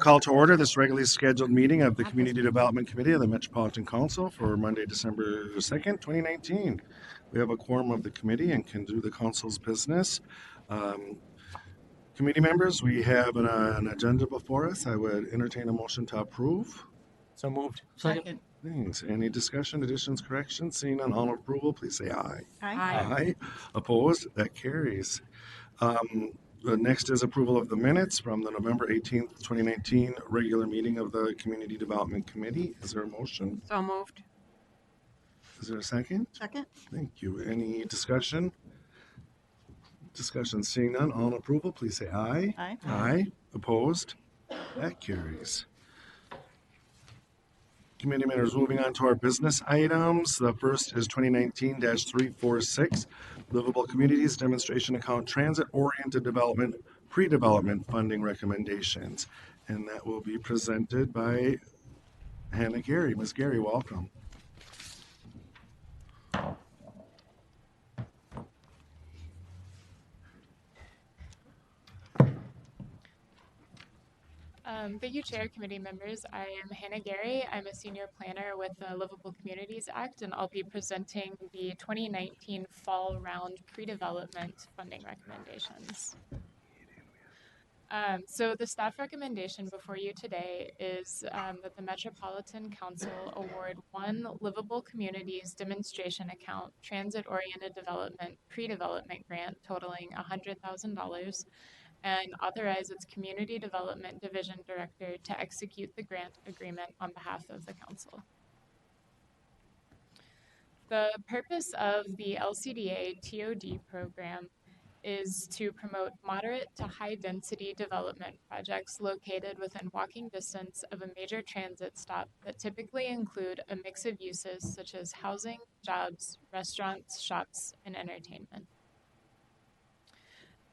call to order this regularly scheduled meeting of the Community Development Committee of the Metropolitan Council for Monday, December 2nd, 2019. We have a quorum of the committee and can do the council's business. Committee members, we have an agenda before us. I would entertain a motion to approve. So moved. Second. Thanks. Any discussion, additions, corrections? Seeing none, all in approval, please say aye. Aye. Opposed? That carries. The next is approval of the minutes from the November 18th, 2019 regular meeting of the Community Development Committee. Is there a motion? So moved. Is there a second? Second. Thank you. Any discussion? Discussion. Seeing none, all in approval, please say aye. Aye. Aye. Opposed? That carries. Committee members, moving on to our business items. The first is 2019-346, Livable Communities Demonstration Account Transit-Oriented Development Pre-Development Funding Recommendations. And that will be presented by Hannah Gary. Ms. Gary, welcome. Thank you, Chair, committee members. I am Hannah Gary. I'm a senior planner with the Livable Communities Act, and I'll be presenting the 2019 Fall Round Pre-Development Funding Recommendations. So the staff recommendation before you today is that the Metropolitan Council award one Livable Communities Demonstration Account Transit-Oriented Development Pre-Development Grant totaling $100,000 and authorize its Community Development Division Director to execute the grant agreement on behalf of the Council. The purpose of the LCDA TOD program is to promote moderate to high density development projects located within walking distance of a major transit stop that typically include a mix of uses such as housing, jobs, restaurants, shops, and entertainment.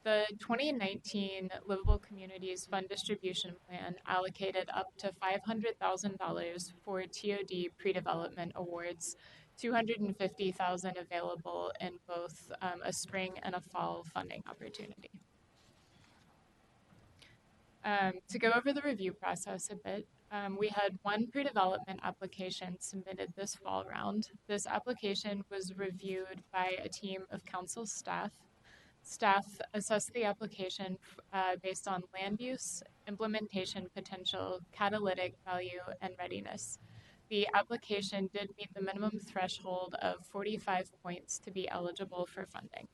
The 2019 Livable Communities Fund Distribution Plan allocated up to $500,000 for TOD pre-development awards, $250,000 available in both a spring and a fall funding opportunity. To go over the review process a bit, we had one pre-development application submitted this fall round. This application was reviewed by a team of council staff. Staff assessed the application based on land use, implementation potential, catalytic value, and readiness. The application did meet the minimum threshold of 45 points to be eligible for funding.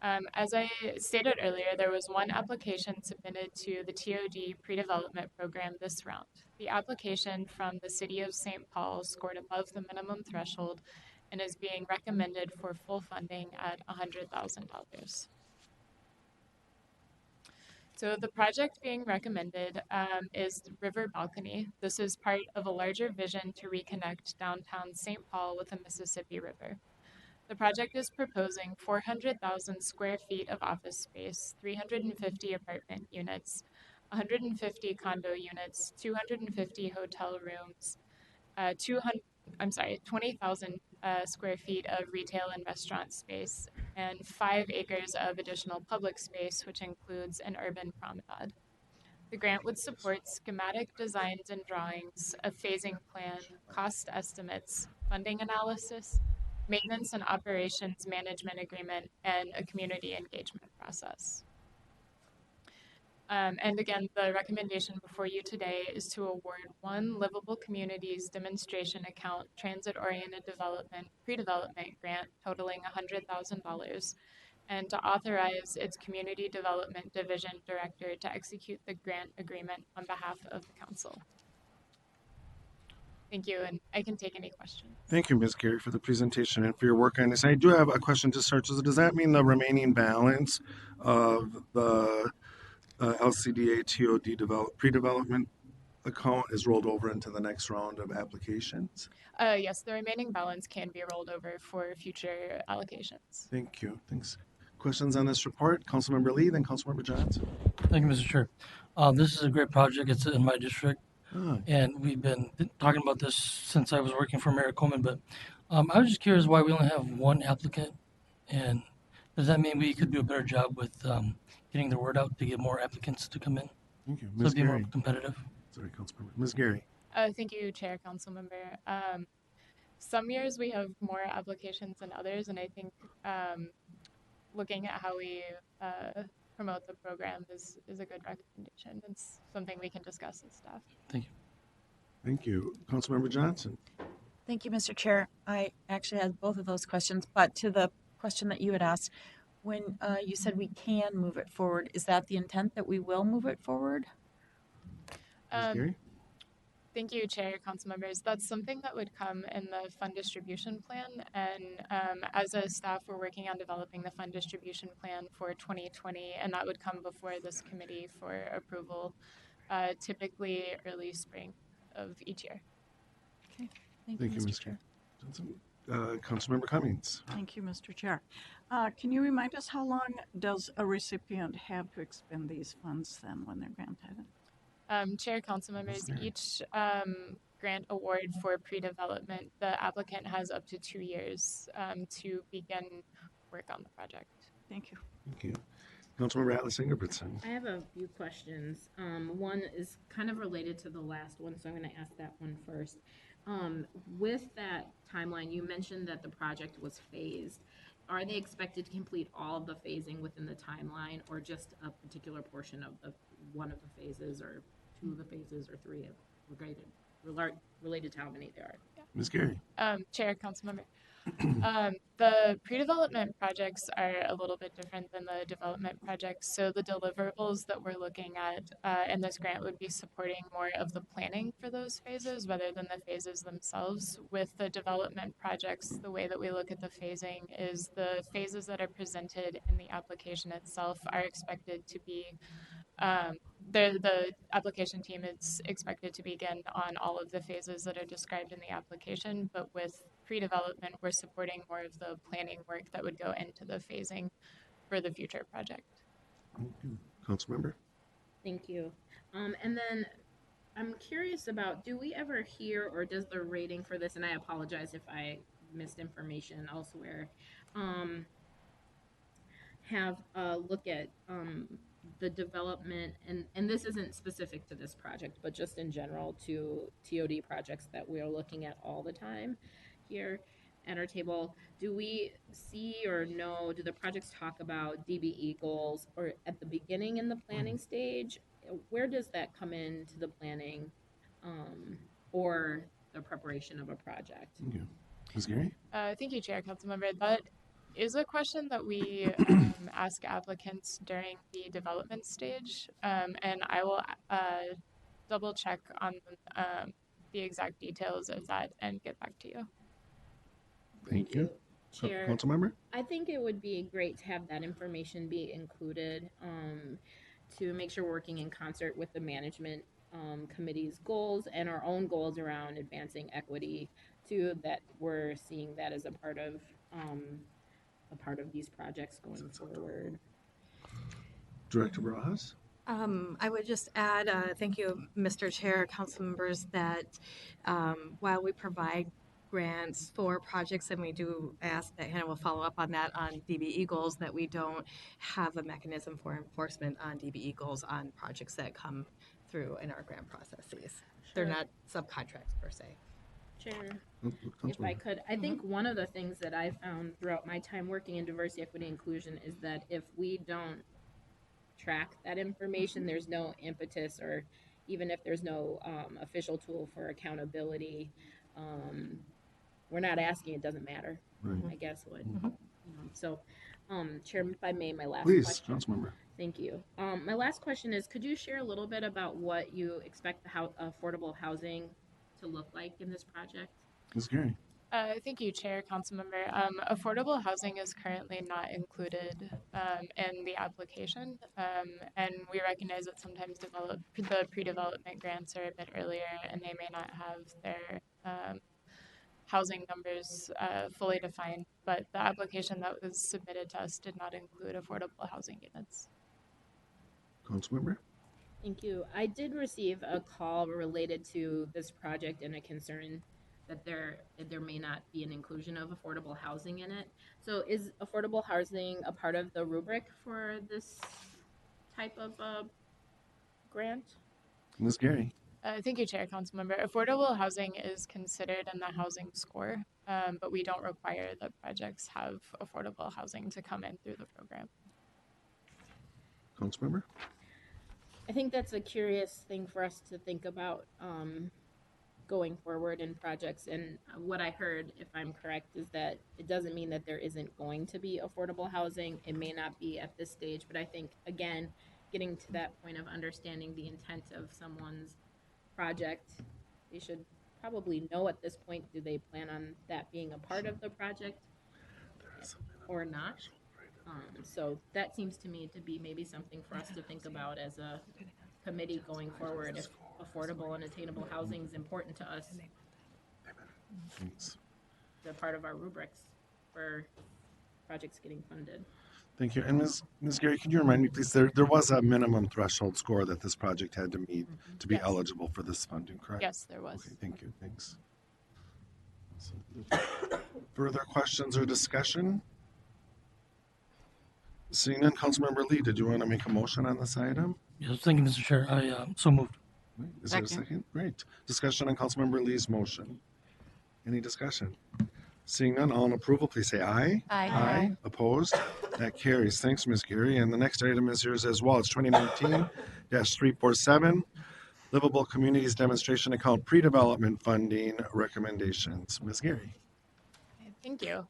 As I stated earlier, there was one application submitted to the TOD pre-development program this round. The application from the City of St. Paul scored above the minimum threshold and is being recommended for full funding at $100,000. So the project being recommended is River Balcony. This is part of a larger vision to reconnect downtown St. Paul with the Mississippi River. The project is proposing 400,000 square feet of office space, 350 apartment units, 150 condo units, 250 hotel rooms, 20,000 square feet of retail and restaurant space, and 5 acres of additional public space, which includes an urban promenade. The grant would support schematic designs and drawings, a phasing plan, cost estimates, funding analysis, maintenance and operations management agreement, and a community engagement process. And again, the recommendation before you today is to award one Livable Communities Demonstration Account Transit-Oriented Development Pre-Development Grant totaling $100,000 and to authorize its Community Development Division Director to execute the grant agreement on behalf of the Council. Thank you, and I can take any questions. Thank you, Ms. Gary, for the presentation and for your work on this. I do have a question to start. So does that mean the remaining balance of the LCDA TOD pre-development account is rolled over into the next round of applications? Yes, the remaining balance can be rolled over for future allocations. Thank you. Thanks. Questions on this report? Councilmember Lee, then Councilmember Johnson. Thank you, Mr. Chair. This is a great project. It's in my district. And we've been talking about this since I was working for Mayor Coleman, but I was just curious why we only have one applicant, and does that mean we could do a better job with getting the word out to get more applicants to come in. Thank you. So Ms. it'd be more Gary. competitive. Sorry, Councilmember. Ms. Gary. Thank you, Chair, Councilmember. Some years we have more applications than others, and I think looking at how we promote the program is a good recommendation. It's something we can discuss as staff. Thank you. Thank you. Councilmember Johnson. Thank you, Mr. Chair. I actually had both of those questions, but to the question that you had asked, when you said we can move it forward, is that the intent that we will move it forward? Ms. Gary. Thank you, Chair, Council members. That's something that would come in the fund distribution plan. And as a staff, we're working on developing the fund distribution plan for 2020, and that would come before this committee for approval, typically early spring of each year. Okay, thank Thank you, you, Mr. Ms. Chair. Johnson. Councilmember Cummings. Thank you, Mr. Chair. Can you remind us how long does a recipient have to expend these funds then when they're granted? Chair, council members, each grant award for pre-development, the applicant has up to 2 years to begin work on the project. Thank you. Thank you. Councilmember Atlas Ingebrigtsen. I have a few questions. One is kind of related to the last one, so I'm going to ask that one first. With that timeline, you mentioned that the project was phased. Are they expected to complete all of the phasing within the timeline, or just a particular portion of one of the phases, or 2 of the phases, or 3 related to how many there are? Yeah. Ms. Gary. Chair, council member. The pre-development projects are a little bit different than the development projects. So the deliverables that we're looking at in this grant would be supporting more of the planning for those phases rather than the phases themselves. With the development projects, the way that we look at the phasing is the phases that are presented in the application itself are expected to be the application team is expected to begin on all of the phases that are described in the application, but with pre-development, we're supporting more of the planning work that would go into the phasing for the future project. Thank you. Councilmember. Thank you. And then I'm curious about, do we ever hear, or does the rating for this, and I apologize if I missed information elsewhere, have a look at the development, and this isn't specific to this project, but just in general to TOD projects that we are looking at all the time here at our table. Do we see or know, do the projects talk about DBE goals or at the beginning in the planning stage? Where does that come into the planning or the preparation of a project? Thank you. Ms. Gary. Thank you, Chair, Councilmember. That is a question that we ask applicants during the development stage, and I will double check on the exact details of that and get back to you. Thank you. Chair, Councilmember. I think it would be great to have that information be included to make sure we're working in concert with the management committee's goals and our own goals around advancing equity too, that we're seeing that as a part of these projects going forward. Director Barajas. I would just add, thank you, Mr. Chair, council members, that while we provide grants for projects, and we do ask that Hannah will follow up on that on DBE goals, that we don't have a mechanism for enforcement on DBE goals on projects that come through in our grant processes. They're not subcontracts per se. Chair, if I could, I think one of the things that I found throughout my time working in diversity, equity, inclusion is that if we don't track that information, there's no impetus, or even if there's no official tool for accountability, we're not asking, it doesn't matter. Right. I guess what. So, Chair, if I may, my last question. Please, Councilmember. Thank you. My last question is, could you share a little bit about what you expect the affordable housing to look like in this project? Ms. Gary. Thank you, Chair, Councilmember. Affordable housing is currently not included in the application, and we recognize that sometimes the pre-development grants are a bit earlier, and they may not have their housing numbers fully defined, but the application that was submitted to us did not include affordable housing units. Councilmember. Thank you. I did receive a call related to this project and a concern that there may not be an inclusion of affordable housing in it. So is affordable housing a part of the rubric for this type of grant? Ms. Gary. Thank you, Chair, Councilmember. Affordable housing is considered in the housing score, but we don't require that projects have affordable housing to come in through the program. Councilmember. I think that's a curious thing for us to think about going forward in projects. And what I heard, if I'm correct, is that it doesn't mean that there isn't going to be affordable housing. It may not be at this stage, but I think, again, getting to that point of understanding the intent of someone's project, they should probably know at this point, do they plan on that being a part of the project or not? So that seems to me to be maybe something for us to think about as a committee going forward. If affordable and attainable housing is important to us, Thanks. they're part of our rubrics for projects getting funded. Thank you. And Ms. Gary, can you remind me, please, there was a minimum threshold score that this project had to meet to be Yes. eligible for this funding, correct? Yes, there was. Okay, thank you. Thanks. So, further questions or discussion? Seeing none, Councilmember Lee, did you want to make a motion on this item? Yes, thank you, Mr. Chair. I so moved. Is there a second? Great. Discussion on Councilmember Lee's motion. Any discussion? Seeing none, all in approval, please say aye. Aye. Opposed? That carries. Thanks, Ms. Gary. And the next item is yours as well. It's 2019-347, Livable Communities Demonstration Account Pre-Development Funding Recommendations. Ms. Gary. Thank you.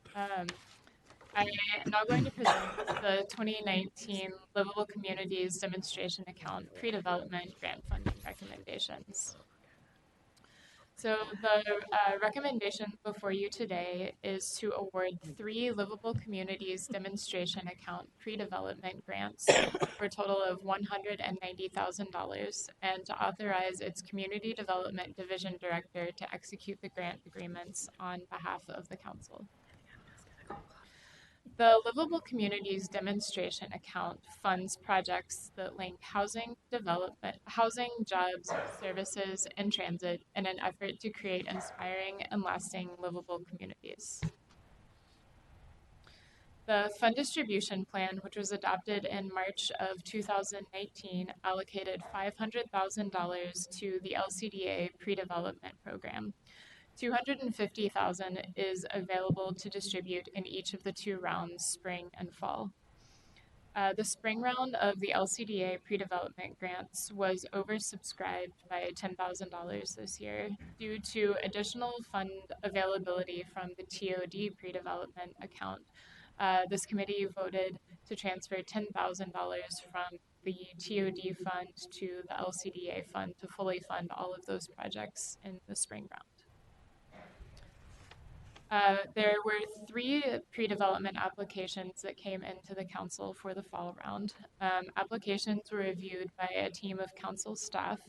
I am now going to present the 2019 Livable Communities Demonstration Account Pre-Development Grant Funding Recommendations. So the recommendation before you today is to award 3 Livable Communities Demonstration Account Pre-Development Grants for a total of $190,000 and to authorize its Community Development Division Director to execute the grant agreements on behalf of the Council. The Livable Communities Demonstration Account funds projects that link housing development, housing, jobs, services, and transit in an effort to create inspiring and lasting livable communities. The fund distribution plan, which was adopted in March of 2019, allocated $500,000 to the LCDA pre-development program. $250,000 is available to distribute in each of the 2 rounds, spring and fall. The spring round of the LCDA pre-development grants was oversubscribed by $10,000 this year due to additional fund availability from the TOD pre-development account. This committee voted to transfer $10,000 from the TOD fund to the LCDA fund to fully fund all of those projects in the spring round. There were 3 pre-development applications that came into the council for the fall round. Applications were reviewed by a team of council staff,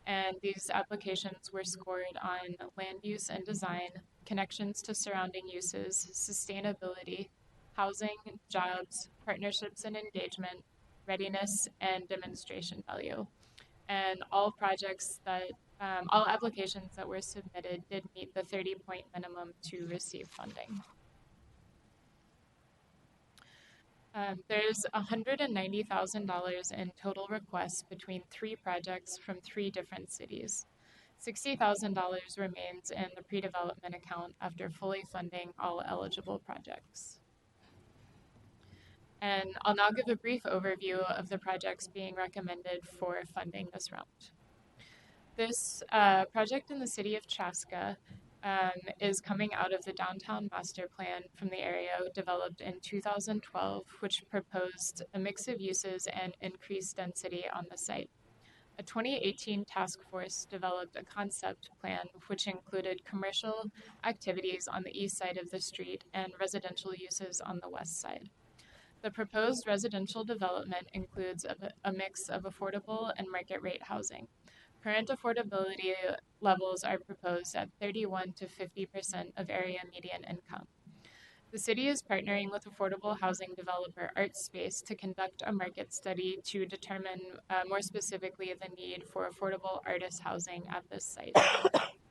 and these applications were scored on land use and design, connections to surrounding uses, sustainability, housing, jobs, partnerships and engagement, readiness, and demonstration value. And all applications that were submitted did meet the 30-point minimum to receive funding. There's $190,000 in total requests between 3 projects from 3 different cities. $60,000 remains in the pre-development account after fully funding all eligible projects. And I'll now give a brief overview of the projects being recommended for funding this round. This project in the city of Chaska is coming out of the downtown master plan from the area developed in 2012, which proposed a mix of uses and increased density on the site. A 2018 task force developed a concept plan which included commercial activities on the east side of the street and residential uses on the west side. The proposed residential development includes a mix of affordable and market rate housing. Current affordability levels are proposed at 31 to 50% of area median income. The city is partnering with affordable housing developer ArtSpace to conduct a market study to determine more specifically the need for affordable artist housing at this site.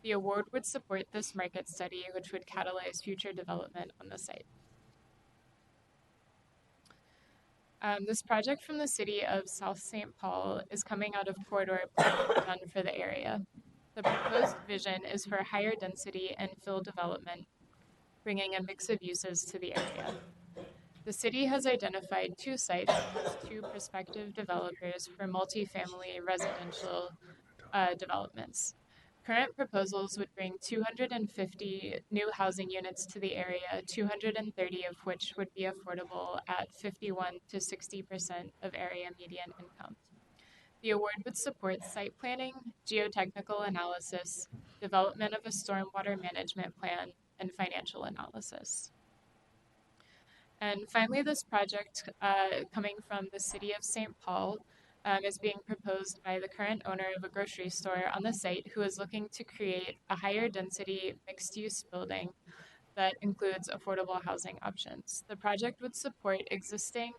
The award would support this market study, which would catalyze future development on the site. This project from the city of South St. Paul is coming out of corridor planning done for the area. The proposed vision is for higher density and fill development, bringing a mix of uses to the area. The city has identified 2 sites with 2 prospective developers for multifamily residential developments. Current proposals would bring 250 new housing units to the area, 230 of which would be affordable at 51 to 60% of area median income. The award would support site planning, geotechnical analysis, development of a stormwater management plan, and financial analysis. And finally, this project coming from the city of St. Paul is being proposed by the current owner of a grocery store on the site who is looking to create a higher density mixed use building that includes affordable housing options. The project would support existing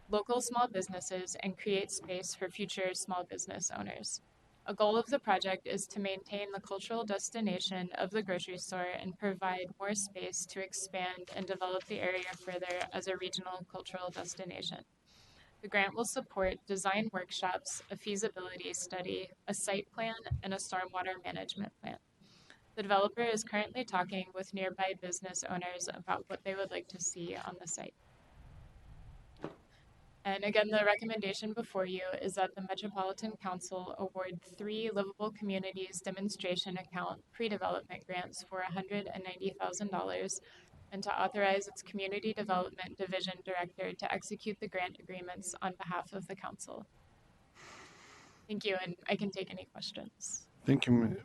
local small businesses and create space for future small business owners. A goal of the project is to maintain the cultural destination of the grocery store and provide more space to expand and develop the area further as a regional cultural destination. The grant will support design workshops, a feasibility study, a site plan, and a stormwater management plan. The developer is currently talking with nearby business owners about what they would like to see on the site. And again, the recommendation before you is that the Metropolitan Council award 3 Livable Communities Demonstration Account pre-development grants for $190,000 and to authorize its Community Development Division Director to execute the grant agreements on behalf of the Council. Thank you, and I can take any questions. Thank you,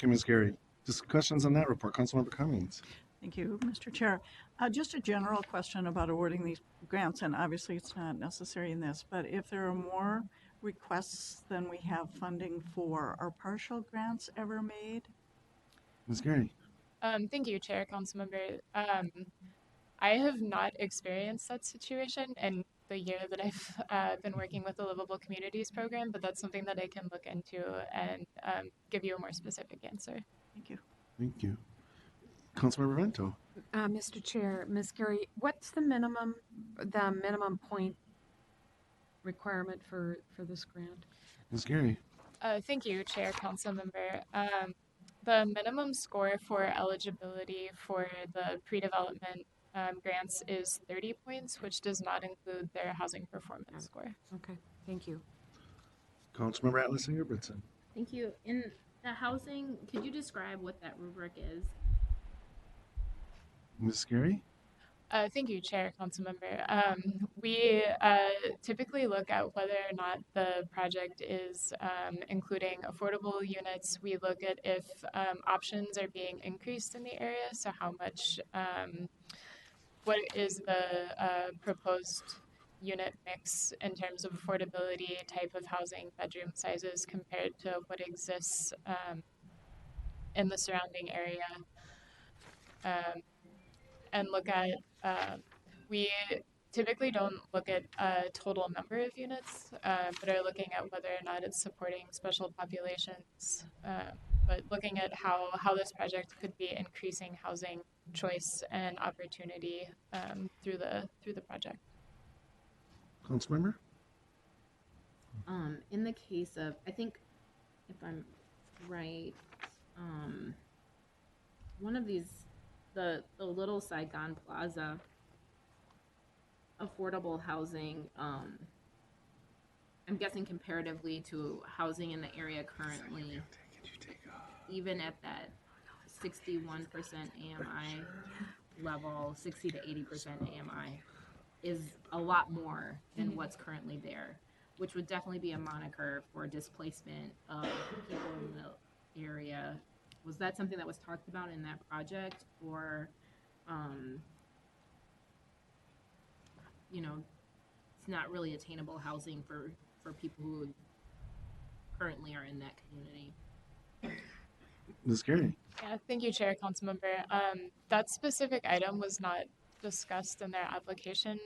Ms. Gary. Discussions on that report, Councilmember Cummings. Thank you, Mr. Chair. Just a general question about awarding these grants, and obviously it's not necessary in this, but if there are more requests than we have funding for, are partial grants ever made? Ms. Gary. Thank you, Chair, Councilmember. I have not experienced that situation in the year that I've been working with the Livable Communities program, but that's something that I can look into and give you a more specific answer. Thank you. Thank you. Councilmember Vento. Mr. Chair, Ms. Gary, what's the minimum point requirement for this grant? Ms. Gary. Thank you, Chair, Councilmember. The minimum score for eligibility for the pre-development grants is 30 points, which does not include their housing performance score. Okay, thank you. Councilmember Atlas Ingerbritsen. Thank you. In the housing, could you describe what that rubric is? Ms. Gary. Thank you, Chair, Councilmember. We typically look at whether or not the project is including affordable units. We look at if options are being increased in the area, so how much, what is the proposed unit mix in terms of affordability, type of housing, bedroom sizes compared to what exists in the surrounding area. And look at, we typically don't look at a total number of units, but are looking at whether or not it's supporting special populations, but looking at how this project could be increasing housing choice and opportunity through the project. Councilmember. In the case of, I think, if I'm right, one of these, the Little Saigon Plaza affordable housing, I'm guessing comparatively to housing in the area currently, even at that 61% AMI level, 60 to 80% AMI, is a lot more than what's currently there, which would definitely be a moniker for displacement of people in the area. Was that something that was talked about in that project, or, you know, it's not really attainable housing for people who currently are in that community? Ms. Gary. Yeah, thank you, Chair, Councilmember. That specific item was not discussed in their application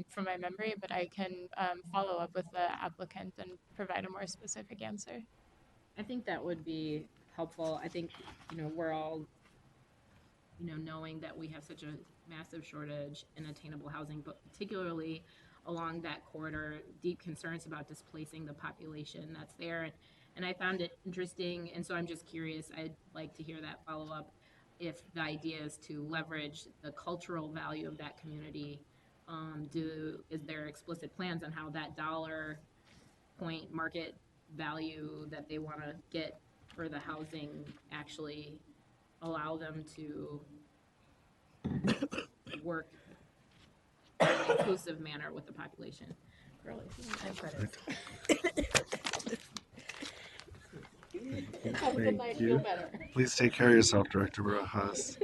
from my memory, but I can follow up with the applicant and provide a more specific answer. I think that would be helpful. I think, you know, we're all, you know, knowing that we have such a massive shortage in attainable housing, but particularly along that corridor, deep concerns about displacing the population that's there. And I found it interesting, and so I'm just curious, I'd like to hear that follow-up, if the idea is to leverage the cultural value of that community. Is there explicit plans on how that dollar point market value that they want to get for the housing actually allow them to work in an inclusive manner with the population? Girl, I've got it. Have a good night. Feel better. Please take care of yourself, Director Barajas.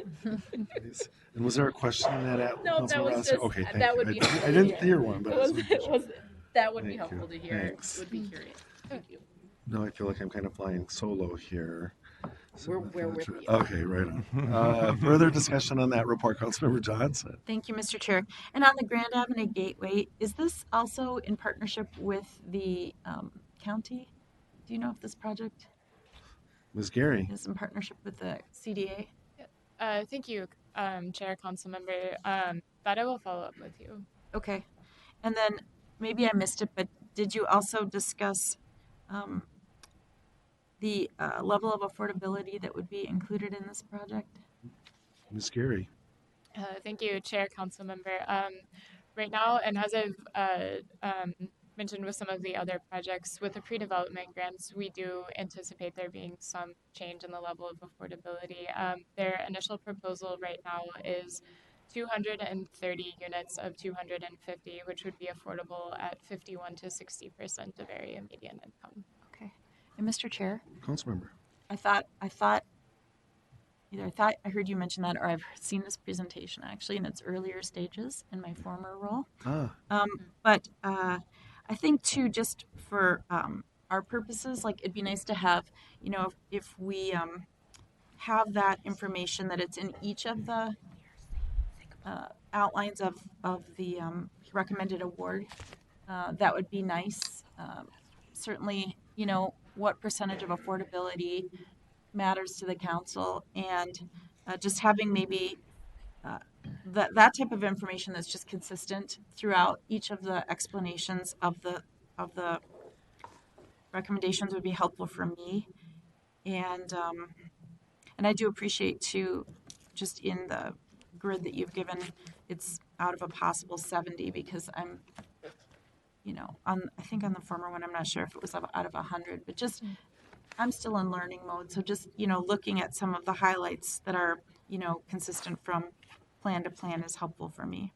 Please. And was there a question in that? No, that was just, okay, thank that you. would be helpful. I didn't hear one, but that would be Thank helpful you. to hear. Thanks. Would be curious. Thank you. no, I feel like I'm kind of flying solo here. We're with you. Okay, right on. Further discussion on that report, Councilmember Johnson. Thank you, Mr. Chair. And on the Grand Avenue Gateway, is this also in partnership with the county? Do you know if this project Ms. Gary. is in partnership with the CDA? Thank you, Chair, Council Member. That I will follow up with you. Okay. And then maybe I missed it, but did you also discuss the level of affordability that would be included in this project? Ms. Gary. Thank you, Chair, Council Member. Right now, and as I've mentioned with some of the other projects, with the pre-development grants, we do anticipate there being some change in the level of affordability. Their initial proposal right now is 230 units of 250, which would be affordable at 51 to 60% of area median income. Okay. And Mr. Chair, Councilmember. I thought either I heard you mention that, or I've seen this presentation actually in its earlier stages in my former role. But I think too, just for our purposes, like it'd be nice to have, if we have that information that it's in each of the outlines of the recommended award, that would be nice. Certainly, what percentage of affordability matters to the council, and just having maybe that type of information that's just consistent throughout each of the explanations of the recommendations would be helpful for me. And I do appreciate too, just in the grid that you've given, it's out of a possible 70, because I'm, I think on the former one, I'm not sure if it was out of 100, but just I'm still in learning mode. So just, looking at some of the highlights that are, consistent from plan to plan is helpful for me.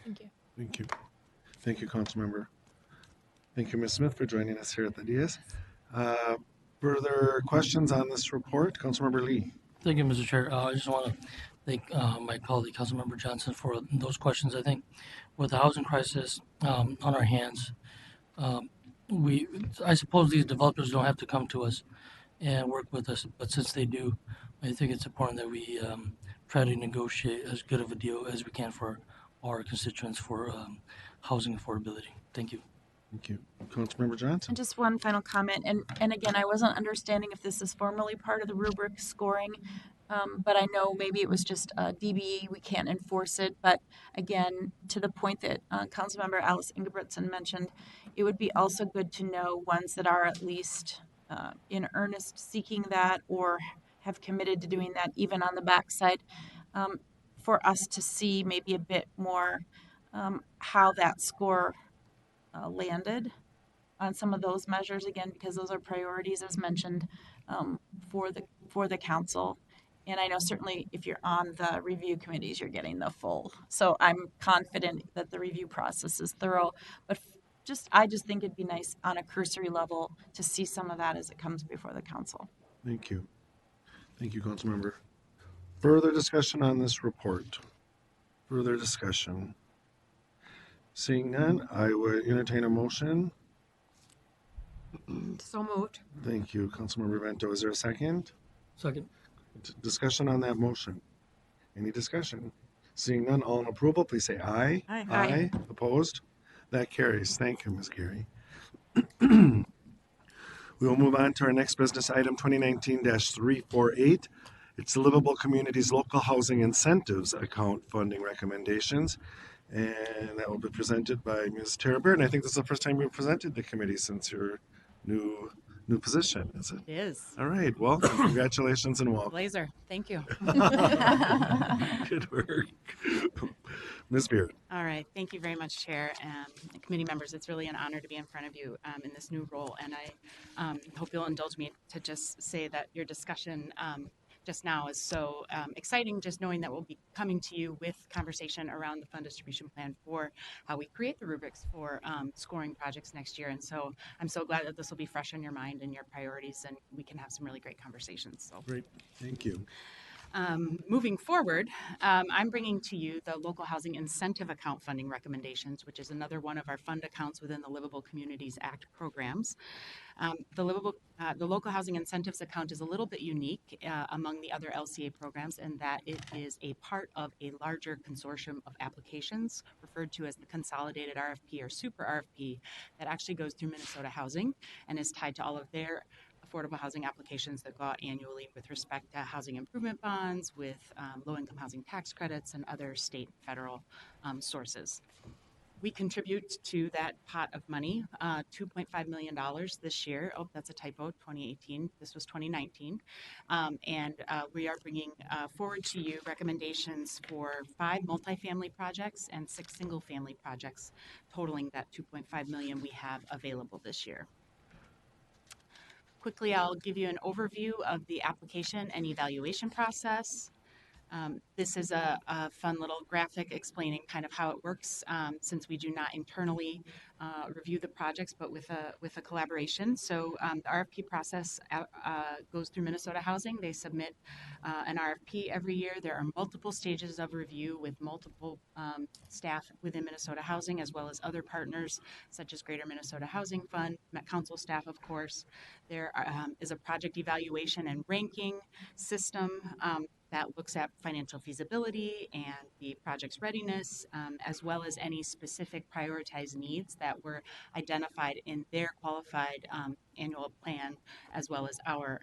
Thank you. Thank you. Thank you, Councilmember. Thank you, Ms. Smith, for joining us here at the DS. Further questions on this report? Councilmember Lee. Thank you, Mr. Chair. I just want to thank my colleague, Councilmember Johnson, for those questions. I think with the housing crisis on our hands, I suppose these developers don't have to come to us and work with us, but since they do, I think it's important that we try to negotiate as good of a deal as we can for our constituents for housing affordability. Thank you. Thank you. Councilmember Johnson. And just one final comment, and again, I wasn't understanding if this is formally part of the rubric scoring, but I know maybe it was just DBE, we can't enforce it, but again, to the point that Councilmember Alice Ingebrigtsen mentioned, it would be also good to know ones that are at least in earnest seeking that or have committed to doing that, even on the backside, for us to see maybe a bit more how that score landed on some of those measures, again, because those are priorities as mentioned for the council. And I know certainly if you're on the review committees, you're getting the full. So I'm confident that the review process is thorough, but I just think it'd be nice on a cursory level to see some of that as it comes before the council. Thank you. Thank you, Councilmember. Further discussion on this report? Further discussion? Seeing none, I would entertain a motion. So moved. Thank you, Councilmember Vento. Is there a second? Second. Discussion on that motion. Any discussion? Seeing none, all in approval, please say aye. Aye. Aye. Opposed? That carries. Thank you, Ms. Gary. We will move on to our next business item, 2019-348. It's Livable Communities Local Housing Incentives Account Funding Recommendations. And that will be presented by Ms. Tara Beard. And I think this is the first time you've presented the committee since your new position, is it? It is. All right, welcome. Congratulations and welcome. Blazer, thank you. Good work. Ms. Beard. All right, thank you very much, Chair and committee members. It's really an honor to be in front of you in this new role, and I hope you'll indulge me to just say that your discussion just now is so exciting, just knowing that we'll be coming to you with conversation around the fund distribution plan for how we create the rubrics for scoring projects next year. And so I'm so glad that this will be fresh on your mind and your priorities, and we can have some really great conversations. So Great, thank you. Moving forward, I'm bringing to you the Local Housing Incentive Account funding recommendations, which is another one of our fund accounts within the Livable Communities Act programs. The Local Housing Incentives Account is a little bit unique among the other LCA programs in that it is a part of a larger consortium of applications referred to as the Consolidated RFP or Super RFP that actually goes through Minnesota Housing and is tied to all of their affordable housing applications that go out annually with respect to housing improvement bonds, with low-income housing tax credits, and other state and federal sources. We contribute to that pot of money, $2.5 million this year. Oh, that's a typo, 2018. This was 2019. And we are bringing forward to you recommendations for 5 multifamily projects and 6 single-family projects, totaling that $2.5 million we have available this year. Quickly, I'll give you an overview of the application and evaluation process. This is a fun little graphic explaining kind of how it works since we do not internally review the projects, but with a collaboration. So the RFP process goes through Minnesota Housing. They submit an RFP every year. There are multiple stages of review with multiple staff within Minnesota Housing, as well as other partners such as Greater Minnesota Housing Fund, Met Council staff, of course. There is a project evaluation and ranking system that looks at financial feasibility and the project's readiness, as well as any specific prioritized needs that were identified in their qualified annual plan, as well as our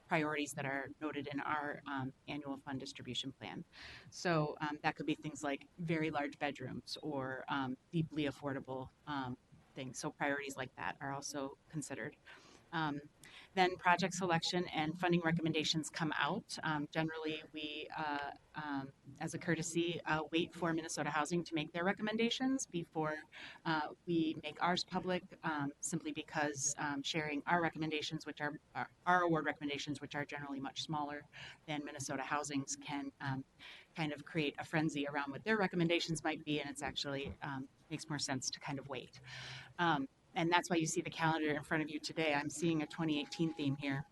priorities that are noted in our annual fund distribution plan. So that could be things like very large bedrooms or deeply affordable things. So priorities like that are also considered. Then project selection and funding recommendations come out. Generally, we, as a courtesy, wait for Minnesota Housing to make their recommendations before we make ours public, simply because sharing our recommendations, which are our award recommendations, which are generally much smaller than Minnesota Housing's, can kind of create a frenzy around what their recommendations might be, and it's actually makes more sense to kind of wait. And that's why you see the calendar in front of you today. I'm seeing a 2018 theme here.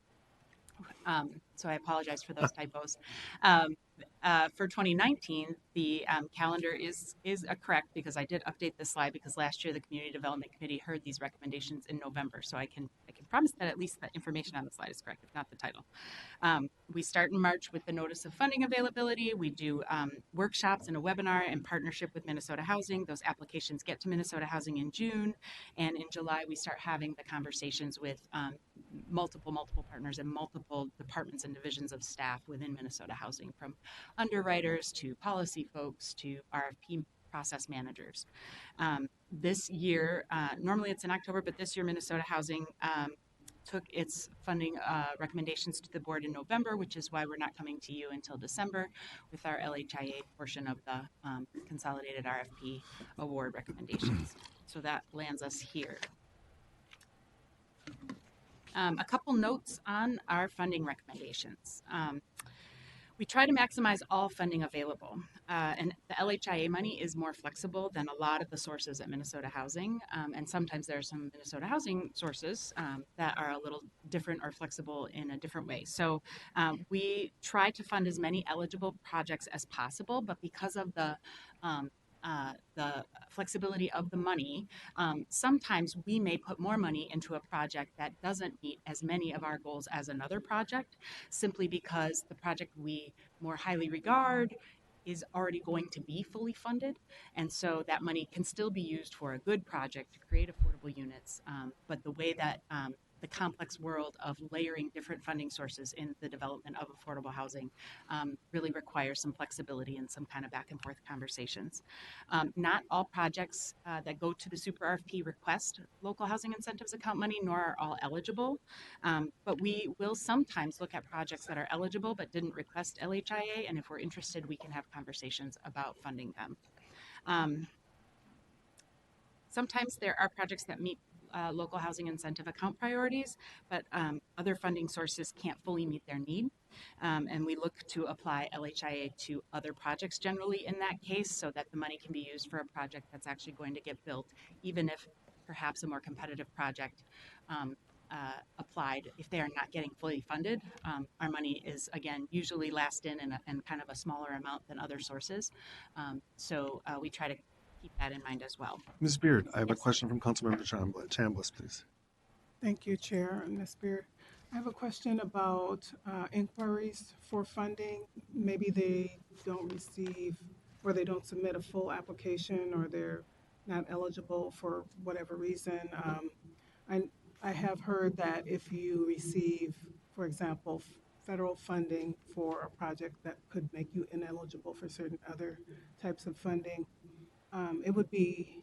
So I apologize for those typos. For 2019, the calendar is correct because I did update this slide because last year the Community Development Committee heard these recommendations in November. So I can promise that at least the information on the slide is correct, if not the title. We start in March with the notice of funding availability. We do workshops and a webinar in partnership with Minnesota Housing. Those applications get to Minnesota Housing in June. And in July, we start having the conversations with multiple partners and multiple departments and divisions of staff within Minnesota Housing, from underwriters to policy folks to RFP process managers. This year, normally it's in October, but this year Minnesota Housing took its funding recommendations to the board in November, which is why we're not coming to you until December with our LHIA portion of the consolidated RFP award recommendations. So that lands us here. A couple notes on our funding recommendations. We try to maximize all funding available, and the LHIA money is more flexible than a lot of the sources at Minnesota Housing, and sometimes there are some Minnesota Housing sources that are a little different or flexible in a different way. So we try to fund as many eligible projects as possible, but because of the flexibility of the money, sometimes we may put more money into a project that doesn't meet as many of our goals as another project, simply because the project we more highly regard is already going to be fully funded. And so that money can still be used for a good project to create affordable units. But the way that the complex world of layering different funding sources in the development of affordable housing really requires some flexibility and some kind of back and forth conversations. Not all projects that go to the super RFP request local housing incentives account money, nor are all eligible. But we will sometimes look at projects that are eligible but didn't request LHIA, and if we're interested, we can have conversations about funding them. Sometimes there are projects that meet local housing incentive account priorities, but other funding sources can't fully meet their need. And we look to apply LHIA to other projects generally in that case so that the money can be used for a project that's actually going to get built, even if perhaps a more competitive project applied. If they are not getting fully funded, our money is, again, usually last in and kind of a smaller amount than other sources. So we try to keep that in mind as well. Ms. Beard, I have a Yes. question from Councilmember Chambliss, please. Thank you, Chair and Ms. Beard. I have a question about inquiries for funding. Maybe they don't receive or they don't submit a full application or they're not eligible for whatever reason. I have heard that if you receive, for example, federal funding for a project that could make you ineligible for certain other types of funding, it would be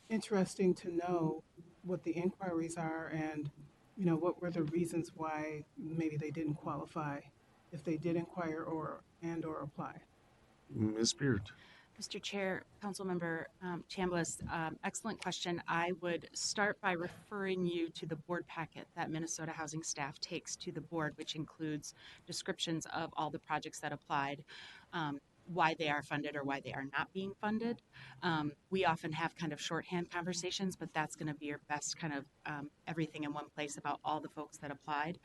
interesting to know what the inquiries are and, you know, what were the reasons why maybe they didn't qualify if they did inquire or apply. Ms. Beard. Mr. Chair, Councilmember Chambliss, excellent question. I would start by referring you to the board packet that Minnesota Housing staff takes to the board, which includes descriptions of all the projects that applied, why they are funded or why they are not being funded. We often have kind of shorthand conversations, but that's going to be your best kind of everything in one place about all the folks that applied.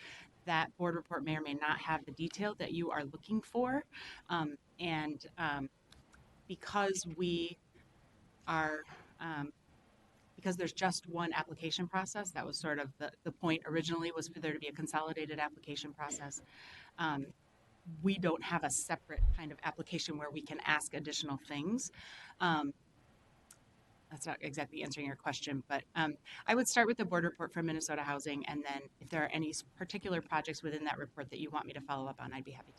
That board report may or may not have the detail that you are looking for. Because we are, because there's just one application process, that was sort of the point originally, was for there to be a consolidated application process. We don't have a separate kind of application where we can ask additional things. That's not exactly answering your question, but I would start with the board report from Minnesota Housing, and then if there are any particular projects within that report that you want me to follow up on, I'd be happy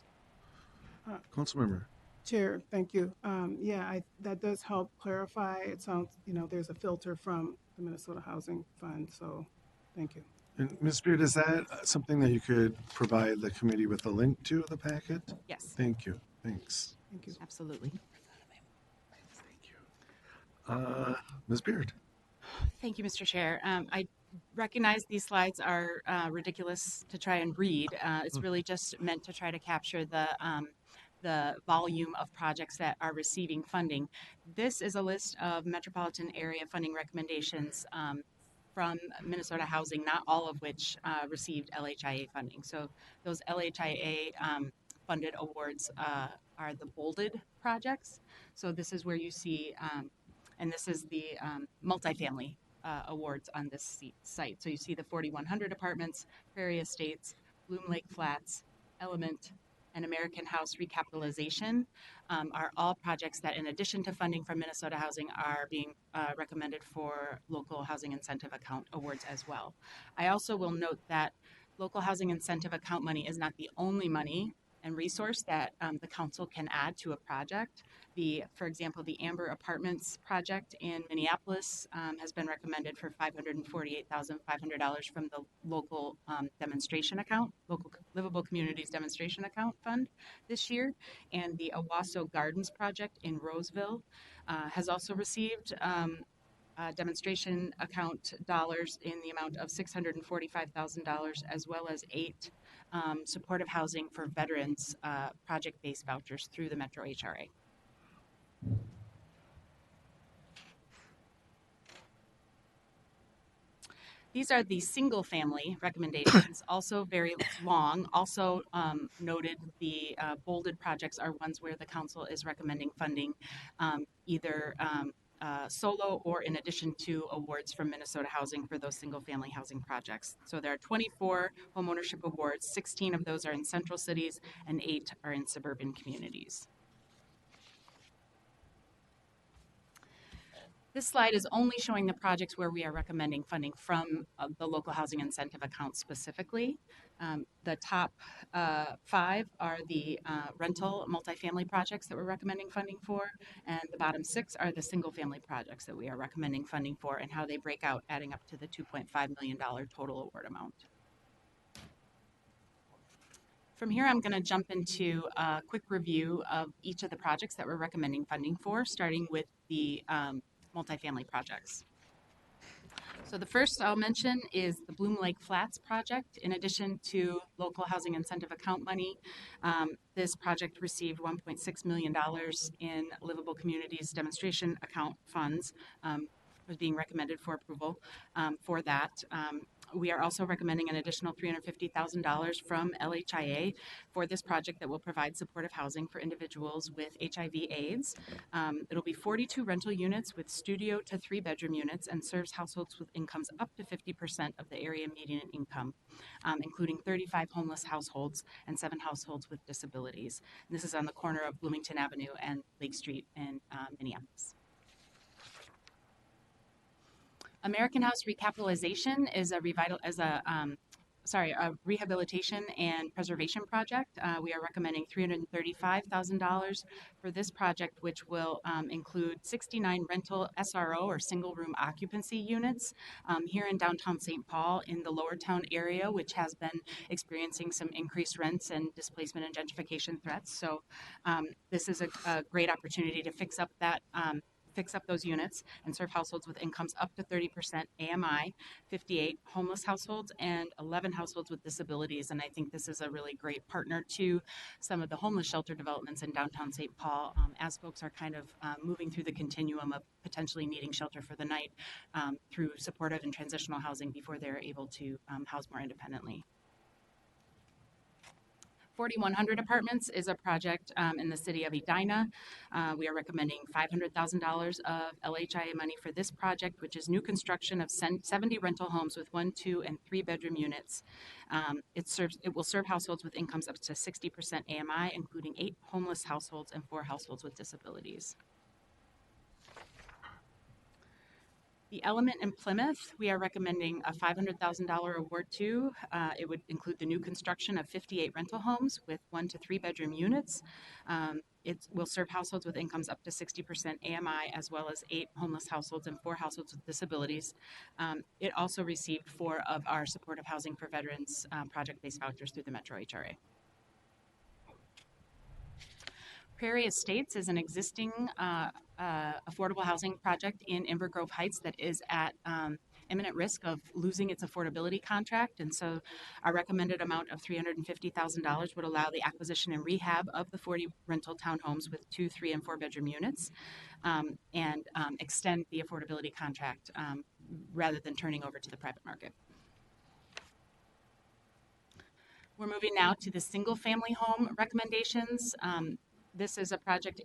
to. Councilmember. Chair, thank you. That does help clarify. It sounds, you know, there's a filter from the Minnesota Housing Fund, so thank you. And Ms. Beard, is that something that you could provide the committee with a link to the packet? Yes. Thank you. Thanks. Thank you. Absolutely. Thank you. Ms. Beard. Thank you, Mr. Chair. I recognize these slides are ridiculous to try and read. It's really just meant to try to capture the volume of projects that are receiving funding. This is a list of metropolitan area funding recommendations from Minnesota Housing, not all of which received LHIA funding. So those LHIA funded awards are the bolded projects. So this is where you see, and this is the multifamily awards on this site. So you see the 4,100 apartments, Prairie Estates, Bloom Lake Flats, Element, and American House Recapitalization are all projects that, in addition to funding from Minnesota Housing, are being recommended for local housing incentive account awards as well. I also will note that local housing incentive account money is not the only money and resource that the council can add to a project. For example, the Amber Apartments project in Minneapolis has been recommended for $548,500 from the local demonstration account, local Livable Communities Demonstration Account Fund this year. And the Owasso Gardens project in Roseville has also received demonstration account dollars in the amount of $645,000, as well as 8 supportive housing for veterans project-based vouchers through the Metro HRA. These are the single family recommendations, also very long. Also noted, the bolded projects are ones where the council is recommending funding either solo or in addition to awards from Minnesota Housing for those single family housing projects. So there are 24 homeownership awards, 16 of those are in central cities and 8 are in suburban communities. This slide is only showing the projects where we are recommending funding from the local housing incentive account specifically. The top 5 are the rental multifamily projects that we're recommending funding for, and the bottom 6 are the single family projects that we are recommending funding for, and how they break out, adding up to the $2.5 million total award amount. From here, I'm going to jump into a quick review of each of the projects that we're recommending funding for, starting with the multifamily projects. So the first I'll mention is the Bloom Lake Flats project. In addition to local housing incentive account money, this project received $1.6 million in Livable Communities demonstration account funds, was being recommended for approval for that. We are also recommending an additional $350,000 from LHIA for this project that will provide supportive housing for individuals with HIV/AIDS. It'll be 42 rental units with studio to 3-bedroom units and serves households with incomes up to 50% of the area median income, including 35 homeless households and 7 households with disabilities. And this is on the corner of Bloomington Avenue and Lake Street in Minneapolis. American House recapitalization is a rehabilitation and preservation project. We are recommending $335,000 for this project, which will include 69 rental SRO or single room occupancy units here in downtown St. Paul in the Lower Town area, which has been experiencing some increased rents and displacement and gentrification threats. So this is a great opportunity to fix up those units and serve households with incomes up to 30% AMI, 58 homeless households, and 11 households with disabilities. And I think this is a really great partner to some of the homeless shelter developments in downtown St. Paul as folks are kind of moving through the continuum of potentially needing shelter for the night through supportive and transitional housing before they're able to house more independently. 4100 Apartments is a project in the city of Edina. We are recommending $500,000 of LHIA money for this project, which is new construction of 70 rental homes with 1, 2, and 3-bedroom units. It will serve households with incomes up to 60% AMI, including 8 homeless households and 4 households with disabilities. The Element in Plymouth, we are recommending a $500,000 award to. It would include the new construction of 58 rental homes with 1 to 3-bedroom units. It will serve households with incomes up to 60% AMI, as well as 8 homeless households and 4 households with disabilities. It also received 4 of our supportive housing for veterans project-based vouchers through the Metro HRA. Prairie Estates is an existing affordable housing project in Inver Grove Heights that is at imminent risk of losing its affordability contract. And so our recommended amount of $350,000 would allow the acquisition and rehab of the 40 rental townhomes with 2, 3, and 4-bedroom units and extend the affordability contract rather than turning over to the private market. We're moving now to the single family home recommendations. This is a project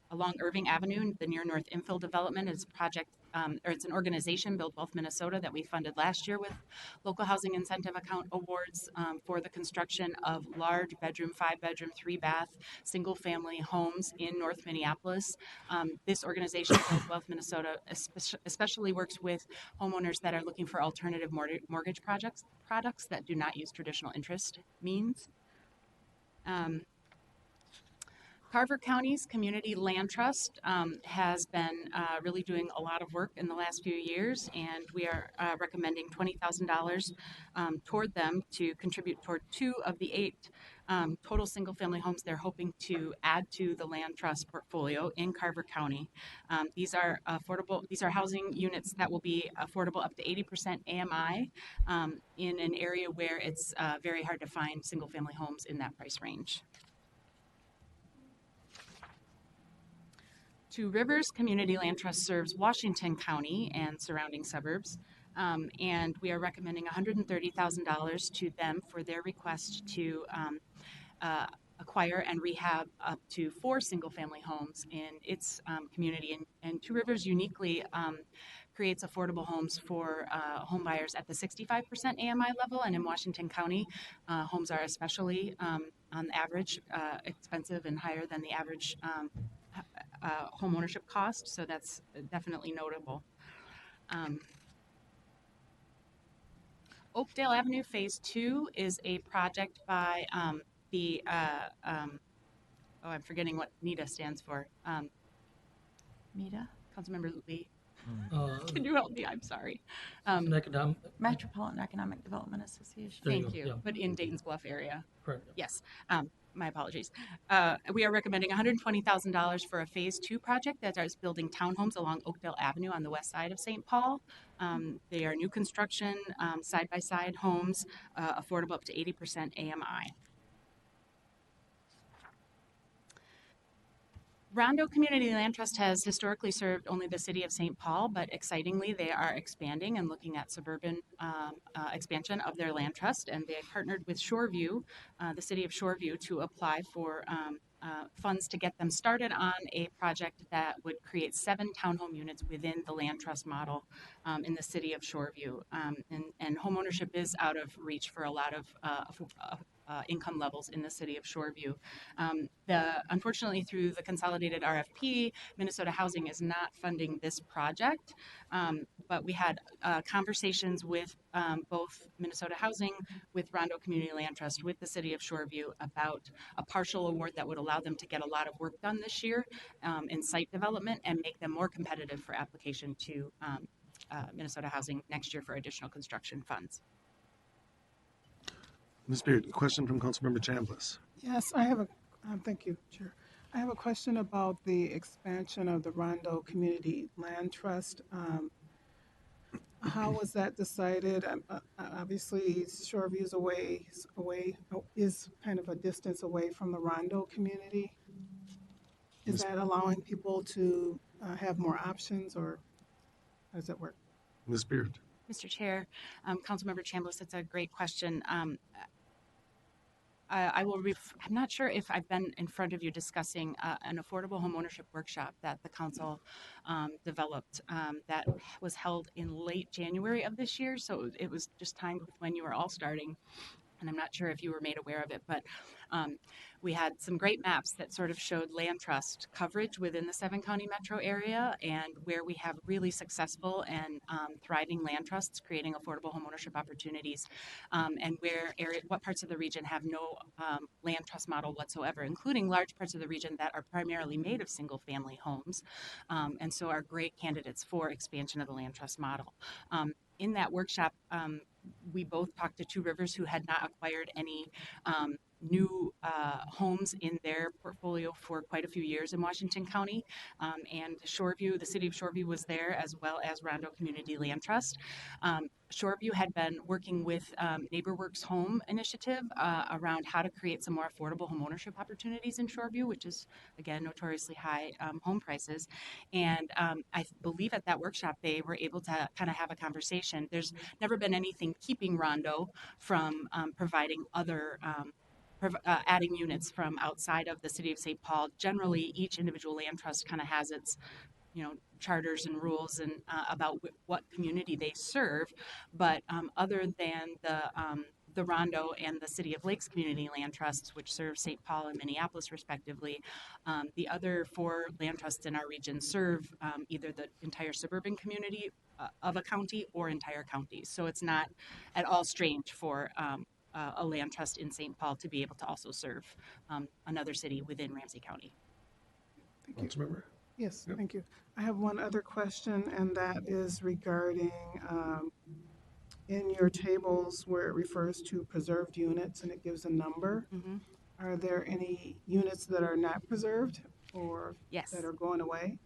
along Irving Avenue, the near north infill development. It's a project, it's an organization, Build Wealth Minnesota, that we funded last year with local housing incentive account awards for the construction of large bedroom, 5-bedroom, 3-bath, single family homes in North Minneapolis. This organization, Build Wealth Minnesota, especially works with homeowners that are looking for alternative mortgage products that do not use traditional interest means. Carver County's Community Land Trust has been really doing a lot of work in the last few years, and we are recommending $20,000 toward them to contribute toward 2 of the 8 total single-family homes they're hoping to add to the land trust portfolio in Carver County. These are affordable. These are housing units that will be affordable up to 80% AMI in an area where it's very hard to find single-family homes in that price range. Two Rivers Community Land Trust serves Washington County and surrounding suburbs, and we are recommending $130,000 to them for their request to acquire and rehab up to 4 single-family homes in its community. And Two Rivers uniquely creates affordable homes for home buyers at the 65% AMI level, and in Washington County, homes are especially on average expensive and higher than the average home ownership cost, so that's definitely notable. Oakdale Avenue Phase 2 is a project by I'm forgetting what NETA stands for. Mita? Councilmember Lee, Uh, can you help me? I'm sorry. it's an economic. Metropolitan Economic Development Association. There Thank go, you, yeah. but in Dayton's Bluff area. Correct. Yes, my apologies. We are recommending $120,000 for a Phase 2 project that is building townhomes along Oakdale Avenue on the west side of St. Paul. They are new construction, side-by-side homes, affordable up to 80% AMI. Rondo Community Land Trust has historically served only the city of St. Paul, but excitingly, they are expanding and looking at suburban expansion of their land trust, and they partnered with Shoreview, the city of Shoreview, to apply for funds to get them started on a project that would create 7 townhome units within the land trust model in the city of Shoreview. And homeownership is out of reach for a lot of income levels in the city of Shoreview. Unfortunately, through the consolidated RFP, Minnesota Housing is not funding this project, but we had conversations with both Minnesota Housing, with Rondo Community Land Trust, with the city of Shoreview about a partial award that would allow them to get a lot of work done this year in site development and make them more competitive for application to Minnesota Housing next year for additional construction funds. Ms. Beard, question from Councilmember Chambliss. Yes, I have a, thank you, Chair. I have a question about the expansion of the Rondo Community Land Trust. How was that decided? Obviously, Shoreview is kind of a distance away from the Rondo community. Is that allowing people to have more options, or how does that work? Ms. Beard. Mr. Chair, Councilmember Chambliss, that's a great question. I'm not sure if I've been in front of you discussing an affordable homeownership workshop that the council developed that was held in late January of this year. So it was just timed with when you were all starting. And I'm not sure if you were made aware of it, but we had some great maps that sort of showed land trust coverage within the 7-county metro area and where we have really successful and thriving land trusts creating affordable homeownership opportunities, and what parts of the region have no land trust model whatsoever, including large parts of the region that are primarily made of single-family homes, and so are great candidates for expansion of the land trust model. In that workshop, we both talked to Two Rivers, who had not acquired any new homes in their portfolio for quite a few years in Washington County, and Shoreview, the city of Shoreview, was there, as well as Rondo Community Land Trust. Shoreview had been working with NeighborWorks Home Initiative around how to create some more affordable homeownership opportunities in Shoreview, which is, again, notoriously high home prices. And I believe at that workshop, they were able to kind of have a conversation. There's never been anything keeping Rondo from providing other adding units from outside of the city of St. Paul. Generally, each individual land trust kind of has its charters and rules and about what community they serve, but other than the Rondo and the City of Lakes Community Land Trusts, which serve St. Paul and Minneapolis respectively, the other 4 land trusts in our region serve either the entire suburban community of a county or entire counties. So it's not at all strange for a land trust in St. Paul to be able to also serve another city within Ramsey County. Thank you. Councilmember. Yes, Yep. thank you. I have one other question, and that is regarding in your tables where it refers to preserved units and it gives a number. Mm-hmm. Are there any units that are not preserved or Yes. that are going away?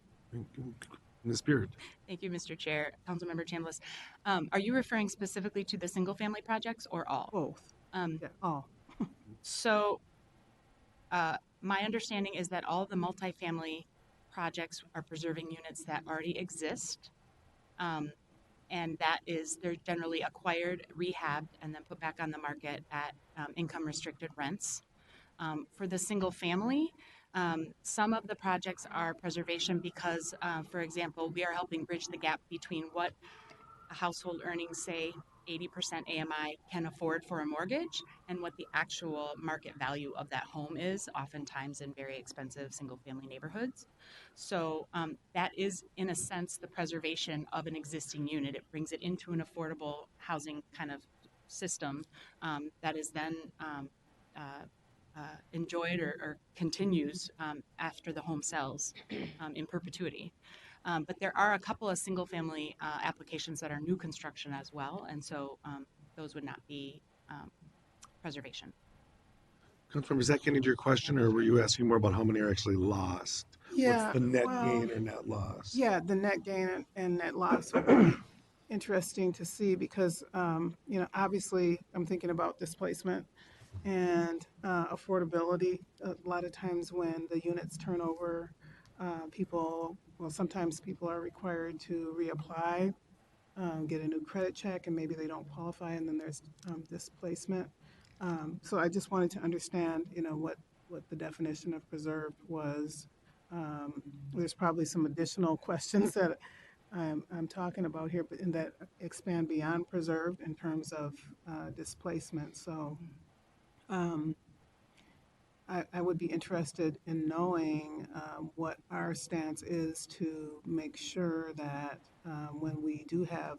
Ms. Beard. Thank you, Mr. Chair. Councilmember Chambliss. Are you referring specifically to the single-family projects or all? Both. Yeah, all. So my understanding is that all of the multifamily projects are preserving units that already exist. And they're generally acquired, rehabbed, and then put back on the market at income-restricted rents. For the single family, some of the projects are preservation because, for example, we are helping bridge the gap between what a household earning, say, 80% AMI can afford for a mortgage and what the actual market value of that home is, oftentimes in very expensive single-family neighborhoods. So that is, in a sense, the preservation of an existing unit. It brings it into an affordable housing kind of system that is then enjoyed or continues after the home sells in perpetuity. But there are a couple of single-family applications that are new construction as well, and so those would not be preservation. Councilmember, is that getting to your question, or were you asking more about how many are actually lost? What's Yeah, the net well, gain or net loss? yeah, the net gain and net loss would be interesting to see because, obviously I'm thinking about displacement and affordability. A lot of times when the units turn over, sometimes people are required to reapply, get a new credit check, and maybe they don't qualify, and then there's displacement. So I just wanted to understand, what the definition of preserved was. There's probably some additional questions that I'm talking about here, but in that expand beyond preserved in terms of displacement. So I would be interested in knowing what our stance is to make sure that when we do have,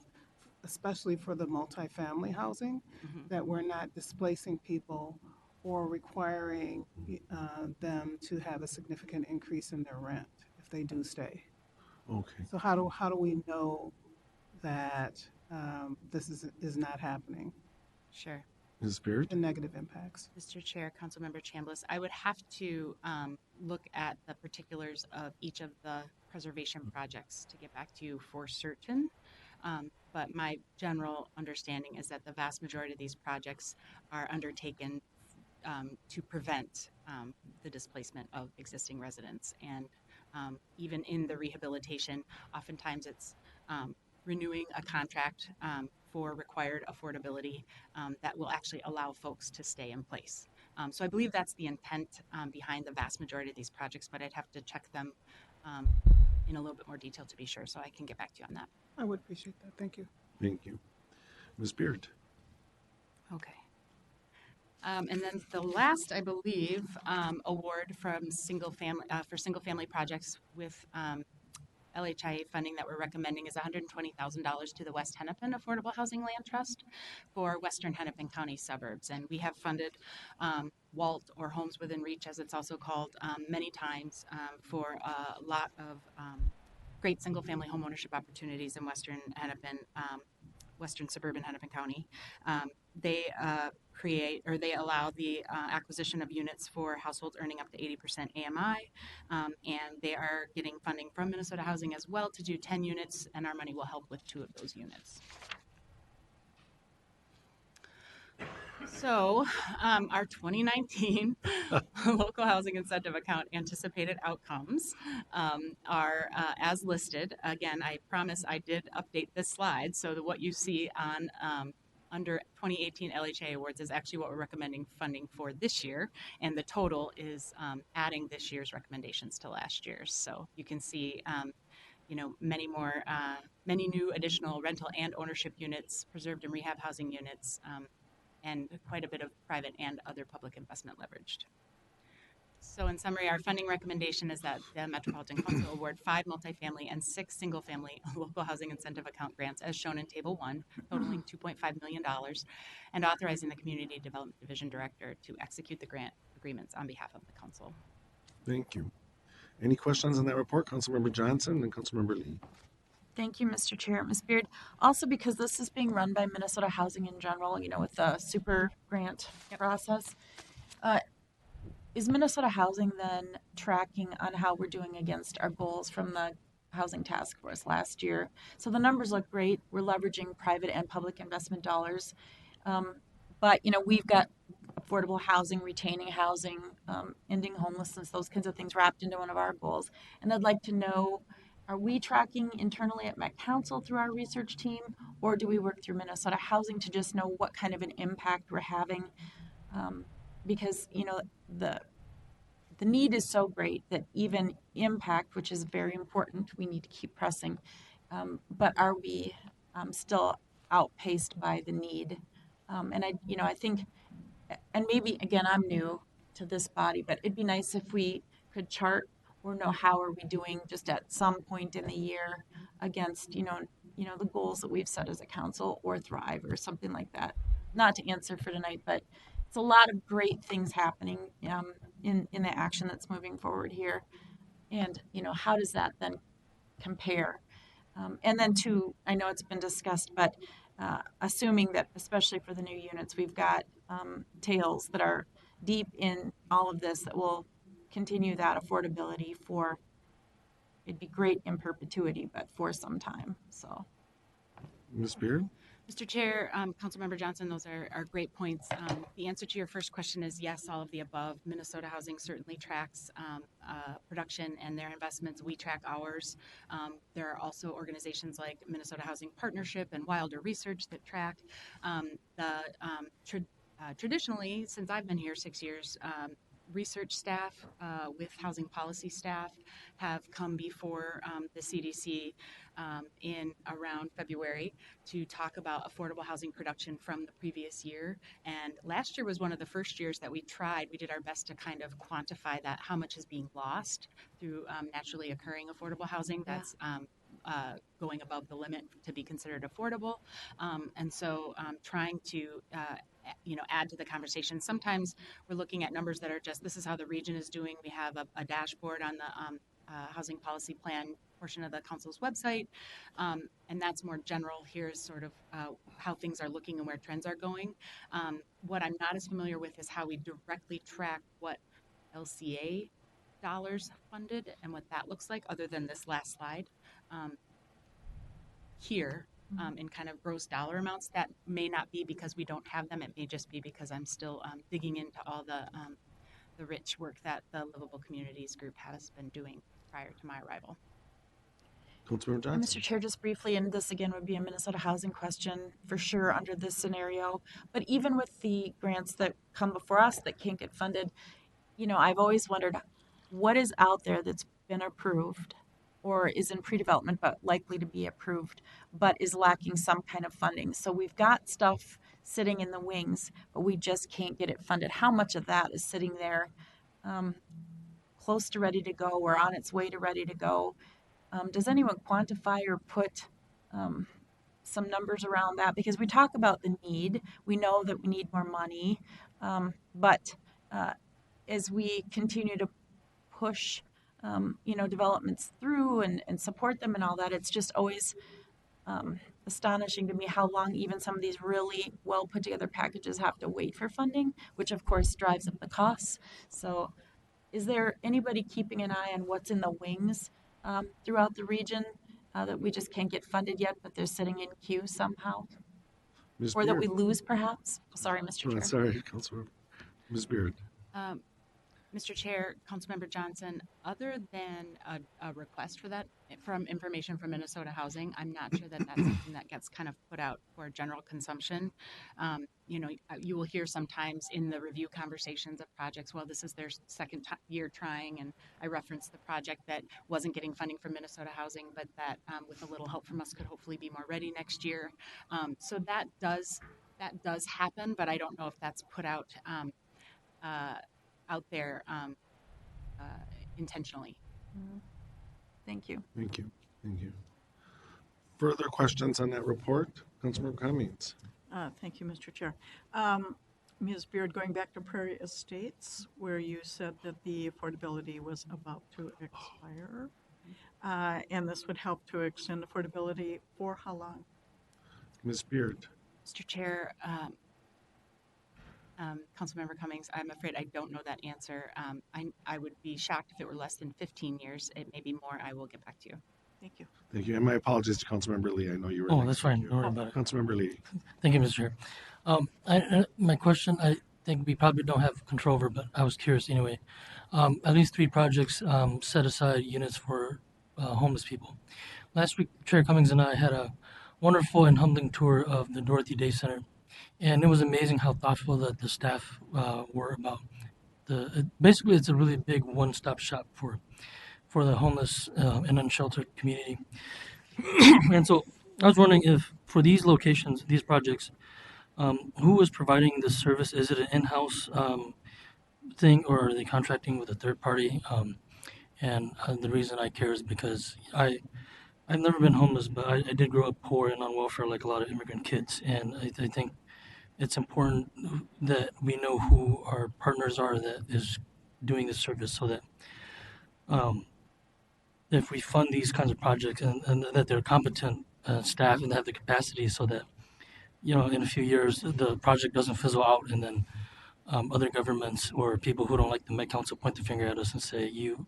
especially for the multifamily housing, that we're not displacing people or requiring them to have a significant increase in their rent if they do stay. Okay. So how do we know that this is not happening? Sure. Ms. Beard? The negative impacts. Mr. Chair, Councilmember Chambliss, I would have to look at the particulars of each of the preservation projects to get back to you for certain. But my general understanding is that the vast majority of these projects are undertaken to prevent the displacement of existing residents. And even in the rehabilitation, oftentimes it's renewing a contract for required affordability that will actually allow folks to stay in place. So I believe that's the intent behind the vast majority of these projects, but I'd have to check them in a little bit more detail to be sure, so I can get back to you on that. I would appreciate that. Thank you. Thank you. Ms. Beard? Okay. And then the last, I believe, award from single family projects with LHIA funding that we're recommending is $120,000 to the West Hennepin Affordable Housing Land Trust for Western Hennepin County suburbs. And we have funded WALT, or Homes Within Reach, as it's also called, many times for a lot of great single-family homeownership opportunities in Western Hennepin, Western suburban Hennepin County. They they allow the acquisition of units for households earning up to 80% AMI, and they are getting funding from Minnesota Housing as well to do 10 units, and our money will help with 2 of those units. So our 2019 local housing incentive account anticipated outcomes are as listed. Again, I promise I did update this slide so that what you see on under 2018 LHA awards is actually what we're recommending funding for this year, and the total is adding this year's recommendations to last year's. So you can see many new additional rental and ownership units, preserved and rehab housing units, and quite a bit of private and other public investment leveraged. So in summary, our funding recommendation is that the Metropolitan Council award 5 multifamily and 6 single-family local housing incentive account grants as shown in Table 1, totaling $2.5 million, and authorizing the Community Development Division Director to execute the grant agreements on behalf of the Council. Thank you. Any questions on that report? Councilmember Johnson and Councilmember Lee. Thank you, Mr. Chair. Ms. Beard, also because this is being run by Minnesota Housing in general, with the super grant process, is Minnesota Housing then tracking on how we're doing against our goals from the Housing Task Force last year? So the numbers look great. We're leveraging private and public investment dollars. But, we've got affordable housing, retaining housing, ending homelessness, those kinds of things wrapped into one of our goals. And I'd like to know, are we tracking internally at Met Council through our research team, or do we work through Minnesota Housing to just know what kind of an impact we're having? Because, the need is so great that even impact, which is very important, we need to keep pressing. But are we still outpaced by the need. And I think, and maybe again, I'm new to this body, but it'd be nice if we could chart or know how are we doing just at some point in the year against, the goals that we've set as a council or Thrive or something like that. Not to answer for tonight, but it's a lot of great things happening in the action that's moving forward here. And, how does that then compare? And then two, I know it's been discussed, but assuming that, especially for the new units, we've got tails that are deep in all of this that will continue that affordability for, it'd be great in perpetuity, but for some time. So, Ms. Beard? Mr. Chair, Councilmember Johnson, those are great points. The answer to your first question is yes, all of the above. Minnesota Housing certainly tracks production and their investments. We track ours. There are also organizations like Minnesota Housing Partnership and Wilder Research that track. Traditionally, since I've been here 6 years, research staff with housing policy staff have come before the CDC in around February to talk about affordable housing production from the previous year. And last year was one of the first years that we did our best to kind of quantify that, how much is being lost through naturally occurring affordable housing that's going above the limit to be considered affordable. And so trying to add to the conversation. Sometimes we're looking at numbers that are just, this is how the region is doing. We have a dashboard on the housing policy plan portion of the council's website. And that's more general. Here's sort of how things are looking and where trends are going. What I'm not as familiar with is how we directly track what LCA dollars funded and what that looks like, other than this last slide. Here, in kind of gross dollar amounts. That may not be because we don't have them. It may just be because I'm still digging into all the rich work that the Livable Communities group has been doing prior to my arrival. Councilmember Johnson? Mr. Chair, just briefly, and this again would be a Minnesota housing question for sure under this scenario, but even with the grants that come before us that can't get funded, I've always wondered what is out there that's been approved or is in pre-development but likely to be approved, but is lacking some kind of funding. So we've got stuff sitting in the wings, but we just can't get it funded. How much of that is sitting there close to ready to go or on its way to ready to go? Does anyone quantify or put some numbers around that? Because we talk about the need, we know that we need more money, but as we continue to push developments through and support them and all that, it's just always astonishing to me how long even some of these really well put together packages have to wait for funding, which of course drives up the costs. So is there anybody keeping an eye on what's in the wings throughout the region that we just can't get funded yet, but they're sitting in queue somehow? Ms. Or that Beard? we lose perhaps? Sorry, Mr. Chair. Sorry, Councilmember. Ms. Beard? Mr. Chair, Councilmember Johnson, other than a request for that from information from Minnesota Housing, I'm not sure that that's something that gets kind of put out for general consumption. You will hear sometimes in the review conversations of projects, well, this is their second year trying, and I referenced the project that wasn't getting funding from Minnesota Housing, but that with a little help from us could hopefully be more ready next year. So that does happen, but I don't know if that's put out there intentionally. Thank you. Thank you. Thank you. Further questions on that report? Councilmember Cummings? Thank you, Mr. Chair. Ms. Beard, going back to Prairie Estates, where you said that the affordability was about to expire, and this would help to extend affordability for how long? Ms. Beard? Mr. Chair, Councilmember Cummings, I'm afraid I don't know that answer. I would be shocked if it were less than 15 years. It may be more. I will get back to you. Thank you. Thank you. And my apologies to Councilmember Lee. I know you were. Oh, that's fine. Don't worry about it. Councilmember Lee. Thank you, Mr. Chair. My question, I think we probably don't have control over, but I was curious anyway. At least 3 projects set aside units for homeless people. Last week, Chair Cummings and I had a wonderful and humbling tour of the Dorothy Day Center. And it was amazing how thoughtful that the staff were about basically it's a really big one-stop shop for the homeless and unsheltered community. And so I was wondering if for these locations, these projects, who is providing this service? Is it an in-house thing, or are they contracting with a third party? And the reason I care is because I've never been homeless, but I did grow up poor and on welfare like a lot of immigrant kids, and I think it's important that we know who our partners are that is doing this service, so that um, if we fund these kinds of projects and that they're competent staff and they have the capacity, so that in a few years the project doesn't fizzle out, and then other governments or people who don't like the Met Council point the finger at us and say you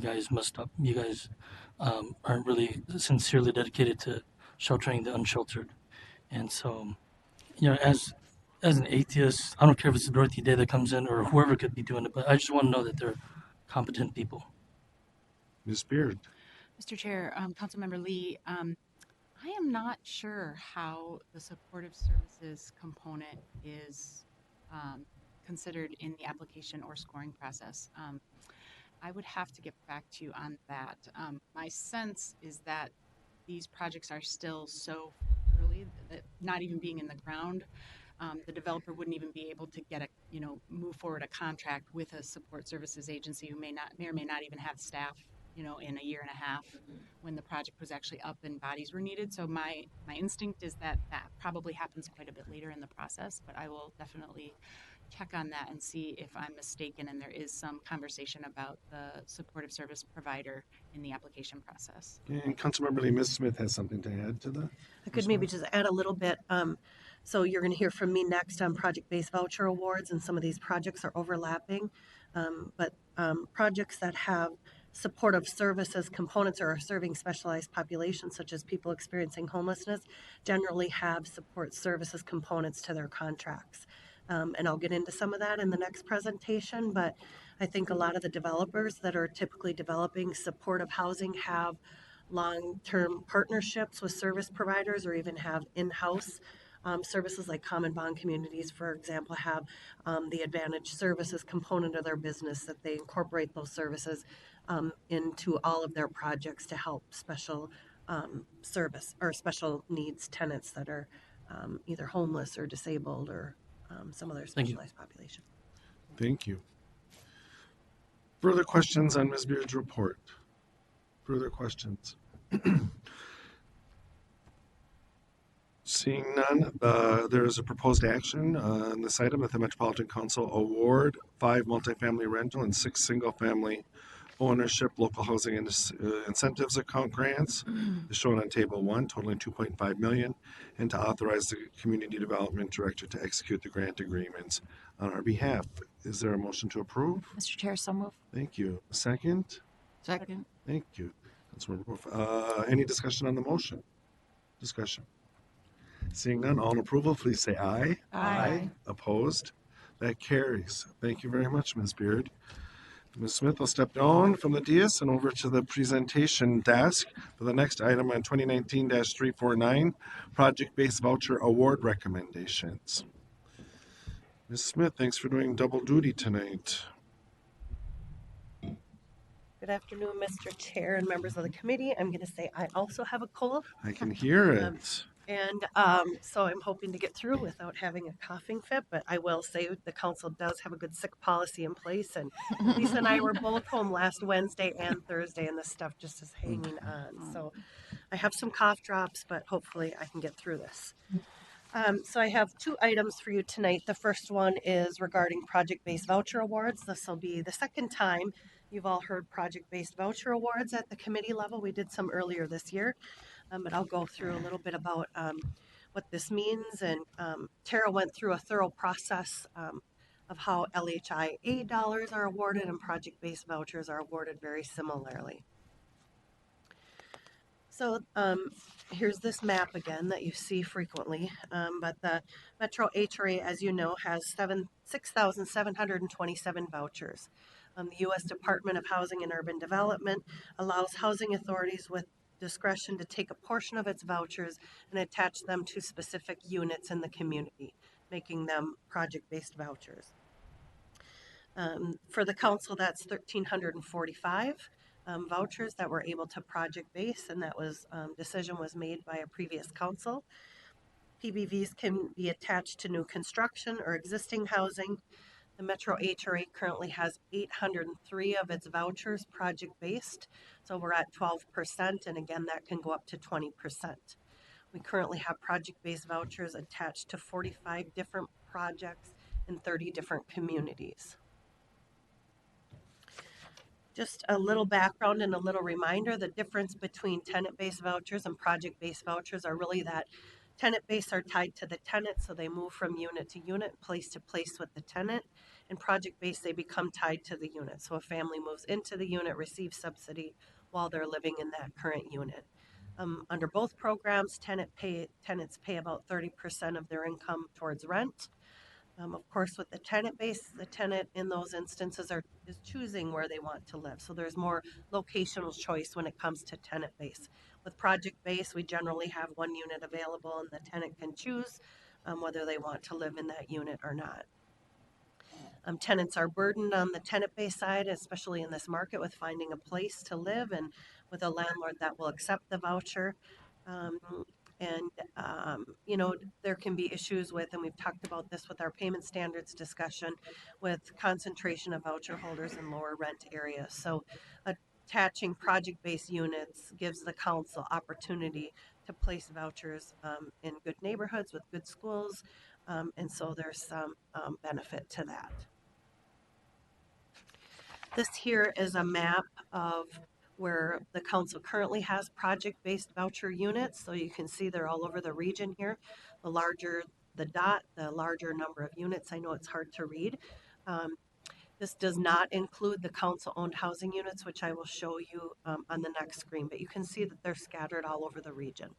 guys messed up. You guys aren't really sincerely dedicated to sheltering the unsheltered. And so, as an atheist, I don't care if it's Dorothy Day that comes in or whoever could be doing it, but I just want to know that they're competent people. Ms. Beard. Mr. Chair, Councilmember Lee, I am not sure how the supportive services component is considered in the application or scoring process. I would have to get back to you on that. My sense is that these projects are still so early that not even being in the ground, the developer wouldn't even be able to move forward a contract with a support services agency who may or may not even have staff, in a year and a half when the project was actually up and bodies were needed. So my instinct is that probably happens quite a bit later in the process, but I will definitely check on that and see if I'm mistaken and there is some conversation about the supportive service provider in the application process. And Councilmember Lee, Ms. Smith has something to add to the I could maybe just add a little bit. So you're going to hear from me next on project-based voucher awards, and some of these projects are overlapping. But projects that have supportive services components or are serving specialized populations, such as people experiencing homelessness, generally have support services components to their contracts. And I'll get into some of that in the next presentation, but I think a lot of the developers that are typically developing supportive housing have long-term partnerships with service providers or even have in-house services like Common Bond Communities, for example, have the Advantage Services component of their business that they incorporate those services into all of their projects to help special service or special needs tenants that are either homeless or disabled or some other specialized population. Thank you. Further questions on Ms. Beard's report? Further questions? Seeing none, there is a proposed action on this item that the Metropolitan Council award 5 multifamily rental and 6 single-family ownership local housing incentives account grants is shown on table 1, totaling $2.5 million, and to authorize the community development director to execute the grant agreements on our behalf. Is there a motion to approve? Mr. Chair, so move. Thank you. A second? Second. Thank you. Any discussion on the motion? Discussion. Seeing none, all in approval, please say aye. Aye. Opposed? That carries. Thank you very much, Ms. Beard. Ms. Smith will step down from the dais and over to the presentation desk for the next item on 2019-349, project-based voucher award recommendations. Ms. Smith, thanks for doing double duty tonight. Good afternoon, Mr. Chair and members of the committee. I'm going to say I also have a cold. I can hear it. And so I'm hoping to get through without having a coughing fit, but I will say the council does have a good sick policy in place. And Lisa and I were both home last Wednesday and Thursday, and this stuff just is hanging on. So I have some cough drops, but hopefully I can get through this. So I have 2 items for you tonight. The first one is regarding project-based voucher awards. This will be the second time you've all heard project-based voucher awards at the committee level. We did some earlier this year. But I'll go through a little bit about what this means. And Tara went through a thorough process of how LHIA dollars are awarded and project-based vouchers are awarded very similarly. So here's this map again that you see frequently, but the Metro HRA, as you know, has 6,727 vouchers. The U.S. Department of Housing and Urban Development allows housing authorities with discretion to take a portion of its vouchers and attach them to specific units in the community, making them project-based vouchers. For the council, that's 1,345. vouchers that were able to project base, and that was decision was made by a previous council. PBVs can be attached to new construction or existing housing. The Metro HRA currently has 803 of its vouchers project-based, so we're at 12%, and again, that can go up to 20%. We currently have project-based vouchers attached to 45 different projects in 30 different communities. Just a little background and a little reminder, the difference between tenant-based vouchers and project-based vouchers are really that tenant-based are tied to the tenant, so they move from unit to unit, place to place with the tenant. And project-based, they become tied to the unit. So a family moves into the unit, receives subsidy while they're living in that current unit. Under both programs, tenants pay about 30% of their income towards rent. Of course, with the tenant base, the tenant in those instances is choosing where they want to live. So there's more locational choice when it comes to tenant base. With project base, we generally have one unit available and the tenant can choose whether they want to live in that unit or not. Tenants are burdened on the tenant base side, especially in this market, with finding a place to live and with a landlord that will accept the voucher. You know, there can be issues with, and we've talked about this with our payment standards discussion, with concentration of voucher holders in lower rent areas. So attaching project-based units gives the council opportunity to place vouchers in good neighborhoods with good schools, and so there's some benefit to that. This here is a map of where the council currently has project-based voucher units. So you can see they're all over the region here. The larger the dot, the larger number of units. I know it's hard to read. This does not include the council-owned housing units, which I will show you on the next screen, but you can see that they're scattered all over the region.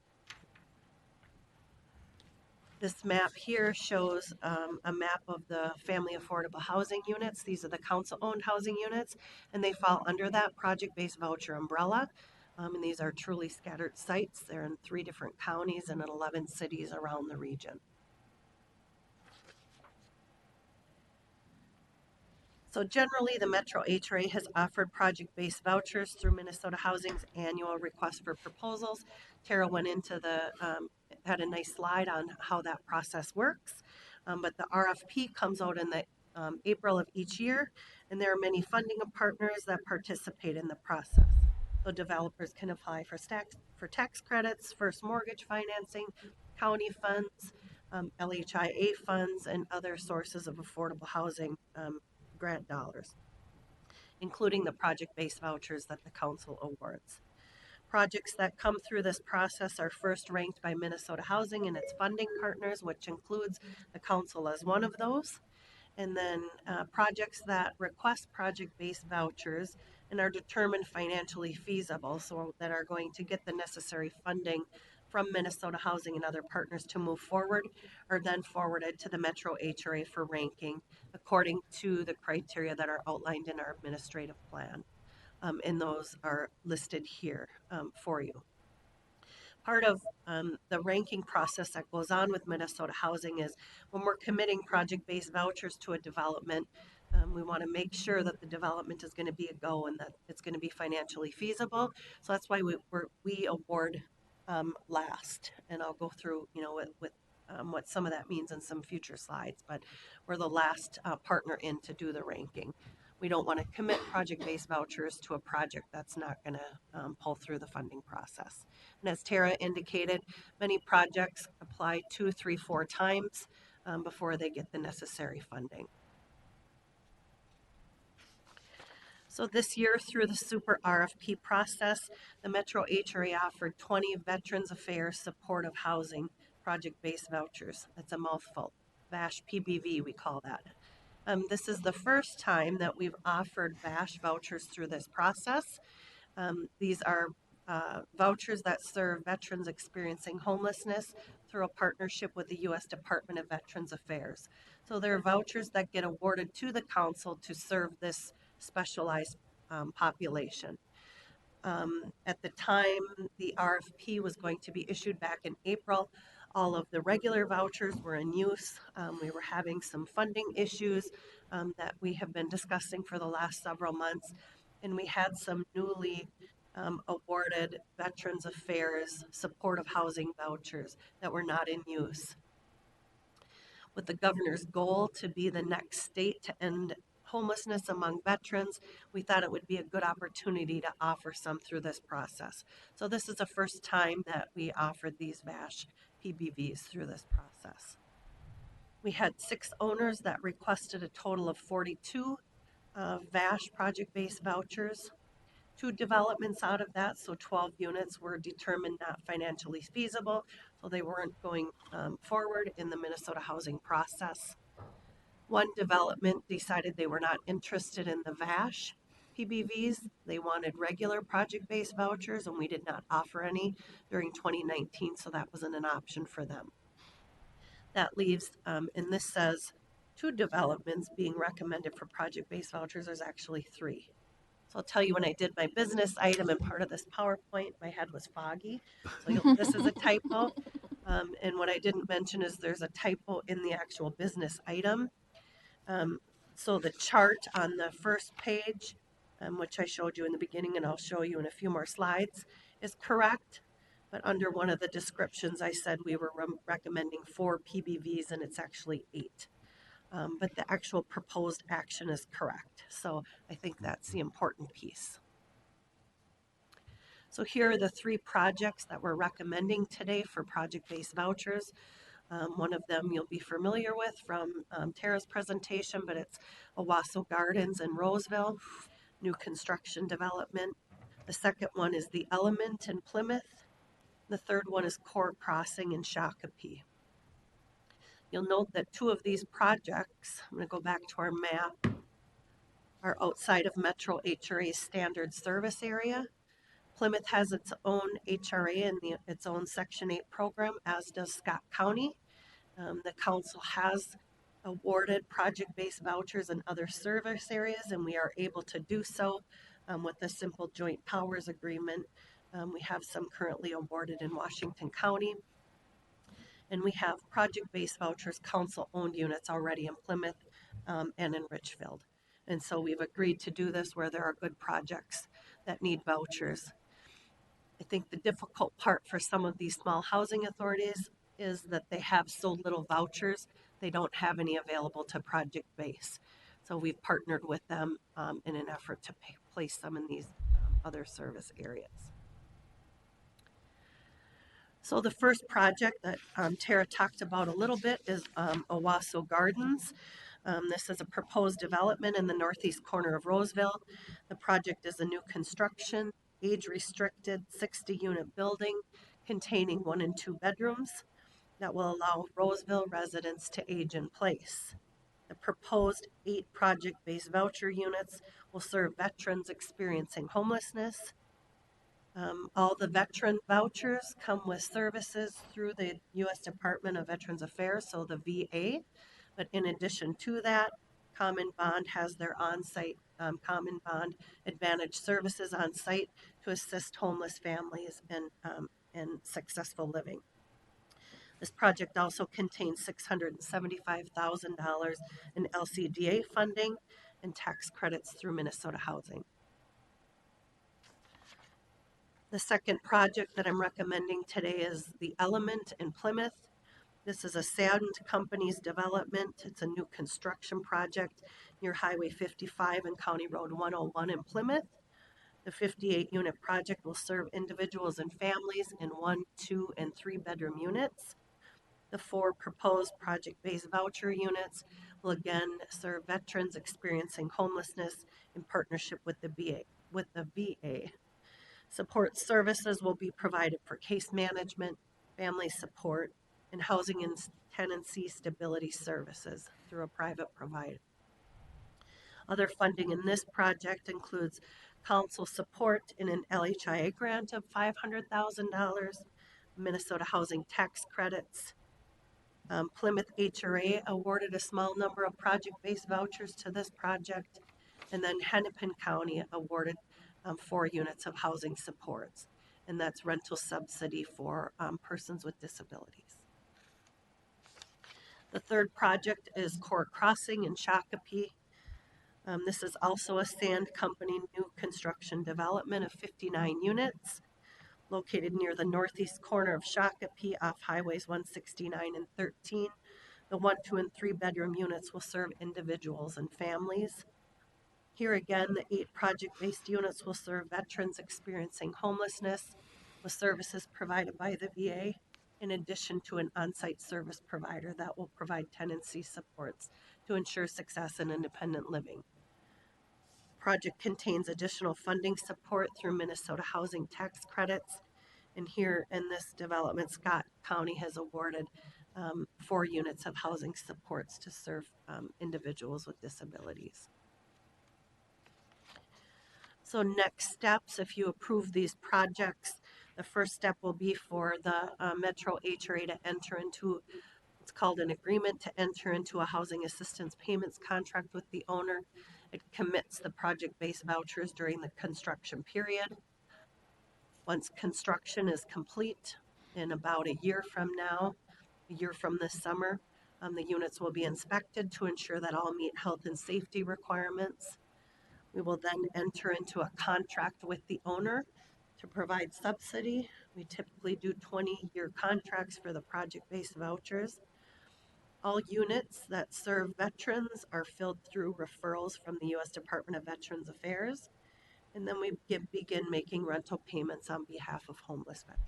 This map here shows a map of the family affordable housing units. These are the council-owned housing units, and they fall under that project-based voucher umbrella. And these are truly scattered sites. They're in 3 different counties and in 11 cities around the region. So generally, the Metro HRA has offered project-based vouchers through Minnesota Housing's annual request for proposals. Tara went into had a nice slide on how that process works. But the RFP comes out in the April of each year, and there are many funding partners that participate in the process. So developers can apply for tax credits, first mortgage financing, county funds, LHIA funds, and other sources of affordable housing grant dollars, including the project-based vouchers that the council awards. Projects that come through this process are first ranked by Minnesota Housing and its funding partners, which includes the council as one of those. And then projects that request project-based vouchers and are determined financially feasible, so that are going to get the necessary funding from Minnesota Housing and other partners to move forward, are then forwarded to the Metro HRA for ranking according to the criteria that are outlined in our administrative plan. And those are listed here for you. Part of the ranking process that goes on with Minnesota Housing is when we're committing project-based vouchers to a development, we want to make sure that the development is going to be a go and that it's going to be financially feasible. So that's why we award last, and I'll go through, you know, what some of that means in some future slides, but we're the last partner in to do the ranking. We don't want to commit project-based vouchers to a project that's not going to pull through the funding process. And as Tara indicated, many projects apply 2, 3, 4 times before they get the necessary funding. So this year, through the Super RFP process, the Metro HRA offered 20 Veterans Affairs Supportive Housing project-based vouchers. That's a mouthful. VASH PBV, we call that. This is the first time that we've offered VASH vouchers through this process. These are vouchers that serve veterans experiencing homelessness through a partnership with the U.S. Department of Veterans Affairs. So they're vouchers that get awarded to the council to serve this specialized population. At the time the RFP was going to be issued back in April, all of the regular vouchers were in use. We were having some funding issues that we have been discussing for the last several months. and we had some newly awarded Veterans Affairs supportive housing vouchers that were not in use. With the governor's goal to be the next state to end homelessness among veterans, we thought it would be a good opportunity to offer some through this process. So this is the first time that we offered these VASH PBVs through this process. We had 6 owners that requested a total of 42 VASH project-based vouchers. 2 developments out of that, so 12 units were determined not financially feasible, so they weren't going forward in the Minnesota housing process. 1 development decided they were not interested in the VASH PBVs. They wanted regular project-based vouchers, and we did not offer any during 2019, so that wasn't an option for them. That leaves, and this says 2 developments being recommended for project-based vouchers. There's actually 3. So I'll tell you, when I did my business item and part of this PowerPoint, my head was foggy. So this is a typo. And what I didn't mention is there's a typo in the actual business item. So the chart on the first page, which I showed you in the beginning and I'll show you in a few more slides, is correct. But under one of the descriptions, I said we were recommending 4 PBVs and it's actually 8. But the actual proposed action is correct. So I think that's the important piece. So here are the 3 projects that we're recommending today for project-based vouchers. One of them you'll be familiar with from Tara's presentation, but it's Owasso Gardens in Roseville, new construction development. The second one is the Element in Plymouth. The third one is Core Crossing in Shakopee. You'll note that 2 of these projects, I'm going to go back to our map, are outside of Metro HRA's standard service area. Plymouth has its own HRA and its own Section 8 program, as does Scott County. The council has awarded project-based vouchers in other service areas, and we are able to do so with the simple joint powers agreement. We have some currently awarded in Washington County. And we have project-based vouchers, council-owned units already in Plymouth and in Richfield. And so we've agreed to do this where there are good projects that need vouchers. I think the difficult part for some of these small housing authorities is that they have so little vouchers, they don't have any available to project base. So we've partnered with them in an effort to place some in these other service areas. So the first project that Tara talked about a little bit is Owasso Gardens. This is a proposed development in the northeast corner of Roseville. The project is a new construction, age-restricted 60-unit building containing 1 and 2 bedrooms that will allow Roseville residents to age in place. The proposed 8 project-based voucher units will serve veterans experiencing homelessness. All the veteran vouchers come with services through the U.S. Department of Veterans Affairs, so the VA. But in addition to that, Common Bond has their on-site Common Bond Advantage services on site to assist homeless families in successful living. This project also contains $675,000 in LCDA funding and tax credits through Minnesota Housing. The second project that I'm recommending today is the Element in Plymouth. This is a Sand Company's development. It's a new construction project near Highway 55 and County Road 101 in Plymouth. The 58-unit project will serve individuals and families in 1, 2, and 3-bedroom units. The 4 proposed project-based voucher units will again serve veterans experiencing homelessness in partnership with the VA. Support services will be provided for case management, family support, and housing and tenancy stability services through a private provider. Other funding in this project includes council support in an LHIA grant of $500,000, Minnesota housing tax credits. Plymouth HRA awarded a small number of project-based vouchers to this project, and then Hennepin County awarded 4 units of housing supports, and that's rental subsidy for persons with disabilities. The third project is Core Crossing in Shakopee. This is also a sand company new construction development of 59 units located near the northeast corner of Shakopee off Highways 169 and 13. The 1, 2, and 3 bedroom units will serve individuals and families. Here again, the 8 project-based units will serve veterans experiencing homelessness with services provided by the VA, in addition to an on-site service provider that will provide tenancy supports to ensure success in independent living. Project contains additional funding support through Minnesota housing tax credits. And here in this development, Scott County has awarded 4 units of housing supports to serve individuals with disabilities. So next steps, if you approve these projects, the first step will be for the Metro HRA to enter into, it's called an agreement to enter into a housing assistance payments contract with the owner. It commits the project-based vouchers during the construction period. Once construction is complete, in about a year from now, a year from this summer, the units will be inspected to ensure that all meet health and safety requirements. We will then enter into a contract with the owner to provide subsidy. We typically do 20-year contracts for the project-based vouchers. All units that serve veterans are filled through referrals from the U.S. Department of Veterans Affairs, and then we begin making rental payments on behalf of homeless veterans.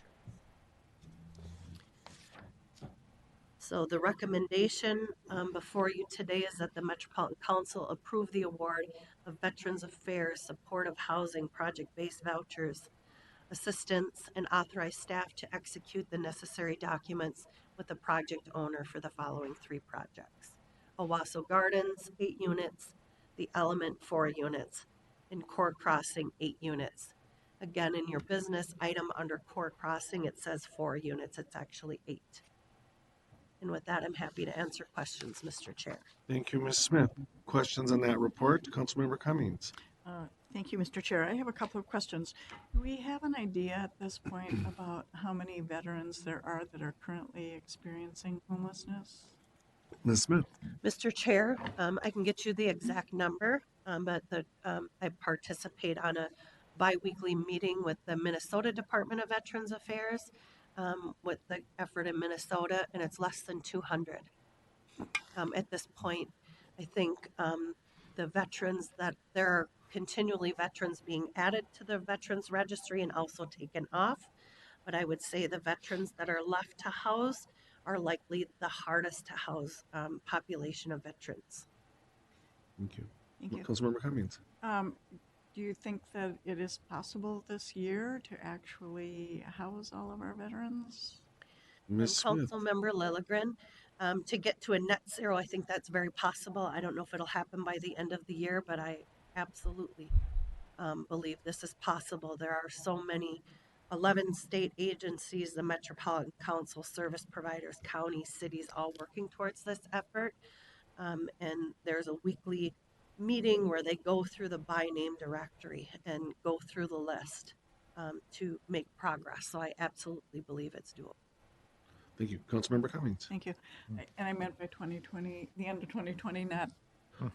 So the recommendation before you today is that the Metropolitan Council approve the award of Veterans Affairs Supportive Housing Project-Based Vouchers, assistance, and authorize staff to execute the necessary documents with the project owner for the following 3 projects. Owasso Gardens, 8 units, The Element, 4 units, and Core Crossing, 8 units. Again, in your business item under Core Crossing, it says 4 units. It's actually 8. And with that, I'm happy to answer questions, Mr. Chair. Thank you, Ms. Smith. Questions on that report? Councilmember Cummings. Thank you, Mr. Chair. I have a couple of questions. Do we have an idea at this point about how many veterans there are that are currently experiencing homelessness? Ms. Smith. Mr. Chair, I can get you the exact number, but I participate on a biweekly meeting with the Minnesota Department of Veterans Affairs with the effort in Minnesota, and it's less than 200. At this point, I think the veterans that there are continually veterans being added to the Veterans Registry and also taken off, but I would say the veterans that are left to house are likely the hardest to house population of veterans. Thank you. Thank you. Councilmember Cummings. Do you think that it is possible this year to actually house all of our veterans? Ms. Smith. Councilmember Lilligren, to get to a net zero, I think that's very possible. I don't know if it'll happen by the end of the year, but I absolutely believe this is possible. There are so many 11 state agencies, the Metropolitan Council, service providers, counties, cities, all working towards this effort. And there's a weekly meeting where they go through the by name directory and go through the list to make progress. So I absolutely believe it's doable. Thank you. Councilmember Cummings. Thank you. And I meant by 2020, the end of 2020, not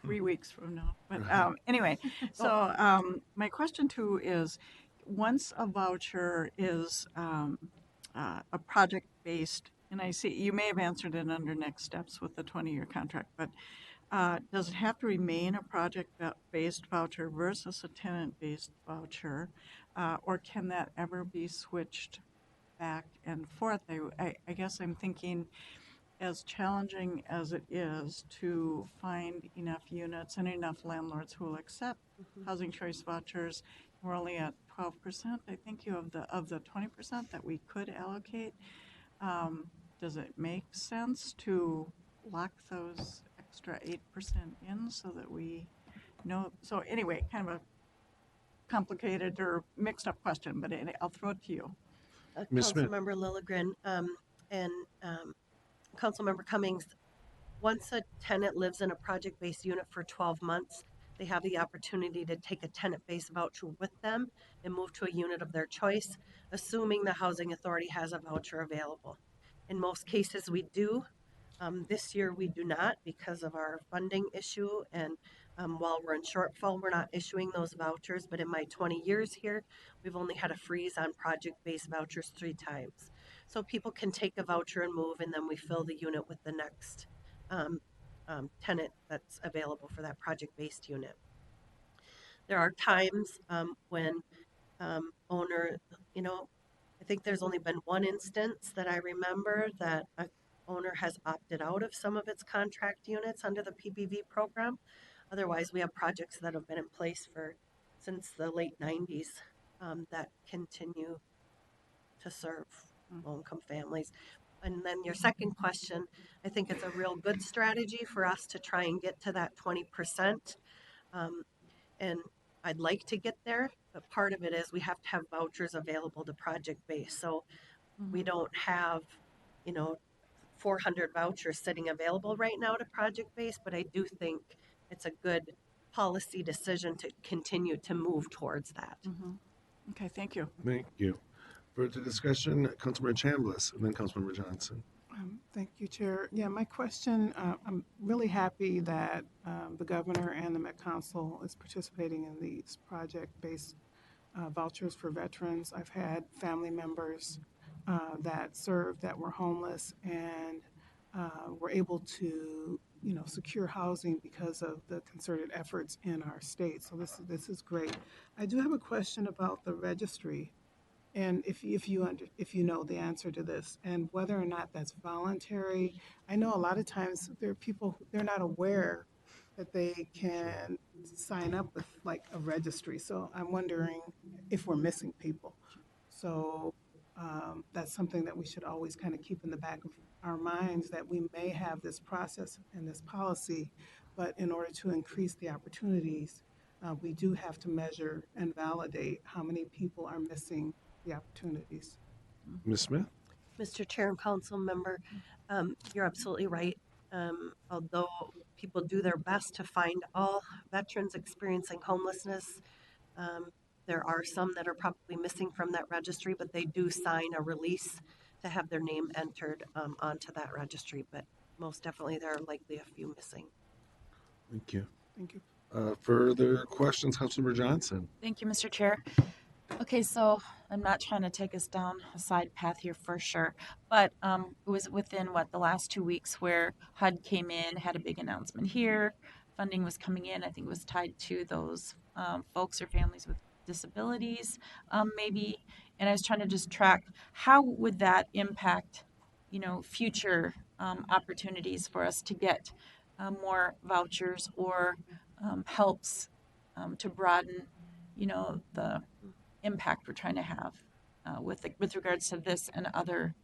3 weeks from now. But anyway, so my question too is, once a voucher is a project-based, and I see you may have answered it under next steps with the 20-year contract, but does it have to remain a project-based voucher versus a tenant-based voucher, or can that ever be switched back and forth? I guess I'm thinking, as challenging as it is to find enough units and enough landlords who will accept housing choice vouchers, we're only at 12%, I think, of the 20% that we could allocate. Does it make sense to lock those extra 8% in so that we know? So anyway, kind of a complicated or mixed up question, but I'll throw it to you. Councilmember Lilligren and Councilmember Cummings, once a tenant lives in a project-based unit for 12 months, they have the opportunity to take a tenant-based voucher with them and move to a unit of their choice, assuming the housing authority has a voucher available. In most cases, we do. This year we do not because of our funding issue, and while we're in shortfall, we're not issuing those vouchers. But in my 20 years here, we've only had a freeze on project-based vouchers 3 times. So people can take a voucher and move, and then we fill the unit with the next um, tenant that's available for that project-based unit. There are times when owner, you know, I think there's only been one instance that I remember that a owner has opted out of some of its contract units under the PBV program. Otherwise, we have projects that have been in place for since the late 90s that continue to serve low-income families. And then your second question, I think it's a real good strategy for us to try and get to that 20%. And I'd like to get there, but part of it is we have to have vouchers available to project base. So we don't have, 400 vouchers sitting available right now to project base, but I do think it's a good policy decision to continue to move towards that. Okay, thank you. Thank you. Further discussion, Councilmember Chambliss, and then Councilmember Johnson. Thank you, Chair. Yeah, my question, I'm really happy that the governor and the Met Council is participating in these project-based vouchers for veterans. I've had family members that served that were homeless and were able to, secure housing because of the concerted efforts in our state. So this is great. I do have a question about the registry. And if you know the answer to this, and whether or not that's voluntary. I know a lot of times there are people, they're not aware that they can sign up with like a registry. So I'm wondering if we're missing people. So that's something that we should always kind of keep in the back of our minds, that we may have this process and this policy, but in order to increase the opportunities, we do have to measure and validate how many people are missing the opportunities. Ms. Smith? Mr. Chair and Council Member, you're absolutely right. Although people do their best to find all veterans experiencing homelessness, there are some that are probably missing from that registry, but they do sign a release to have their name entered onto that registry. But most definitely, there are likely a few missing. Thank you. Thank you. Further questions, Councilmember Johnson? Thank you, Mr. Chair. Okay, so I'm not trying to take us down a side path here for sure, but it was within the last 2 weeks where HUD came in, had a big announcement here. Funding was coming in. I think it was tied to those folks or families with disabilities, maybe. And I was trying to just track how would that impact, future opportunities for us to get more vouchers or helps to broaden, the impact we're trying to have with regards to this and other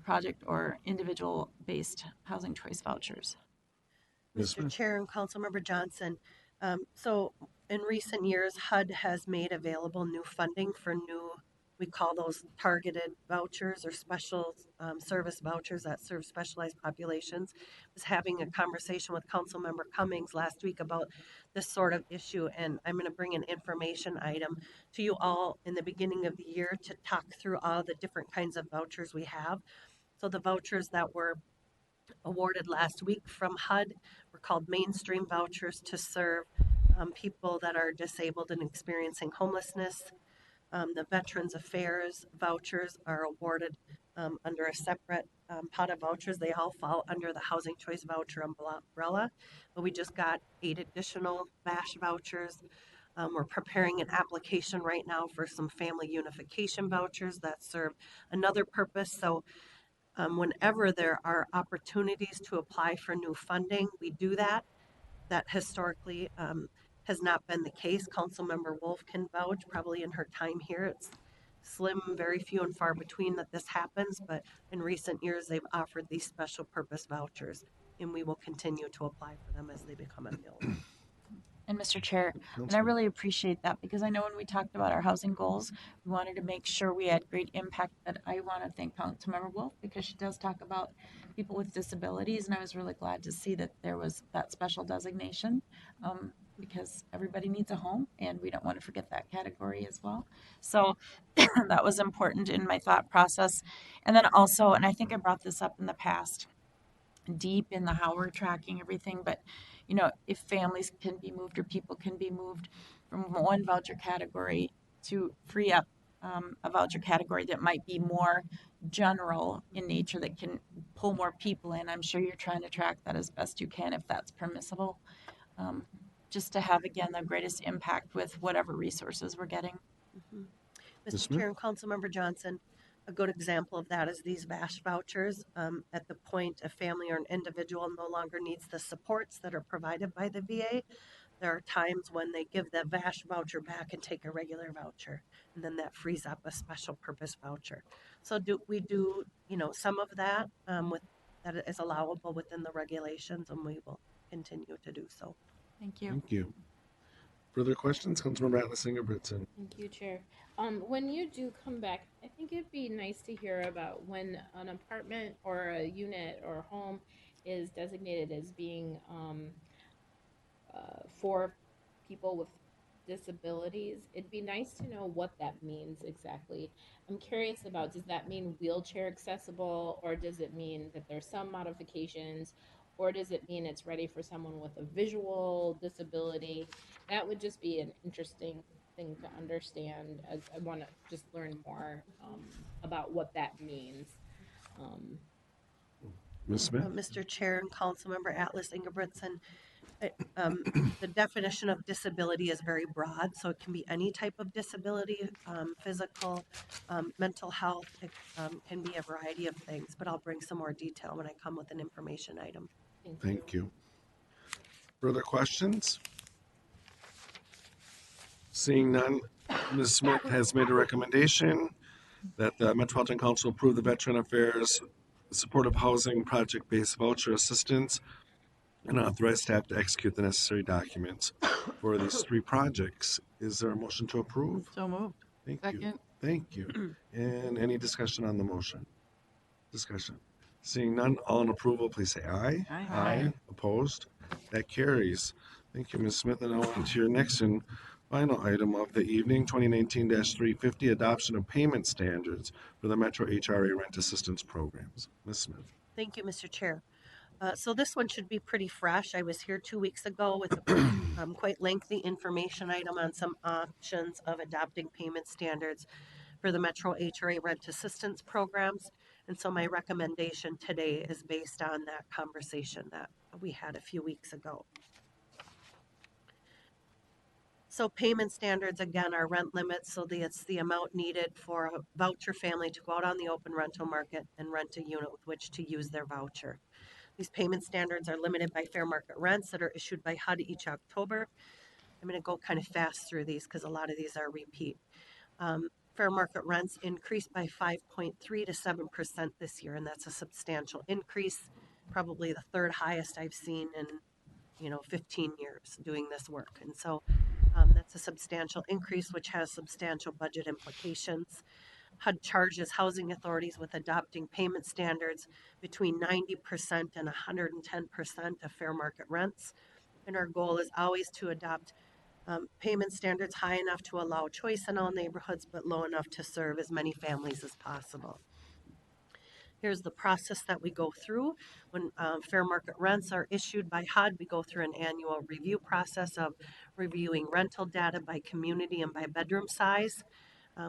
project or individual based housing choice vouchers. Ms. Mr. Smith? Chair and Councilmember Johnson, so in recent years, HUD has made available new funding for new, we call those targeted vouchers or special service vouchers that serve specialized populations. I was having a conversation with Councilmember Cummings last week about this sort of issue, and I'm going to bring an information item to you all in the beginning of the year to talk through all the different kinds of vouchers we have. So the vouchers that were awarded last week from HUD were called mainstream vouchers to serve people that are disabled and experiencing homelessness. The Veterans Affairs vouchers are awarded under a separate pot of vouchers. They all fall under the Housing Choice Voucher umbrella, but we just got 8 additional VASH vouchers. We're preparing an application right now for some family unification vouchers that serve another purpose. So whenever there are opportunities to apply for new funding, we do that. That historically has not been the case. Councilmember Wolf can vouch, probably in her time here, it's slim, very few and far between that this happens, but in recent years, they've offered these special purpose vouchers, and we will continue to apply for them as they become available. And Mr. Chair, and I really appreciate that because I know when we talked about our housing goals, we wanted to make sure we had great impact. But I want to thank Councilmember Wolf because she does talk about people with disabilities, and I was really glad to see that there was that special designation because everybody needs a home, and we don't want to forget that category as well. So that was important in my thought process. And then also, and I think I brought this up in the past, deep in the how we're tracking everything, but if families can be moved or people can be moved from one voucher category to free up a voucher category that might be more general in nature that can pull more people in. I'm sure you're trying to track that as best you can if that's permissible, um, just to have again the greatest impact with whatever resources we're getting. Mhm. Ms. Mr. Smith? Chair and Councilmember Johnson, a good example of that is these VASH vouchers. At the point a family or an individual no longer needs the supports that are provided by the VA, there are times when they give the VASH voucher back and take a regular voucher, and then that frees up a special purpose voucher. So we do, some of that that is allowable within the regulations, and we will continue to do so. Thank you. Thank you. Further questions? Councilmember Atlas Ingebrigtsen. Thank you, Chair. When you do come back, I think it'd be nice to hear about when an apartment or a unit or a home is designated as being for people with disabilities. It'd be nice to know what that means exactly. I'm curious about, does that mean wheelchair accessible, or does it mean that there's some modifications, or does it mean it's ready for someone with a visual disability? That would just be an interesting thing to understand. I want to just learn more about what that means. Um, Ms. Smith? Mr. Chair and Councilmember Atlas Ingebrigtsen, the definition of disability is very broad, so it can be any type of disability, physical, mental health. It can be a variety of things, but I'll bring some more detail when I come with an information item. Thank you. Further questions? Seeing none, Ms. Smith has made a recommendation that the Metropolitan Council approve the Veteran Affairs Supportive Housing Project-Based Voucher Assistance and authorize staff to execute the necessary documents for these three projects. Is there a motion to approve? So moved. Thank you. Second. Thank you. And any discussion on the motion? Discussion. Seeing none, all in approval, please say aye. Aye. Aye. Opposed? That carries. Thank you, Ms. Smith. And now on to your next and final item of the evening, 2019-350, adoption of payment standards for the Metro HRA rent assistance programs. Ms. Smith. Thank you, Mr. Chair. So this one should be pretty fresh. I was here 2 weeks ago with a quite lengthy information item on some options of adopting payment standards for the Metro HRA rent assistance programs. And so my recommendation today is based on that conversation that we had a few weeks ago. So payment standards, again, are rent limits. So it's the amount needed for a voucher family to go out on the open rental market and rent a unit with which to use their voucher. These payment standards are limited by fair market rents that are issued by HUD each October. I'm going to go kind of fast through these because a lot of these are repeat. Fair market rents increased by 5.3 to 7% this year, and that's a substantial increase, probably the third highest I've seen in 15 years doing this work. And so that's a substantial increase, which has substantial budget implications. HUD charges housing authorities with adopting payment standards between 90% and 110% of fair market rents. And our goal is always to adopt payment standards high enough to allow choice in all neighborhoods, but low enough to serve as many families as possible. Here's the process that we go through. When fair market rents are issued by HUD, we go through an annual review process of reviewing rental data by community and by bedroom size.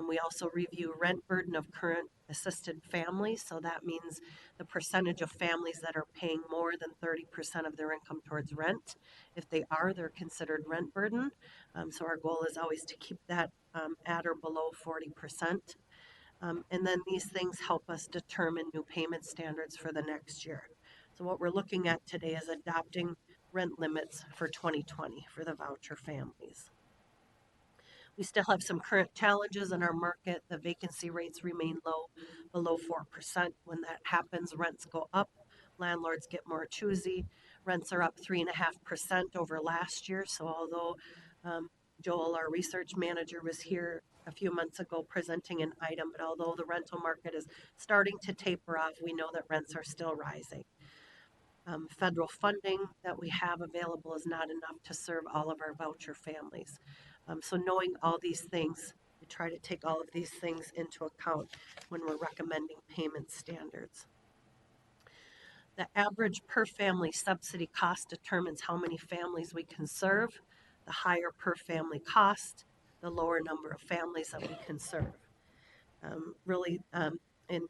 We also review rent burden of current assisted families. So that means the percentage of families that are paying more than 30% of their income towards rent. If they are, they're considered rent burden. So our goal is always to keep that at or below 40%. And then these things help us determine new payment standards for the next year. So what we're looking at today is adopting rent limits for 2020 for the voucher families. We still have some current challenges in our market. The vacancy rates remain low, below 4%. When that happens, rents go up. Landlords get more choosy. Rents are up 3.5% over last year. So although Joel, our research manager, was here a few months ago presenting an item, but although the rental market is starting to taper off, we know that rents are still rising. Federal funding that we have available is not enough to serve all of our voucher families. So knowing all these things, we try to take all of these things into account when we're recommending payment standards. The average per family subsidy cost determines how many families we can serve. The higher per family cost, the lower number of families that we can serve. And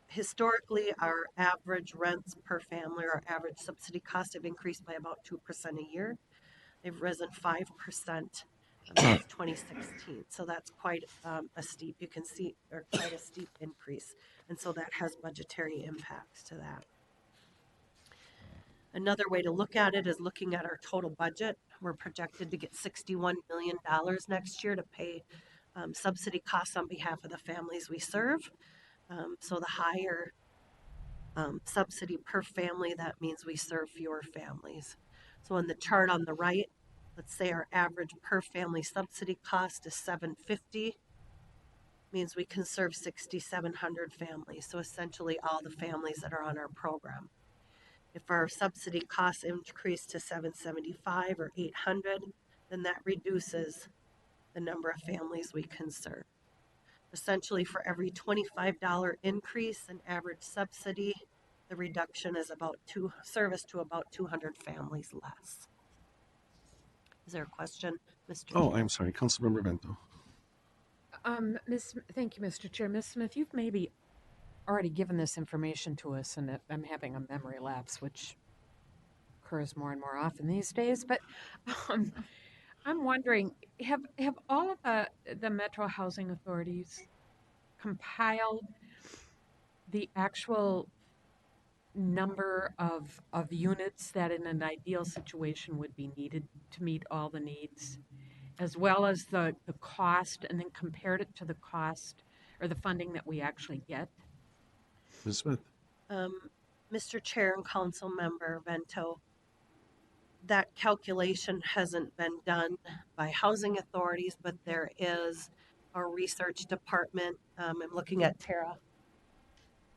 historically, our average rents per family or average subsidy costs have increased by about 2% a year. They've risen 5% since 2016. So that's quite a steep, you can see, or quite a steep increase. And so that has budgetary impacts to that. Another way to look at it is looking at our total budget. We're projected to get $61 million next year to pay subsidy costs on behalf of the families we serve. So the higher subsidy per family, that means we serve fewer families. So in the chart on the right, let's say our average per family subsidy cost is $750, means we can serve 6,700 families. So essentially all the families that are on our program. If our subsidy costs increase to $775 or $800, then that reduces the number of families we can serve. Essentially, for every $25 increase in average subsidy, the reduction is about service to about 200 families less. Is there a question, Mr. Oh, Chair? I'm sorry, Councilmember Bento. Thank you, Mr. Chair. Ms. Smith, you've maybe already given this information to us, and I'm having a memory lapse, which occurs more and more often these days. But um, I'm wondering, have all of the metro housing authorities compiled the actual number of units that in an ideal situation would be needed to meet all the needs, as well as the cost, and then compared it to the cost or the funding that we actually get? Ms. Smith. Mr. Chair and Council Member Vento, that calculation hasn't been done by housing authorities, but there is a research department. I'm looking at Tara.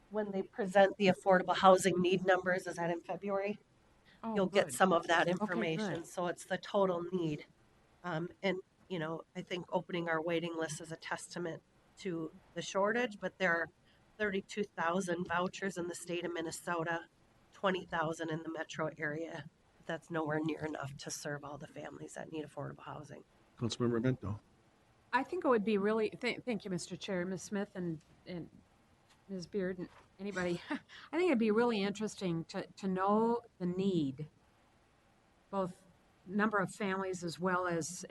When they present the affordable housing need numbers, is that in February? Oh, You'll get good. some of that Okay, information. good. So it's the total need. And, you know, I think opening our waiting list is a testament to the shortage, but there are 32,000 vouchers in the state of Minnesota, 20,000 in the metro area. That's nowhere near enough to serve all the families that need affordable housing. Councilmember Bento. I think it would be really, thank you, Mr. Chair, Ms. Smith and Ms. Beard and anybody. I think it'd be really interesting to know the need, both number of families as well as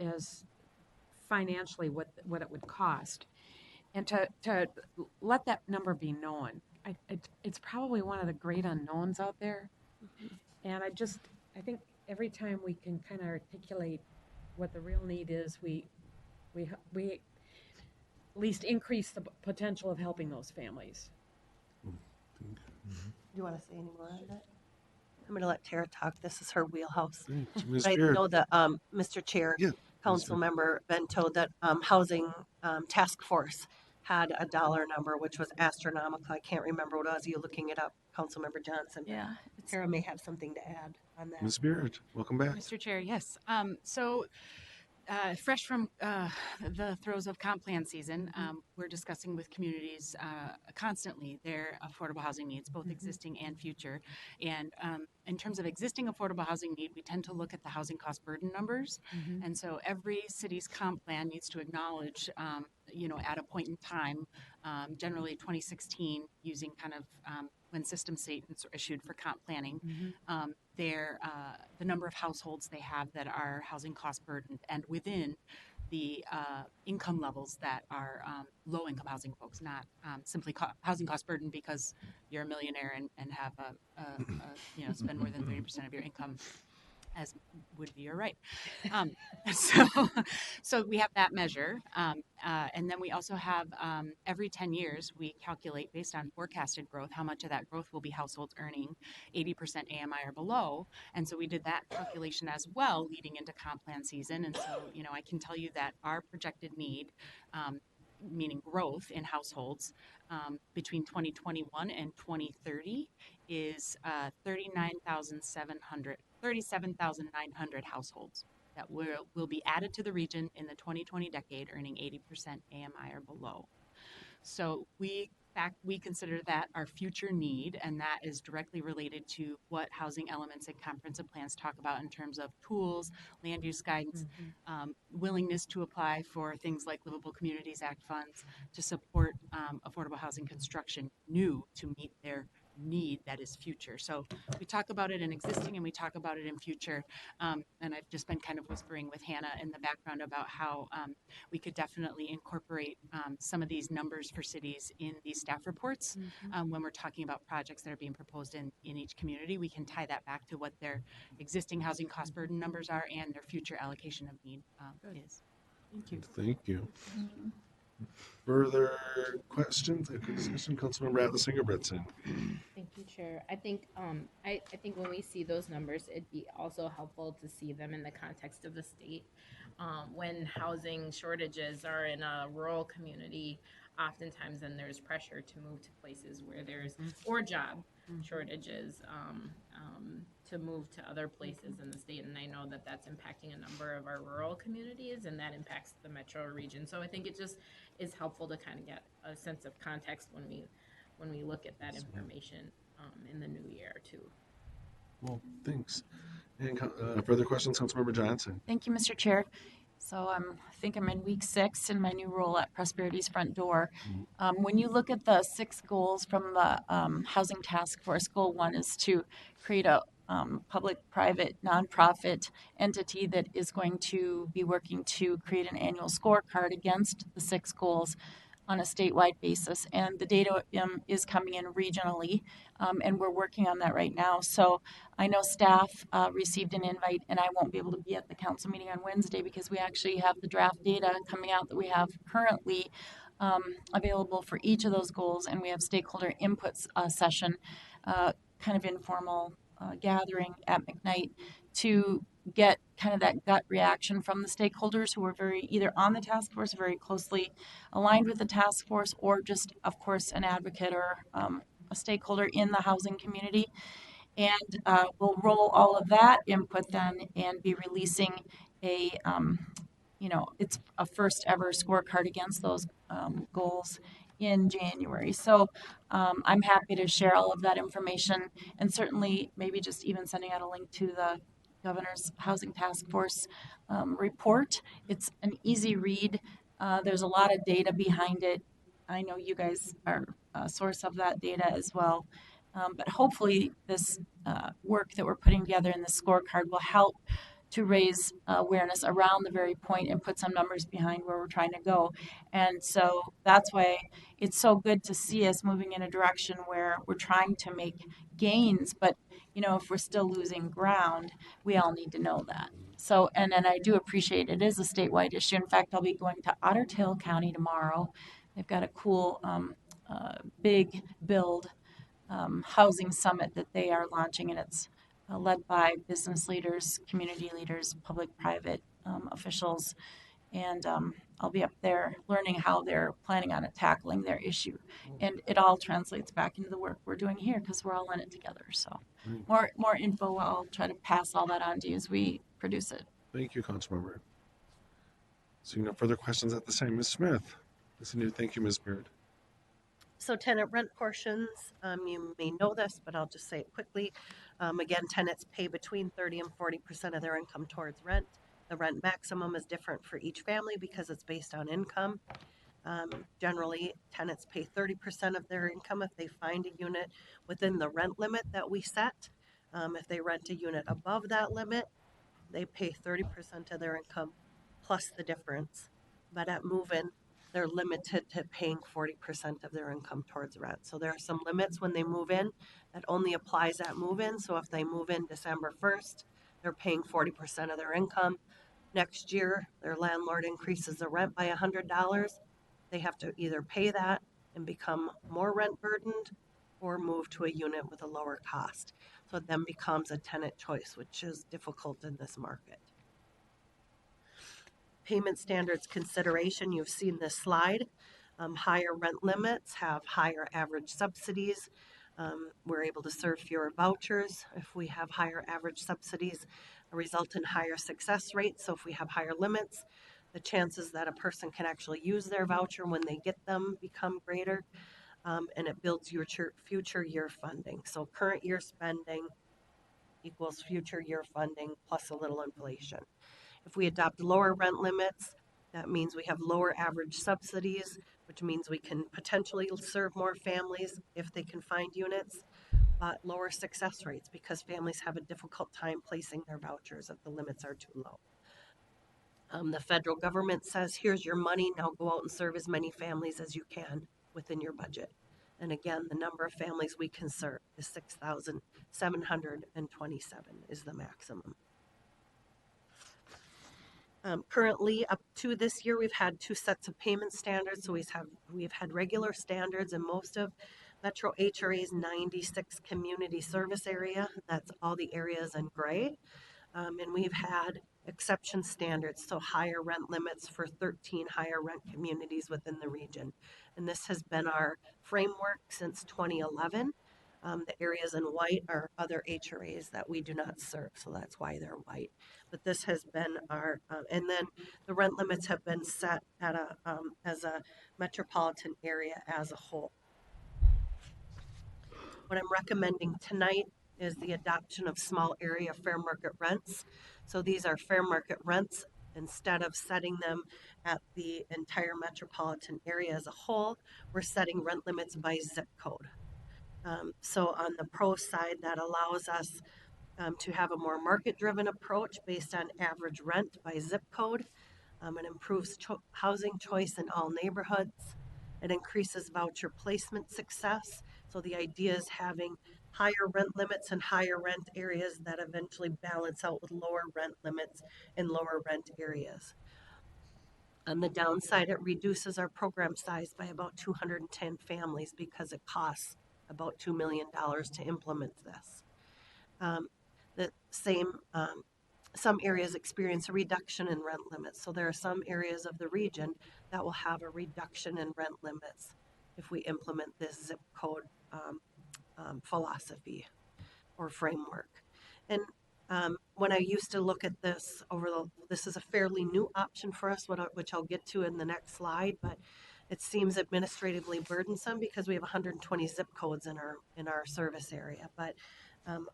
financially what it would cost, and to let that number be known. It's probably one of the great unknowns out there, and I think every time we can kind of articulate what the real need is, we at least increase the potential of helping those families. Do you want to say any more on that? I'm going to let Tara talk. This is her wheelhouse. Ms. But I Beard. know that, Mr. Chair, Yeah, Council Member Bento, that Housing Task Force had a dollar number, which was astronomical. I can't remember what it was. You looking it up, Council Member Johnson? Yeah. Tara may have something to add on that. Ms. Beard, welcome back. Mr. Chair, yes. Fresh from the throes of comp plan season, we're discussing with communities constantly their affordable housing needs, both existing and future. And in terms of existing affordable housing need, we tend to look at the housing cost burden numbers. And so every city's comp plan needs to acknowledge, at a point in time, generally 2016, using kind of when system statements are issued for comp planning, the number of households they have that are housing cost burdened, and within the income levels that are low income housing folks, not simply housing cost burdened because you're a millionaire and have spend more than 30% of your income, as would be your right. So we have that measure. And then we also have every 10 years, we calculate based on forecasted growth, how much of that growth will be households earning 80% AMI or below. And so we did that calculation as well leading into comp plan season. And so, I can tell you that our projected need, meaning growth in households, between 2021 and 2030 is 37,900 households that will be added to the region in the 2020 decade, earning 80% AMI or below. So we fact, we consider that our future need, and that is directly related to what housing elements and comprehensive plans talk about in terms of tools, land use guidance, willingness to apply for things like Livable Communities Act funds to support affordable housing construction new to meet their need that is future. So we talk about it in existing and we talk about it in future. And I've just been kind of whispering with Hannah in the background about how we could definitely incorporate some of these numbers for cities in these staff reports. When we're talking about projects that are being proposed in each community, we can tie that back to what their existing housing cost burden numbers are and their future allocation of need is. Thank you. Thank you. Further questions? Discussion, Councilmember Atlas Ingebrigtsen. Thank you, Chair. I think I think when we see those numbers, it'd be also helpful to see them in the context of the state. When housing shortages are in a rural community, oftentimes then there's pressure to move to places where there's or job shortages to move to other places in the state. And I know that that's impacting a number of our rural communities, and that impacts the metro region. So I think it just is helpful to kind of get a sense of context when we look at that information in the new year too. Well, thanks. And further questions, Councilmember Johnson? Thank you, Mr. Chair. So I think I'm in week 6 in my new role at Prosperity's Front Door. When you look at the 6 goals from the Housing Task Force, goal 1 is to create a public-private nonprofit entity that is going to be working to create an annual scorecard against the 6 goals on a statewide basis. And the data is coming in regionally, and we're working on that right now. So I know staff received an invite, and I won't be able to be at the council meeting on Wednesday because we actually have the draft data coming out that we have currently available for each of those goals, and we have stakeholder inputs session, kind of informal gathering at McKnight to get kind of that gut reaction from the stakeholders who are very either on the task force, very closely aligned with the task force, or just, of course, an advocate or a stakeholder in the housing community. And we'll roll all of that input then and be releasing a, it's a first ever scorecard against those goals in January. So I'm happy to share all of that information, and certainly maybe just even sending out a link to the Governor's Housing Task Force report. It's an easy read. There's a lot of data behind it. I know you guys are a source of that data as well. But hopefully this work that we're putting together in the scorecard will help to raise awareness around the very point and put some numbers behind where we're trying to go. And so that's why it's so good to see us moving in a direction where we're trying to make gains, but if we're still losing ground, we all need to know that. So, and then I do appreciate it is a statewide issue. In fact, I'll be going to Otter Tail County tomorrow. They've got a cool big build housing summit that they are launching, and it's led by business leaders, community leaders, public-private officials, and I'll be up there learning how they're planning on tackling their issue. And it all translates back into the work we're doing here because we're all in it together. So more info, I'll try to pass all that on to you as we produce it. Thank you, Councilmember. Seeing no further questions at this time, Ms. Smith. Thank you, Ms. Beard. So tenant rent portions, you may know this, but I'll just say it quickly. Again, tenants pay between 30 and 40% of their income towards rent. The rent maximum is different for each family because it's based on income. Generally, tenants pay 30% of their income if they find a unit within the rent limit that we set. If they rent a unit above that limit, they pay 30% of their income plus the difference. But at move-in, they're limited to paying 40% of their income towards rent. So there are some limits when they move in that only applies at move-in. So if they move in December 1st, they're paying 40% of their income. Next year, their landlord increases the rent by $100. They have to either pay that and become more rent burdened or move to a unit with a lower cost. So it then becomes a tenant choice, which is difficult in this market. Payment standards consideration, you've seen this slide. Higher rent limits have higher average subsidies. We're able to serve fewer vouchers. If we have higher average subsidies, result in higher success rates. So if we have higher limits, the chances that a person can actually use their voucher when they get them become greater. and it builds your future year funding. So current year spending equals future year funding plus a little inflation. If we adopt lower rent limits, that means we have lower average subsidies, which means we can potentially serve more families if they can find units, but lower success rates because families have a difficult time placing their vouchers if the limits are too low. The federal government says, here's your money, now go out and serve as many families as you can within your budget. And again, the number of families we can serve is 6,727 is the maximum. Currently, up to this year, we've had 2 sets of payment standards. So we've had regular standards in most of Metro HRA's 96 community service area. That's all the areas in gray. And we've had exception standards, so higher rent limits for 13 higher rent communities within the region. And this has been our framework since 2011. The areas in white are other HRAs that we do not serve, so that's why they're white. But this has been our, and then the rent limits have been set at as a metropolitan area as a whole. What I'm recommending tonight is the adoption of small area fair market rents. So these are fair market rents. Instead of setting them at the entire metropolitan area as a whole, we're setting rent limits by zip code. So on the pro side, that allows us to have a more market-driven approach based on average rent by zip code. It improves housing choice in all neighborhoods. It increases voucher placement success. So the idea is having higher rent limits in higher rent areas that eventually balance out with lower rent limits in lower rent areas. On the downside, it reduces our program size by about 210 families because it costs about $2 million to implement this. The same, some areas experience a reduction in rent limits. So there are some areas of the region that will have a reduction in rent limits if we implement this zip code philosophy or framework. And when I used to look at this this is a fairly new option for us, which I'll get to in the next slide, but it seems administratively burdensome because we have 120 zip codes in our service area. But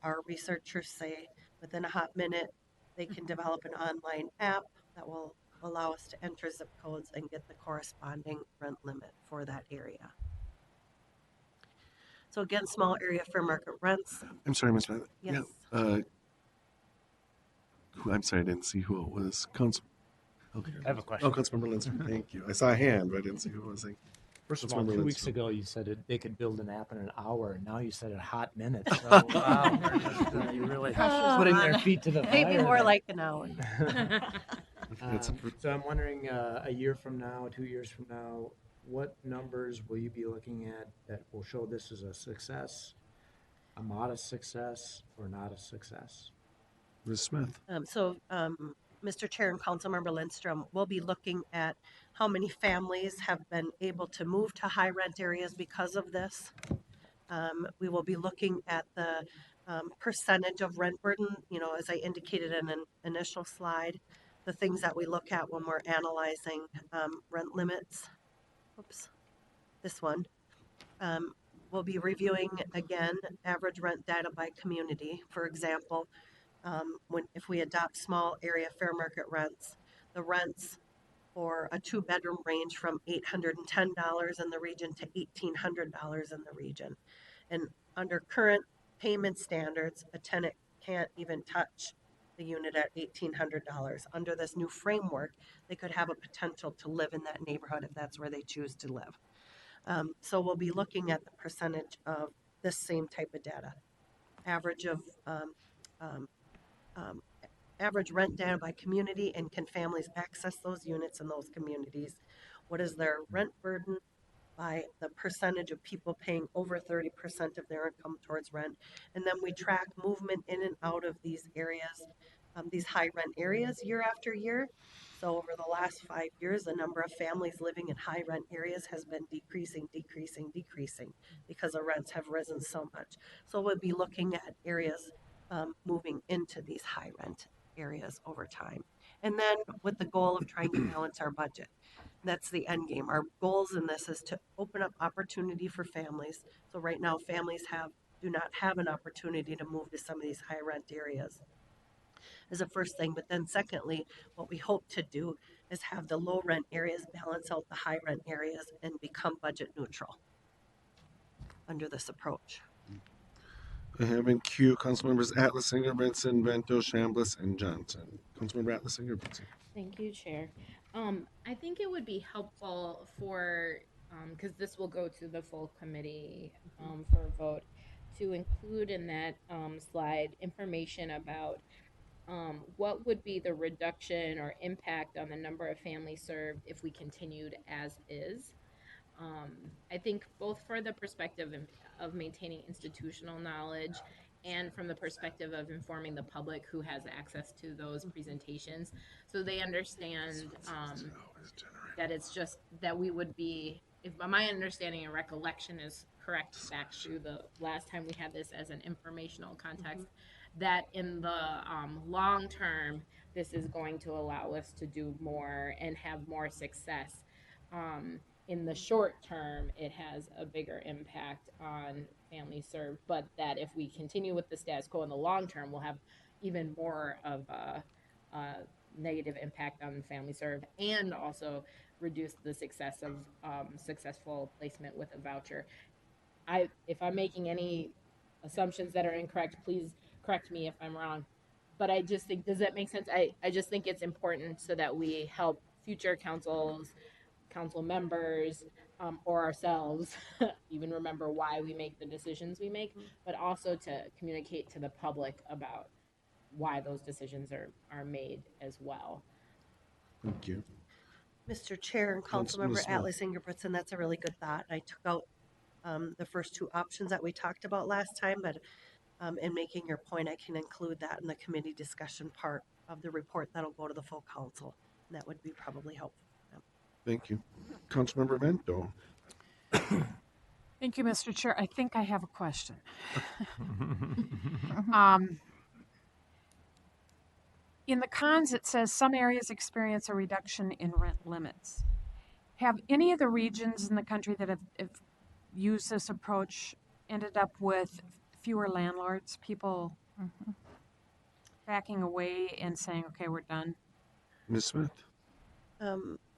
our researchers say within a hot minute, they can develop an online app that will allow us to enter zip codes and get the corresponding rent limit for that area. So again, small area fair market rents. I'm sorry, Ms. Smith. Yes. Yeah, I'm sorry, I didn't see who it was. Okay. I have a question. Oh, Councilmember Lindstrom, thank you. I saw a hand, but I didn't see who it was. First of all, 2 weeks ago, you said they could build an app in an hour, and now you said a hot minute. So, wow, you really putting their feet to the fire. Maybe more like an hour. So I'm wondering, a year from now, 2 years from now, what numbers will you be looking at that will show this as a success, a modest success, or not a success? Ms. Smith. Mr. Chair and Councilmember Lindstrom, we'll be looking at how many families have been able to move to high rent areas because of this. We will be looking at the percentage of rent burden, as I indicated in an initial slide, the things that we look at when we're analyzing rent limits. Oops, this one. We'll be reviewing, again, average rent data by community. For example, if we adopt small area fair market rents, the rents for a 2-bedroom range from $810 in the region to $1,800 in the region. And under current payment standards, a tenant can't even touch the unit at $1,800. Under this new framework, they could have a potential to live in that neighborhood if that's where they choose to live. So we'll be looking at the percentage of this same type of data. Average rent data by community, and can families access those units in those communities? What is their rent burden by the percentage of people paying over 30% of their income towards rent? And then we track movement in and out of these areas, these high rent areas year after year. So over the last 5 years, the number of families living in high rent areas has been decreasing because the rents have risen so much. So we'll be looking at areas moving into these high rent areas over time. And then with the goal of trying to balance our budget. That's the end game. Our goals in this is to open up opportunity for families. So right now, families do not have an opportunity to move to some of these high rent areas is the first thing. But then secondly, what we hope to do is have the low rent areas balance out the high rent areas and become budget neutral under this approach. I have in queue Councilmembers Atlas-Singer, Benson, Vento, Chambliss, and Johnson. Councilmember Atlas-Singer, Benson. Thank you, Chair. I think it would be helpful for, because this will go to the full committee for a vote, to include in that slide information about what would be the reduction or impact on the number of families served if we continued as is. I think both for the perspective of maintaining institutional knowledge and from the perspective of informing the public who has access to those presentations, so they understand that it's just that we would be, if my understanding and recollection is correct back to the last time we had this as an informational context, that in the long term, this is going to allow us to do more and have more success. In the short term, it has a bigger impact on families served, but that if we continue with the status quo in the long term, we'll have even more of a negative impact on family served and also reduce the success of successful placement with a voucher. If I'm making any assumptions that are incorrect, please correct me if I'm wrong. But I just think, does that make sense? I just think it's important so that we help future council members or ourselves even remember why we make the decisions we make, but also to communicate to the public about why those decisions are made as well. Thank you. Mr. Chair and Councilman Councilmember Smith. Atlas-Ingebrigtsen, that's a really good thought. I took out the first two options that we talked about last time, but in making your point, I can include that in the committee discussion part of the report that'll go to the full council. And that would be probably helpful. Thank you. Councilmember Vento. Thank you, Mr. Chair. I think I have a question. In the cons, it says some areas experience a reduction in rent limits. Have any of the regions in the country that have used this approach ended up with fewer landlords, people backing away and saying, okay, we're done? Ms. Smith.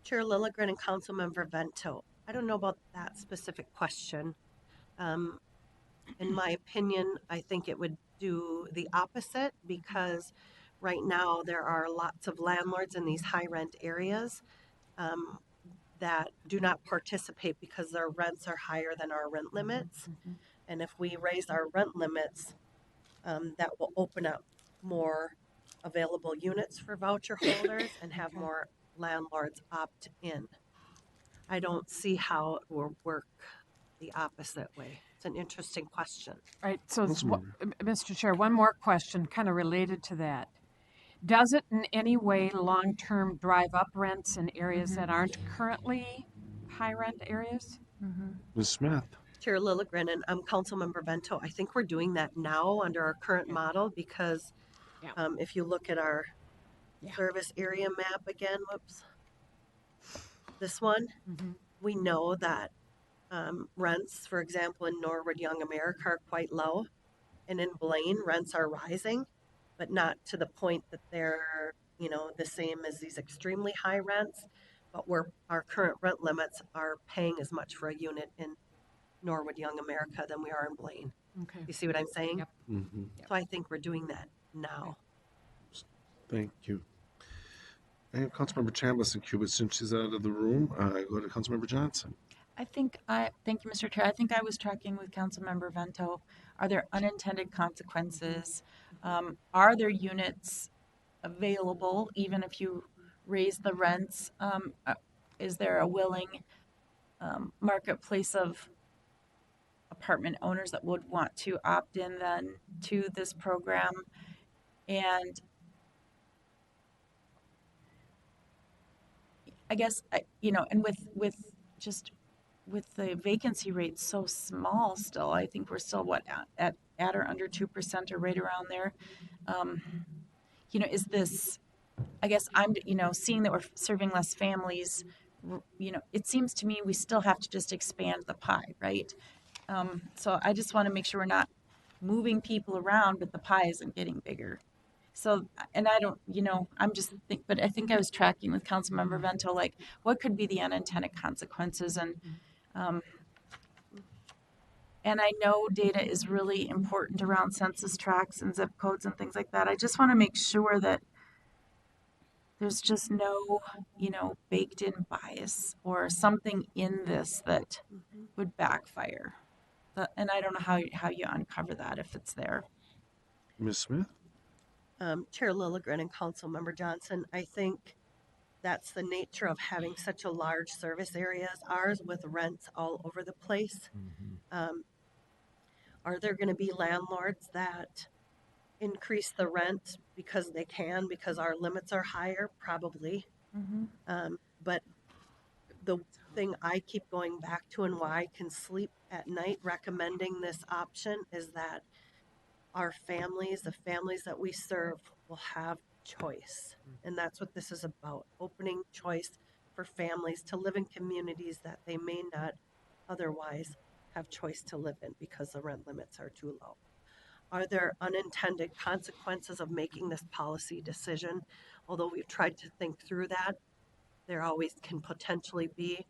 Chair Lilligren and Councilmember Vento, I don't know about that specific question. In my opinion, I think it would do the opposite because right now there are lots of landlords in these high rent areas that do not participate because their rents are higher than our rent limits. And if we raise our rent limits, that will open up more available units for voucher holders and have more landlords opt in. I don't see how it will work the opposite way. It's an interesting question. Right. So, Mr. Chair, one more question kind of related to that. Does it in any way long-term drive up rents in areas that aren't currently high rent areas? Ms. Smith. Chair Lilligren and Councilmember Vento, I think we're doing that now under our current model because if you look at our service area map again, this one, we know that rents, for example, in Norwood Young America are quite low, and in Blaine, rents are rising, but not to the point that they're, the same as these extremely high rents, but where our current rent limits are paying as much for a unit in Norwood Young America than we are in Blaine. Okay. You see what I'm saying? Yep. So I think we're doing that now. Thank you. I have Councilmember Chambliss in queue, but since she's out of the room, I go to Councilmember Johnson. Thank you, Mr. Chair. I think I was talking with Councilmember Vento. Are there unintended consequences? Are there units available even if you raise the rents? Is there a willing marketplace of apartment owners that would want to opt in then to this program? And I guess, and with the vacancy rate so small still, I think we're still at or under 2% or right around there. Is this I guess I'm, seeing that we're serving less families, it seems to me we still have to just expand the pie, right? So I just want to make sure we're not moving people around, but the pie isn't getting bigger. So, and I don't, but I think I was tracking with Councilmember Vento, like what could be the unintended consequences, um, and I know data is really important around census tracts and zip codes and things like that. I just want to make sure that there's just no, baked in bias or something in this that would backfire. And I don't know how you uncover that if it's there. Ms. Smith? Chair Lilligren and Councilmember Johnson, I think that's the nature of having such a large service area as ours with rents all over the place. Are there going to be landlords that increase the rent because they can, because our limits are higher? Probably. But the thing I keep going back to and why I can sleep at night recommending this option is that our families, the families that we serve, will have choice. And that's what this is about, opening choice for families to live in communities that they may not otherwise have choice to live in because the rent limits are too low. Are there unintended consequences of making this policy decision? Although we've tried to think through that, there always can potentially be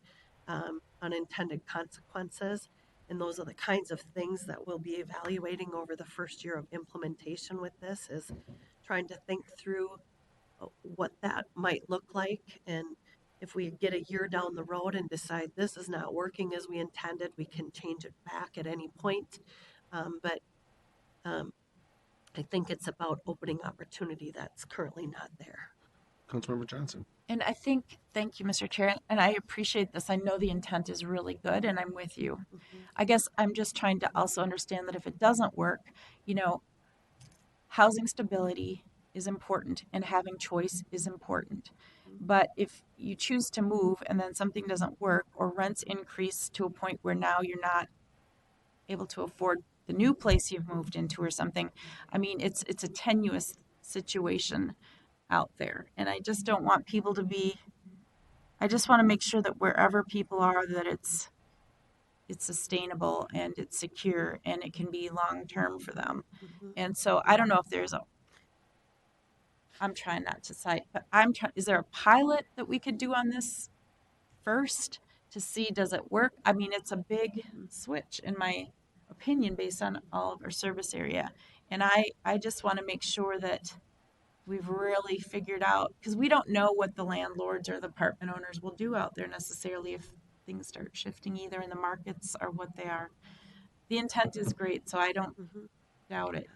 unintended consequences. And those are the kinds of things that we'll be evaluating over the first year of implementation with this, is trying to think through what that might look like. And if we get a year down the road and decide this is not working as we intended, we can change it back at any point. But I think it's about opening opportunity that's currently not there. Councilmember Johnson? And I think, thank you, Mr. Chair, and I appreciate this. I know the intent is really good, and I'm with you. I guess I'm just trying to also understand that if it doesn't work, housing stability is important and having choice is important. But if you choose to move and then something doesn't work or rents increase to a point where now you're not able to afford the new place you've moved into or something, I mean, it's a tenuous situation out there. And I just don't want people to be, I just want to make sure that wherever people are, that it's sustainable and it's secure and it can be long term for them. And so I don't know if I'm trying not to cite, but is there a pilot that we could do on this first to see does it work? I mean, it's a big switch in my opinion based on all of our service area. And I just want to make sure that we've really figured out, because we don't know what the landlords or the apartment owners will do out there necessarily if things start shifting either in the markets or what they are. The intent is great, so I don't doubt it.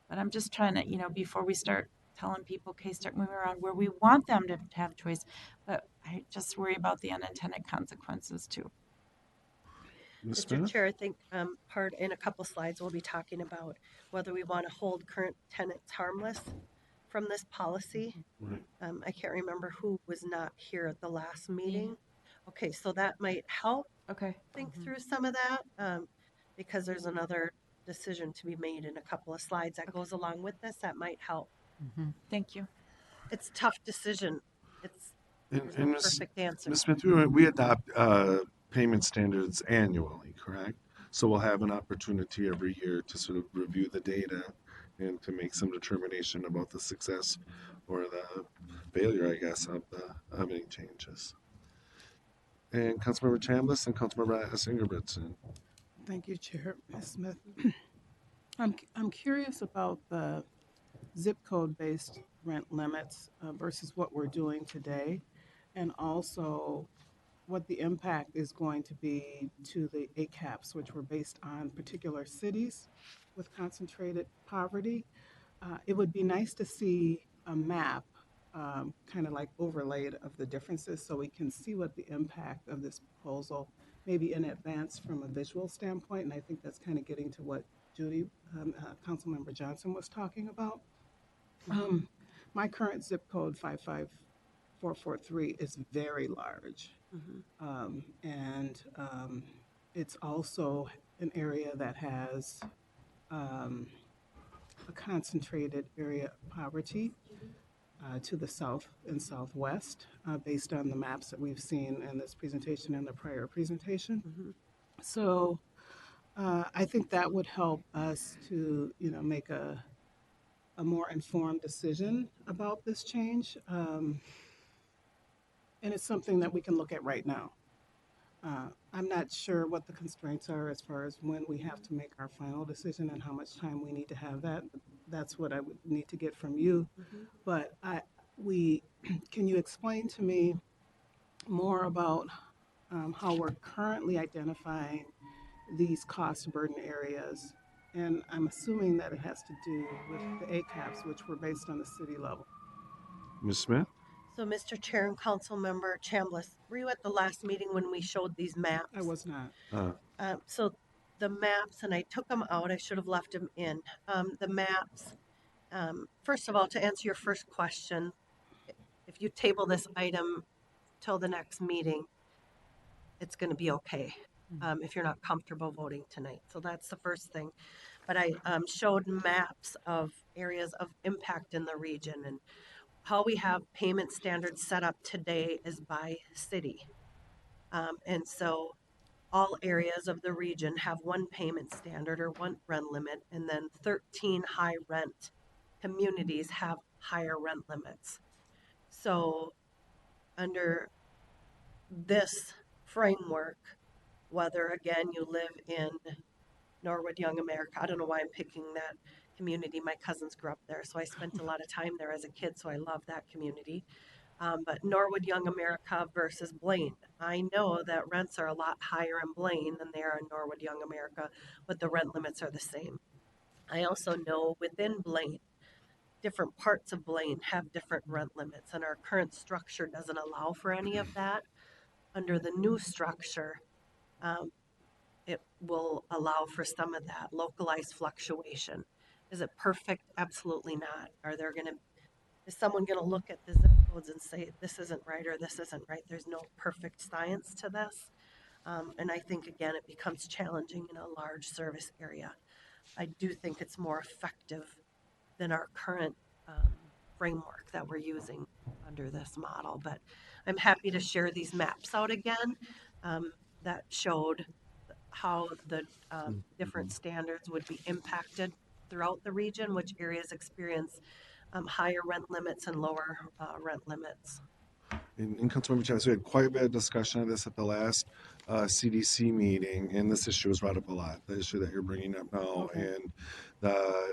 But I'm just trying to, before we start telling people, okay, start moving around where we want them to have choice. But I just worry about the unintended consequences too. Ms. Mr. Smith? Chair, I think part in a couple slides we'll be talking about whether we want to hold current tenants harmless from this policy. Right. I can't remember who was not here at the last meeting. Okay, so that might help think through some of that, because there's another decision to be made in a couple of slides that goes along with this that might help. Thank you. It's a tough decision. There's no And Ms. perfect answer. Ms. Smith, we adopt payment standards annually, correct? So we'll have an opportunity every year to sort of review the data and to make some determination about the success or the failure, I guess, of any changes. And Councilmember Chambliss and Councilmember Ingebrigtsen. Thank you, Chair. Ms. Smith. I'm curious about the zip code based rent limits versus what we're doing today, and also what the impact is going to be to the ACAPs, which were based on particular cities with concentrated poverty. It would be nice to see a map, kind of like overlaid of the differences so we can see what the impact of this proposal maybe in advance from a visual standpoint. And I think that's kind of getting to what Judy, Councilmember Johnson was talking about. My current zip code 55443 is very large. And it's also an area that has a concentrated area of poverty. to the south and southwest, based on the maps that we've seen in this presentation and the prior presentation. So I think that would help us to, make a more informed decision about this change. And it's something that we can look at right now. I'm not sure what the constraints are as far as when we have to make our final decision and how much time we need to have that. That's what I would need to get from you. But can you explain to me more about how we're currently identifying these cost burden areas? And I'm assuming that it has to do with the ACAPs, which were based on the city level. Ms. Smith? So, Mr. Chair and Council Member Chambliss, were you at the last meeting when we showed these maps? I was not. So the maps, and I took them out, I should have left them in. The maps, first of all, to answer your first question, if you table this item till the next meeting, it's going to be okay if you're not comfortable voting tonight. So that's the first thing. But I showed maps of areas of impact in the region, and how we have payment standards set up today is by city. And so all areas of the region have one payment standard or one rent limit, and then 13 high rent communities have higher rent limits. So under this framework, whether again you live in Norwood Young America, I don't know why I'm picking that community. My cousins grew up there, so I spent a lot of time there as a kid, so I love that community. But Norwood Young America versus Blaine. I know that rents are a lot higher in Blaine than they are in Norwood Young America, but the rent limits are the same. I also know within Blaine, different parts of Blaine have different rent limits, and our current structure doesn't allow for any of that. Under the new structure, it will allow for some of that localized fluctuation. Is it perfect? Absolutely not. Is someone going to look at the zip codes and say this isn't right or this isn't right? There's no perfect science to this. And I think, again, it becomes challenging in a large service area. I do think it's more effective than our current framework that we're using under this model. But I'm happy to share these maps out again that showed how the different standards would be impacted throughout the region, which areas experience higher rent limits and lower rent limits. In Councilmember Chavez, we had quite a bit of discussion of this at the last CDC meeting, and this issue was brought up a lot, the issue that you're bringing up now. And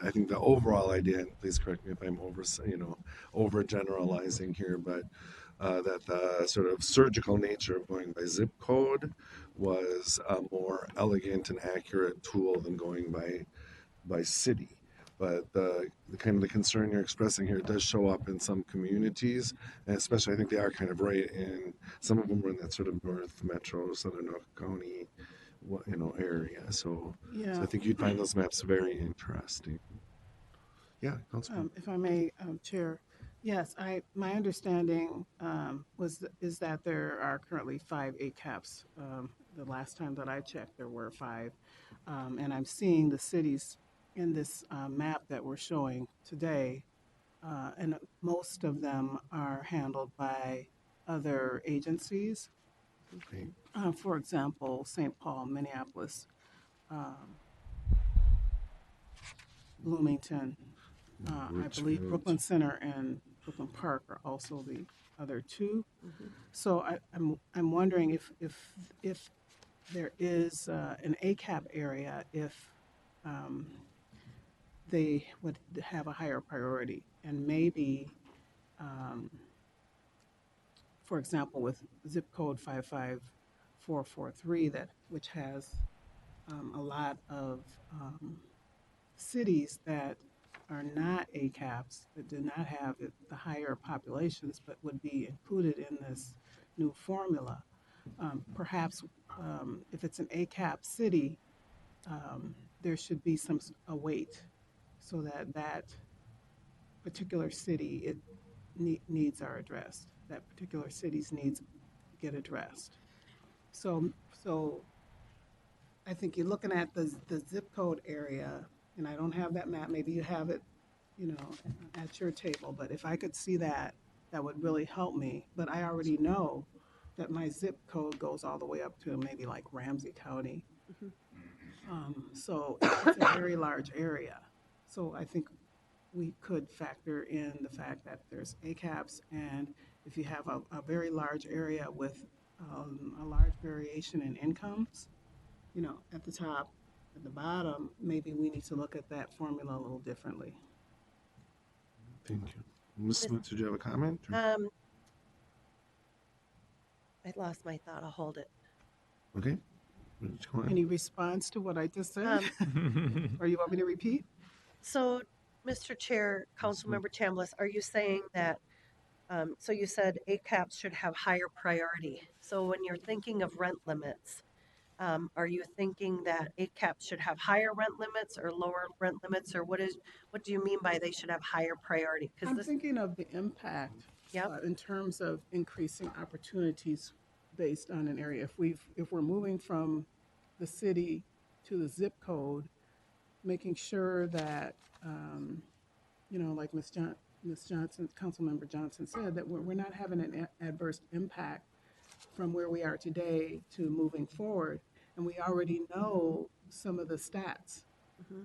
I think the overall idea, and please correct me if I'm overgeneralizing here, but that the sort of surgical nature of going by zip code was a more elegant and accurate tool than going by city. But the kind of the concern you're expressing here does show up in some communities, and especially I think they are kind of right in some of them are in that sort of North Metro, Southern North County, area. So I think you'd find those maps very interesting. Yeah, Councilman. If I may, Chair, yes, my understanding is that there are currently 5 ACAPs. The last time that I checked, there were 5, and I'm seeing the cities in this map that we're showing today, and most of them are handled by other agencies. Okay. For example, St. Paul, Minneapolis, Bloomington, I believe Brooklyn Center and Brooklyn Park are also the other 2. So I'm wondering if there is an ACAP area, if they would have a higher priority, and maybe, for example, with zip code 55443, which has a lot of cities that are not ACAPs, that do not have the higher populations, but would be included in this new formula. Perhaps if it's an ACAP city, there should be a weight so that particular city needs are addressed. That particular city's needs get addressed. So I think you're looking at the zip code area, and I don't have that map. Maybe you have it, you know, at your table. But if I could see that, that would really help me. But I already know that my zip code goes all the way up to maybe like Ramsey County. So it's a very large area. So I think we could factor in the fact that there's ACAPs, and if you have a very large area with a large variation in incomes, you know, at the top, at the bottom, maybe we need to look at that formula a little differently. Thank you. Ms. Smith, did you have a comment? or- I lost my thought. I'll hold it. Okay. Go ahead. Any response to what I just said? Or you want me to repeat? So, Mr. Chair, Councilmember Chambliss, are you saying that, so you said ACAPs should have higher priority. So when you're thinking of rent limits, are you thinking that ACAPs should have higher rent limits or lower rent limits, or what do you mean by they should have higher priority? I'm Because thinking of the impact Yep. in terms of increasing opportunities based on an area. If we're moving from the city to the zip code, making sure that you know, like Ms. Johnson, Councilmember Johnson said, that we're not having an adverse impact from where we are today to moving forward. And we already know some of the stats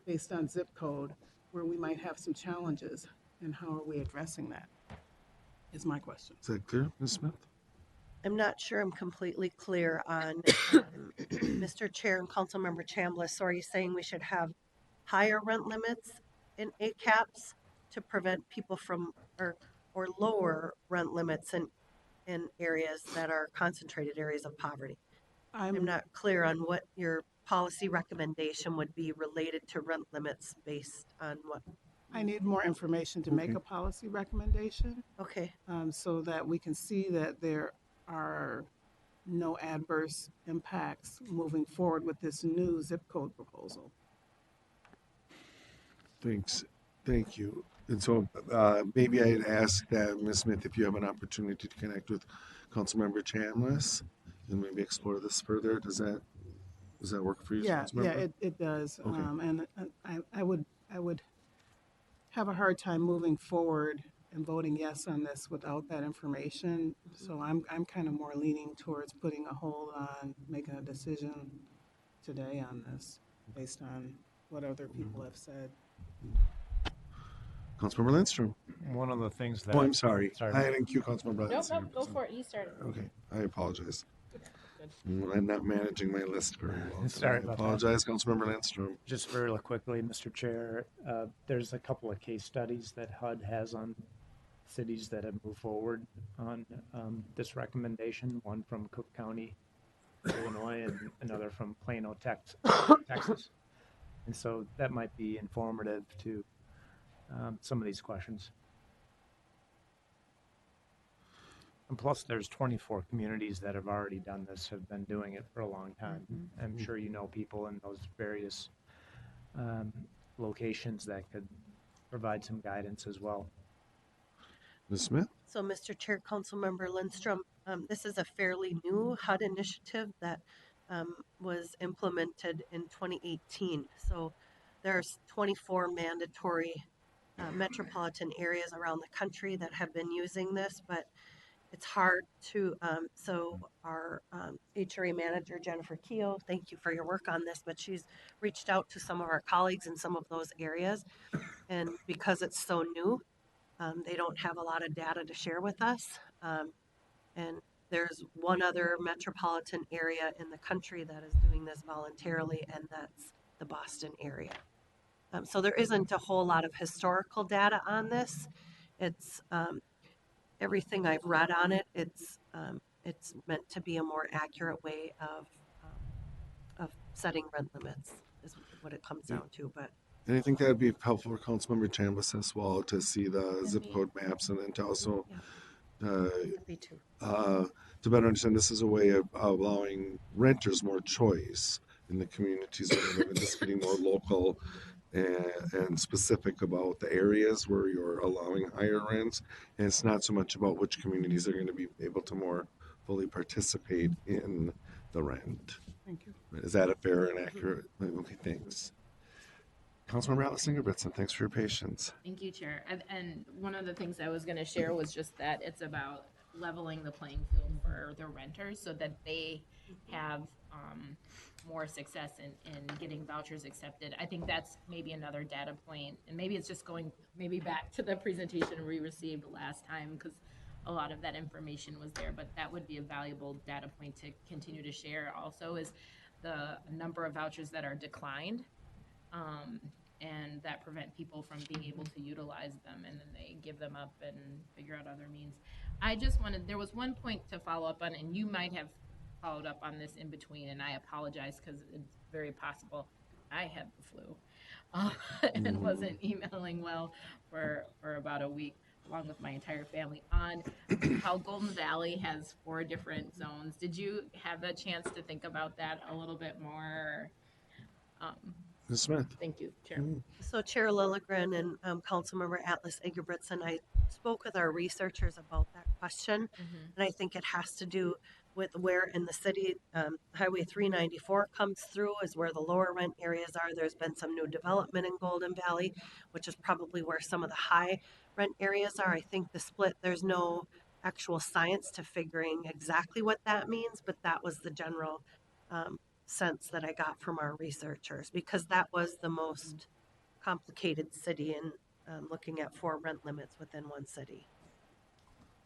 based on zip code where we might have some challenges. And how are we addressing that? Is my question. Is that clear, Ms. Smith? I'm not sure I'm completely clear on Mr. Chair and Councilmember Chambliss. So are you saying we should have higher rent limits in ACAPs to prevent people from, or lower rent limits in areas that are concentrated areas of poverty? I'm not clear on what your policy recommendation would be related to rent limits based on what. I need more information to make a policy recommendation Okay. so that we can see that there are no adverse impacts moving forward with this new zip code proposal. Thanks. Thank you. And so maybe I'd ask that, Ms. Smith, if you have an opportunity to connect with Councilmember Chambliss and maybe explore this further. Does that work for you, Yeah, Councilmember? it does. Okay. And I would have a hard time moving forward and voting yes on this without that information. So I'm kind of more leaning towards putting a hold on making a decision today on this based on what other people have said. Councilmember Lindstrom. One of the things that. Oh, I'm sorry. Sorry. I didn't cue Councilmember No Lindstrom. problem, go for it, you started. Okay, I apologize. I'm not managing my list very well. Sorry I about that. apologize, Councilmember Lindstrom. Just really quickly, Mr. Chair, there's a couple of case studies that HUD has on cities that have moved forward on this recommendation, one from Cook County, Illinois, and another from Plano, Texas. And so that might be informative to some of these questions. And plus, there's 24 communities that have already done this, have been doing it for a long time. I'm sure you know people in those various locations that could provide some guidance as well. Ms. Smith? So, Mr. Chair, Councilmember Lindstrom, this is a fairly new HUD initiative that was implemented in 2018. So there's 24 mandatory metropolitan areas around the country that have been using this, but it's hard to, so our HRA manager, Jennifer Keogh, thank you for your work on this, but she's reached out to some of our colleagues in some of those areas. And because it's so new, they don't have a lot of data to share with us. And there's one other metropolitan area in the country that is doing this voluntarily, and that's the Boston area. So there isn't a whole lot of historical data on this. It's everything I've read on it. It's meant to be a more accurate way of setting rent limits, is what it comes down to. But And I think that would be helpful for Councilmember Chambliss as well to see the zip code maps and then to also to better understand this is a way of allowing renters more choice in the communities where they live and just getting more local and specific about the areas where you're allowing higher rents. And it's not so much about which communities are going to be able to more fully participate in the rent. Thank you. Is that a fair and accurate? Okay, thanks. Councilmember Atlas Ingebrigtsen, thanks for your patience. Thank you, Chair. And one of the things I was going to share was just that it's about leveling the playing field for the renters so that they have more success in getting vouchers accepted. I think that's maybe another data point, and maybe it's just going maybe back to the presentation we received last time because a lot of that information was there, but that would be a valuable data point to continue to share also is the number of vouchers that are declined. And that prevent people from being able to utilize them, and then they give them up and figure out other means. I just wanted, there was one point to follow up on, and you might have followed up on this in between, and I apologize because it's very possible I had the flu and wasn't emailing well for about a week, along with my entire family, on how Golden Valley has 4 different zones. Did you have a chance to think about that a little bit more? Ms. Smith. Thank you, Chair. So Chair Lilligren and Councilmember Atlas Ingebrigtsen, I spoke with our researchers about that question, and I think it has to do with where in the city Highway 394 comes through is where the lower rent areas are. There's been some new development in Golden Valley, which is probably where some of the high rent areas are. I think the split, there's no actual science to figuring exactly what that means, but that was the general sense that I got from our researchers, because that was the most complicated city in looking at 4 rent limits within one city.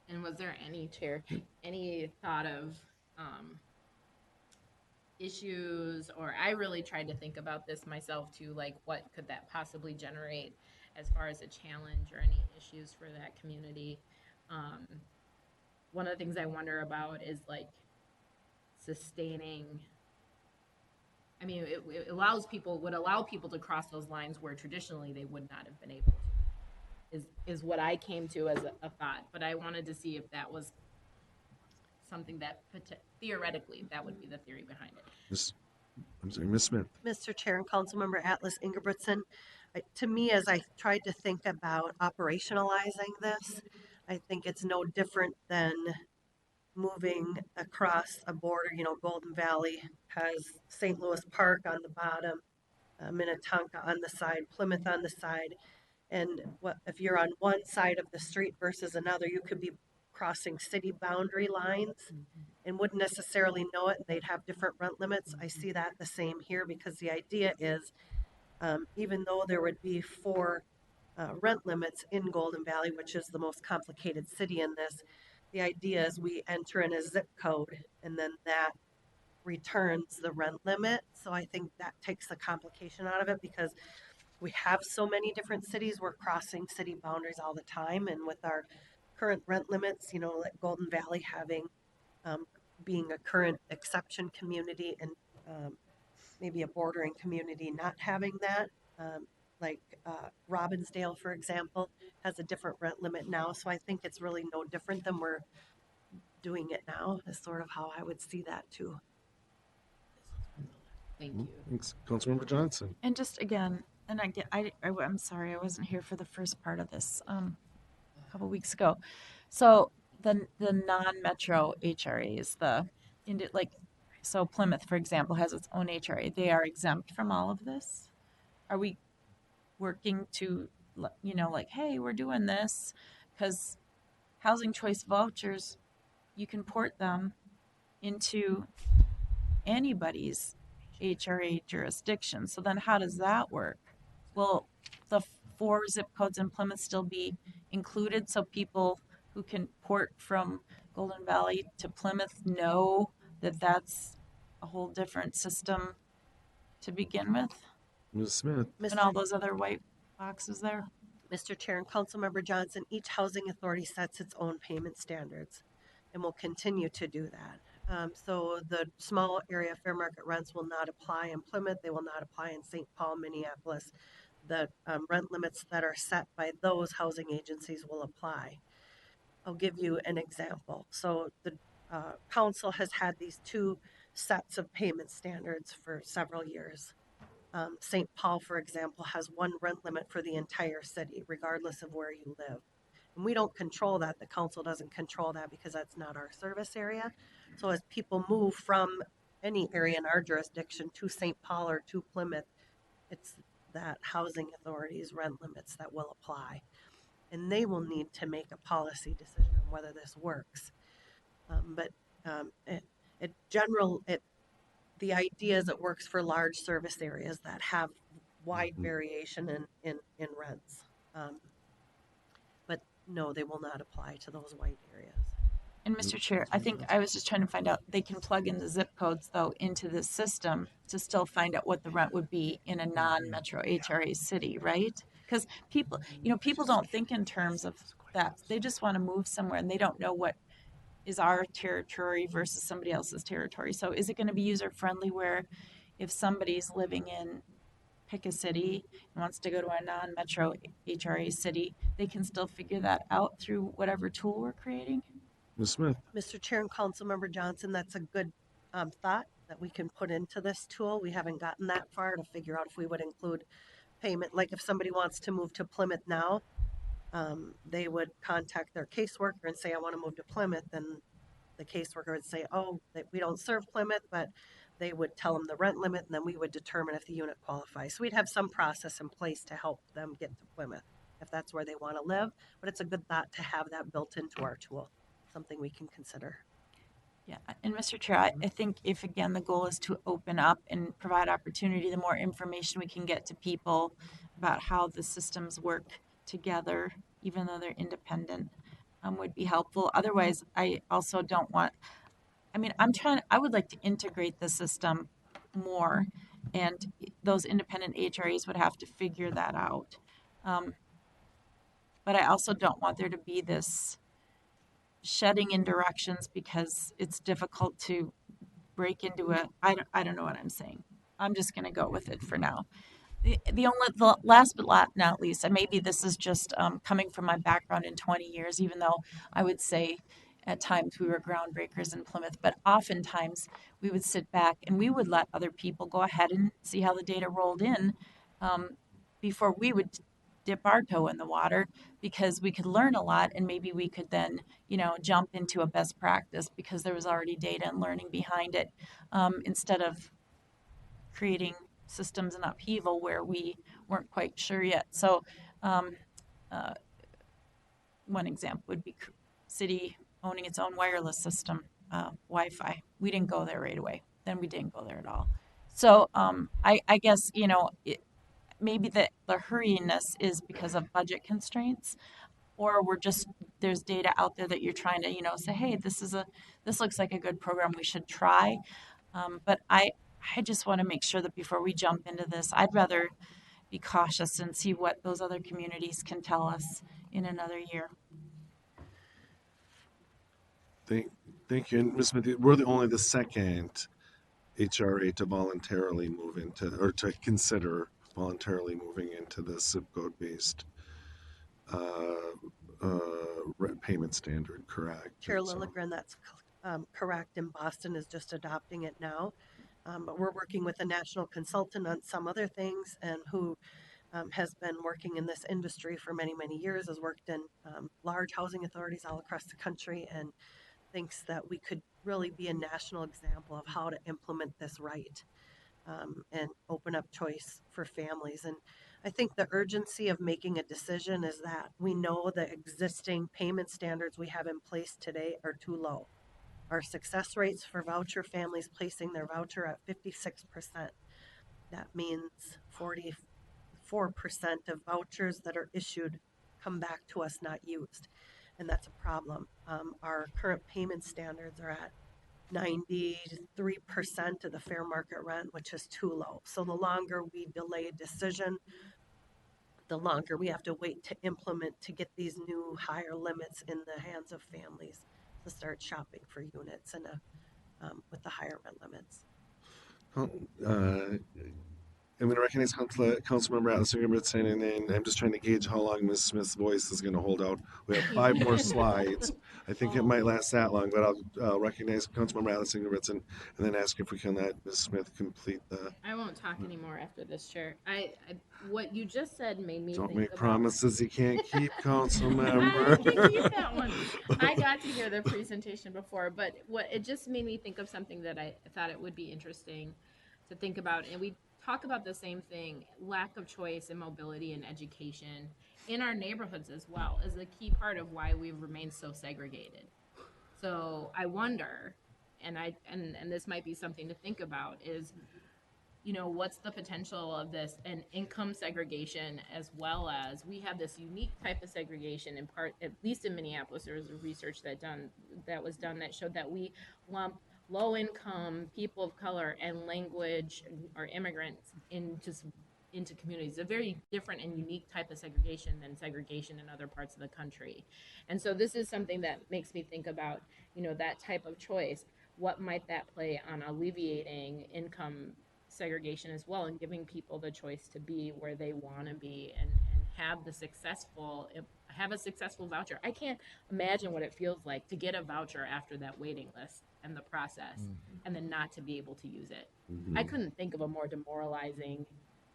And was there any, Chair, any thought of issues, or I really tried to think about this myself too, like what could that possibly generate as far as a challenge or any issues for that community? One of the things I wonder about is like sustaining, I mean, it would allow people to cross those lines where traditionally they would not have been able to, is what I came to as a thought. But I wanted to see if that was something that theoretically, that would be the theory behind it. Ms. Smith. Mr. Chair and Councilmember Atlas Ingebrigtsen, to me, as I tried to think about operationalizing this, I think it's no different than moving across a border. You know, Golden Valley has St. Louis Park on the bottom, Minnetonka on the side, Plymouth on the side. And what if you're on one side of the street versus another, you could be crossing city boundary lines and wouldn't necessarily know it. They'd have different rent limits. I see that the same here, because the idea is even though there would be 4 rent limits in Golden Valley, which is the most complicated city in this, the idea is we enter in a zip code and then that returns the rent limit. So I think that takes the complication out of it, because we have so many different cities. We're crossing city boundaries all the time. And with our current rent limits, you know, like Golden Valley having, being a current exception community and maybe a bordering community not having that, like Robbinsdale, for example, has a different rent limit now. So I think it's really no different than we're doing it now, is sort of how I would see that too. Thank you. Thanks. Councilmember Johnson. And just again, and I'm sorry, I wasn't here for the first part of this a couple weeks ago. So the non-metro HRAs, so Plymouth, for example, has its own HRA. They are exempt from all of this. Are we working to, like, hey, we're doing this because housing choice vouchers, you can port them into anybody's HRA jurisdiction. So then how does that work? Will the 4 zip codes in Plymouth still be included, so people who can port from Golden Valley to Plymouth know that that's a whole different system to begin with? Ms. Smith. And all those other white boxes there? Mr. Chair and Councilmember Johnson, each housing authority sets its own payment standards and will continue to do that. So the small area fair market rents will not apply in Plymouth. They will not apply in St. Paul, Minneapolis. The rent limits that are set by those housing agencies will apply. I'll give you an example. So the council has had these 2 sets of payment standards for several years. St. Paul, for example, has 1 rent limit for the entire city, regardless of where you live. And we don't control that. The council doesn't control that because that's not our service area. So as people move from any area in our jurisdiction to St. Paul or to Plymouth, it's that housing authorities rent limits that will apply. And they will need to make a policy decision on whether this works. But the idea is it works for large service areas that have wide variation in rents. But no, they will not apply to those wide areas. And Mr. Chair, I think I was just trying to find out, they can plug in the zip codes though into this system to still find out what the rent would be in a non-metro HRA city, right? Because people don't think in terms of that. They just want to move somewhere and they don't know what is our territory versus somebody else's territory. So is it going to be user friendly where if somebody's living in pick a city and wants to go to a non-metro HRA city, they can still figure that out through whatever tool we're creating? Ms. Smith? Mr. Chair and Councilmember Johnson, that's a good thought that we can put into this tool. We haven't gotten that far to figure out if we would include payment. Like if somebody wants to move to Plymouth now, they would contact their caseworker and say, I want to move to Plymouth. Then the caseworker would say, oh, we don't serve Plymouth, but they would tell them the rent limit, and then we would determine if the unit qualifies. So we'd have some process in place to help them get to Plymouth if that's where they want to live. But it's a good thought to have that built into our tool, something we can consider. Yeah, and Mr. Chair, I think if again the goal is to open up and provide opportunity, the more information we can get to people about how the systems work together, even though they're independent, would be helpful. Otherwise, I also don't want, I would like to integrate the system more, and those independent HRAs would have to figure that out. But I also don't want there to be this shedding in directions because it's difficult to break into I don't know what I'm saying. I'm just going to go with it for now. The last but not least, and maybe this is just coming from my background in 20 years, even though I would say at times we were groundbreakers in Plymouth, but oftentimes we would sit back and we would let other people go ahead and see how the data rolled in before we would dip our toe in the water, because we could learn a lot and maybe we could then jump into a best practice because there was already data and learning behind it, instead of creating systems in upheaval where we weren't quite sure yet. So one example would be city owning its own wireless system, Wi-Fi. We didn't go there right away. Then we didn't go there at all. So I guess maybe the hurryiness is because of budget constraints, or there's data out there that you're trying to say, hey, this looks like a good program, we should try. But I just want to make sure that before we jump into this, I'd rather be cautious and see what those other communities can tell us in another year. Thank you. And Ms. Smith, we're only the second HRA to voluntarily move into, or to consider voluntarily moving into the zip code based payment standard, correct? Chair Lilligren, that's correct, and Boston is just adopting it now. But we're working with a national consultant on some other things, and who has been working in this industry for many, many years, has worked in large housing authorities all across the country, and thinks that we could really be a national example of how to implement this right, and open up choice for families. And I think the urgency of making a decision is that we know the existing payment standards we have in place today are too low. Our success rates for voucher families placing their voucher at 56%. That means 44% of vouchers that are issued come back to us not used. And that's a problem. Our current payment standards are at 93% of the fair market rent, which is too low. So the longer we delay a decision, the longer we have to wait to implement to get these new higher limits in the hands of families to start shopping for units and with the higher rent limits. I'm going to recognize Councilmember Atlas-Ingebrigtsen, and then I'm just trying to gauge how long Ms. Smith's voice is going to hold out. We have 5 more slides. I think it might last that long, but I'll recognize Councilmember Atlas-Ingebrigtsen and then ask if we can let Ms. Smith complete the... I won't talk anymore after this, Chair. What you just said made me Don't think make about... promises you can't keep, I Councilmember. can keep that one. I got to hear the presentation before, but it just made me think of something that I thought it would be interesting to think about. And we talk about the same thing. Lack of choice and mobility and education in our neighborhoods as well is a key part of why we've remained so segregated. So I wonder, and this might be something to think about, is, you know, what's the potential of this and income segregation, as well as we have this unique type of segregation in part, at least in Minneapolis. There was research that was done that showed that we lump low income people of color and language or immigrants into communities, a very different and unique type of segregation than segregation in other parts of the country. And so this is something that makes me think about, you know, that type of choice. What might that play on alleviating income segregation as well, and giving people the choice to be where they want to be, and have a successful voucher. I can't imagine what it feels like to get a voucher after that waiting list and the process, and then not to be able to use it. I couldn't think of a more demoralizing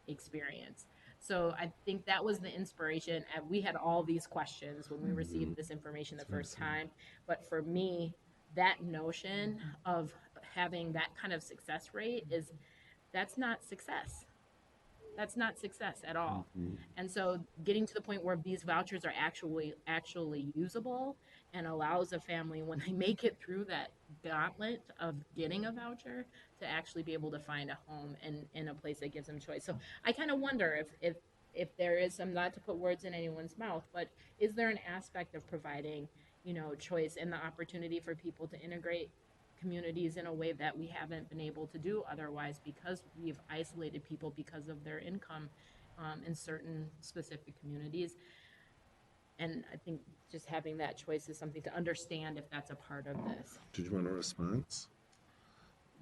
experience. So I think that was the inspiration. And we had all these questions when we received this information the first time. But for me, that notion of having that kind of success rate that's not success. That's not success at all. And so getting to the point where these vouchers are actually usable and allows a family, when they make it through that gauntlet of getting a voucher, to actually be able to find a home in a place that gives them choice. So I kind of wonder if there is some, not to put words in anyone's mouth, but is there an aspect of providing, you know, choice and the opportunity for people to integrate communities in a way that we haven't been able to do otherwise, because we've isolated people because of their income in certain specific communities. And I think just having that choice is something to understand, if that's a part of this. Did you want a response?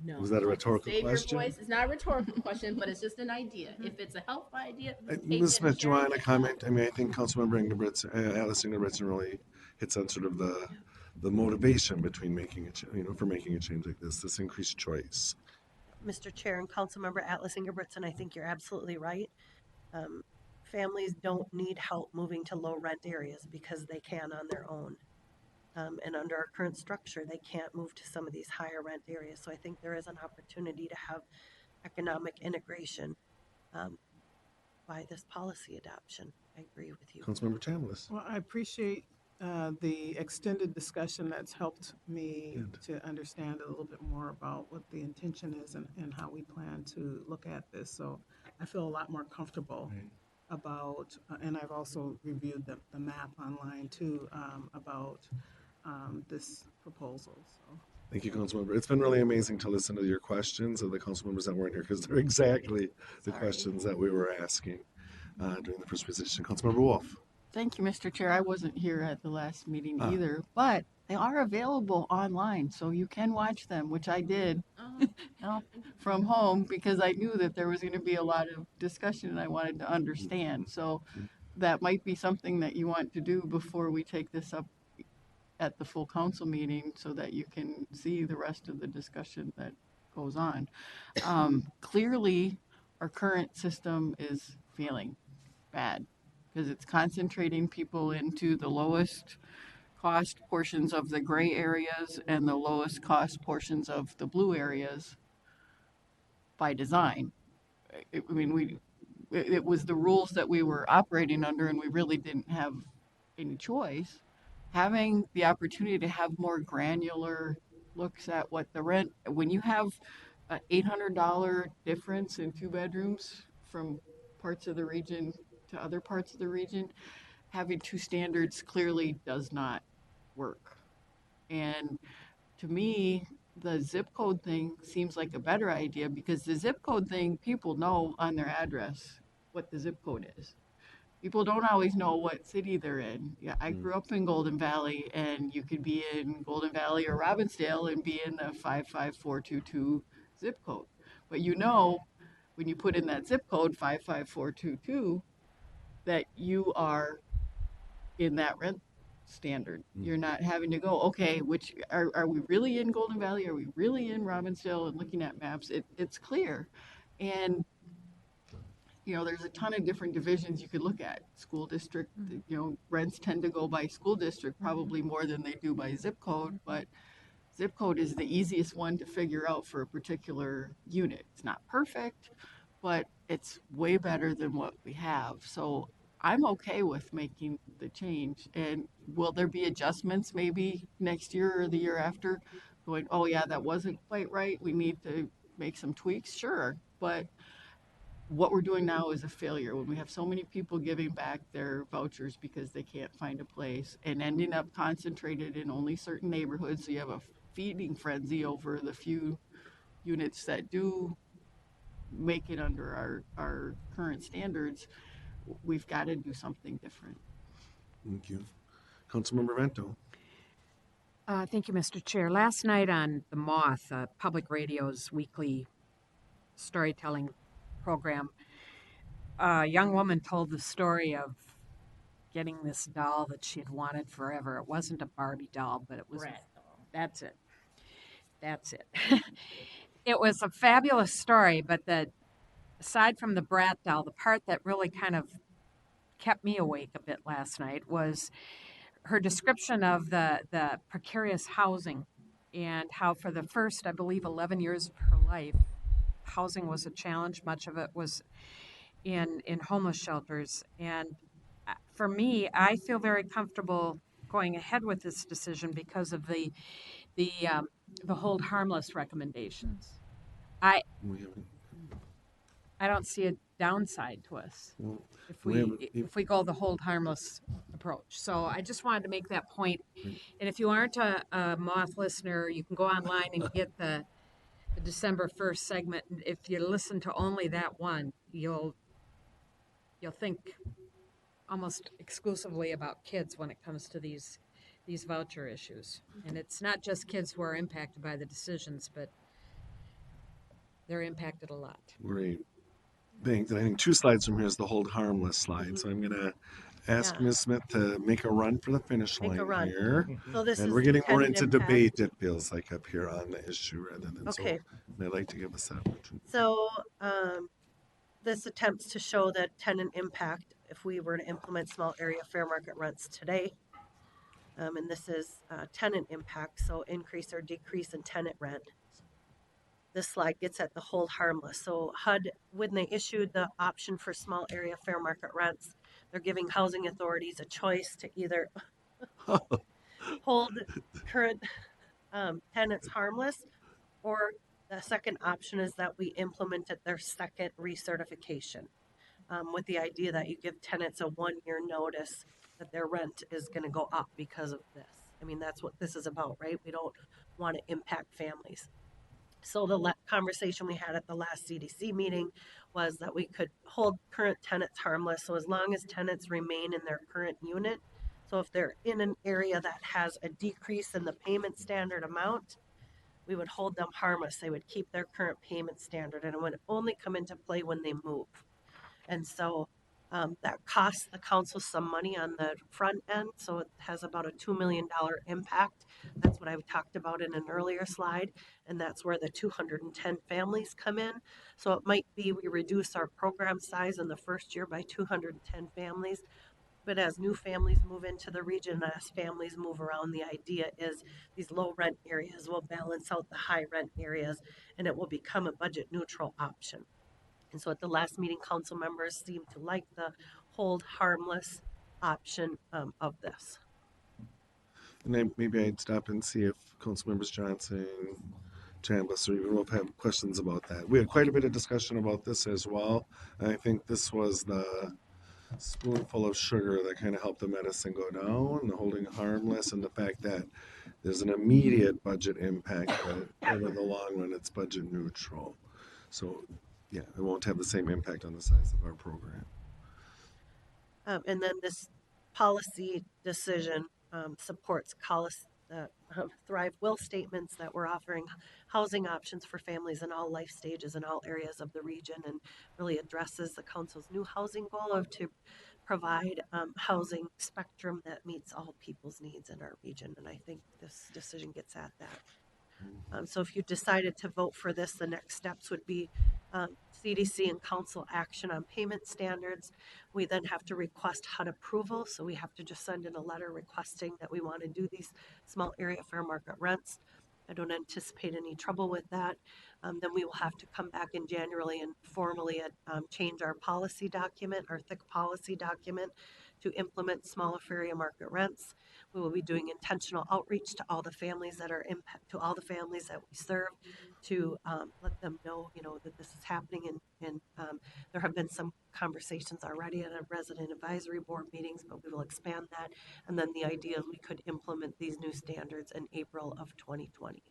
No. Was that a rhetorical Save question? your voice. It's not a rhetorical question, but it's just an idea. If it's a helpful idea, take Ms. it Smith, and do you share want it. to comment? I mean, I think Councilmember Alice Ingebrigtsen really hits on sort of the motivation between making for making a change like this increased choice. Mr. Chair and Councilmember Atlas Ingebrigtsen, I think you're absolutely right. Families don't need help moving to low rent areas because they can on their own. And under our current structure, they can't move to some of these higher rent areas. So I think there is an opportunity to have economic integration by this policy adoption. I agree with you. Councilmember Chambliss. Well, I appreciate the extended discussion that's helped me to understand a little bit more about what the intention is and how we plan to look at this. So I feel a lot more comfortable about, and I've also reviewed the map online too, about this proposal. So. Thank you, Councilmember. It's been really amazing to listen to your questions of the council members that weren't here, because they're exactly the questions that we were asking during the first position. Councilmember Wolf. Thank you, Mr. Chair. I wasn't here at the last meeting either, but they are available online, so you can watch them, which I did from home, because I knew that there was going to be a lot of discussion and I wanted to understand. So that might be something that you want to do before we take this up at the full council meeting, so that you can see the rest of the discussion that goes on. Clearly, our current system is failing bad, because it's concentrating people into the lowest cost portions of the gray areas and the lowest cost portions of the blue areas by design. It was the rules that we were operating under, and we really didn't have any choice. Having the opportunity to have more granular looks at what the rent, when you have an $800 difference in 2 bedrooms from parts of the region to other parts of the region, having 2 standards clearly does not work. And to me, the zip code thing seems like a better idea, because the zip code thing, people know on their address what the zip code is. People don't always know what city they're in. Yeah, I grew up in Golden Valley, and you could be in Golden Valley or Robbinsdale and be in the 55422 zip code. But you know, when you put in that zip code 55422, that you are in that rent standard. You're not having to go, okay, which are we really in Golden Valley? Are we really in Robbinsdale? And looking at maps, it's clear. And you know, there's a ton of different divisions you could look at. School district, you know, rents tend to go by school district probably more than they do by zip code, but zip code is the easiest one to figure out for a particular unit. It's not perfect, but it's way better than what we have. So I'm okay with making the change. And will there be adjustments maybe next year or the year after? Going, oh yeah, that wasn't quite right. We need to make some tweaks. Sure. But what we're doing now is a failure when we have so many people giving back their vouchers because they can't find a place and ending up concentrated in only certain neighborhoods. So you have a feeding frenzy over the few units that do make it under our current standards. We've got to do something different. Thank you. Councilmember Vento. Thank you, Mr. Chair. Last night on The Moth, Public Radio's weekly storytelling program, a young woman told the story of getting this doll that she had wanted forever. It wasn't a Barbie doll, but it was. Brat doll. That's it. That's it. It was a fabulous story, but aside from the brat doll, the part that really kind of kept me awake a bit last night was her description of the precarious housing and how for the first, I believe, 11 years of her life, housing was a challenge. Much of it was in homeless shelters. And for me, I feel very comfortable going ahead with this decision because of the hold harmless recommendations. I don't see a downside to us Well, if we go the hold harmless approach. So I just wanted to make that point. And if you aren't a Moth listener, you can go online and get the December 1st segment. And if you listen to only that one, you'll think almost exclusively about kids when it comes to these voucher issues. And it's not just kids who are impacted by the decisions, but they're impacted a lot. Great. Thanks. And I think 2 slides from here is the hold harmless slide. So I'm going to ask Yeah. Ms. Smith to make a run for the finish Make a line run. here. So this And is we're getting more tenant into impact. debate, it feels like, up here on the issue rather than Okay. so. I'd like to give us that opportunity. So this attempts to show that tenant impact if we were to implement small area fair market rents today. And this is tenant impact, so increase or decrease in tenant rent. This slide gets at the hold harmless. So HUD, when they issued the option for small area fair market rents, they're giving housing authorities a choice to either hold current tenants harmless, or the second option is that we implemented their second recertification with the idea that you give tenants a 1-year notice that their rent is going to go up because of this. I mean, that's what this is about, right? We don't want to impact families. So the conversation we had at the last CDC meeting was that we could hold current tenants harmless. So as long as tenants remain in their current unit, so if they're in an area that has a decrease in the payment standard amount, we would hold them harmless. They would keep their current payment standard, and it would only come into play when they move. And so that costs the council some money on the front end. So it has about a $2 million impact. That's what I talked about in an earlier slide. And that's where the 210 families come in. So it might be we reduce our program size in the first year by 210 families. But as new families move into the region, as families move around, the idea is these low rent areas will balance out the high rent areas, and it will become a budget neutral option. And so at the last meeting, council members seemed to like the hold harmless option of this. And maybe I'd stop and see if Council Members Johnson, Chambliss, or even Wolf have questions about that. We had quite a bit of discussion about this as well. I think this was the spoonful of sugar that kind of helped the medicine go down, the holding harmless, and the fact that there's an immediate budget impact, but over the long run, it's budget neutral. So, yeah, it won't have the same impact on the size of our program. And then this policy decision supports Thrive Will statements that we're offering housing options for families in all life stages in all areas of the region, and really addresses the council's new housing goal of to provide housing spectrum that meets all people's needs in our region. And I think this decision gets at that. So if you decided to vote for this, the next steps would be CDC and council action on payment standards. We then have to request HUD approval. So we have to just send in a letter requesting that we want to do these small area fair market rents. I don't anticipate any trouble with that. Then we will have to come back in January and formally change our policy document, our thick policy document, to implement small area market rents. We will be doing intentional outreach to all the families that are to all the families that we serve, to let them know, that this is happening. And there have been some conversations already at a resident advisory board meetings, but we will expand that. And then the idea is we could implement these new standards in April of 2020.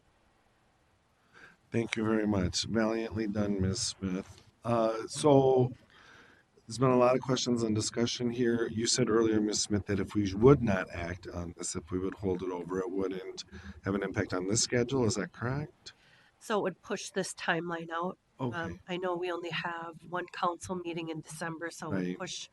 Thank you very much. Valiantly done, Ms. Smith. So there's been a lot of questions and discussion here. You said earlier, Ms. Smith, that if we would not act on this, if we would hold it over, it wouldn't have an impact on this schedule. Is that correct? So it would push this timeline out. Okay. I know we only have one council meeting in December, so it Right. would push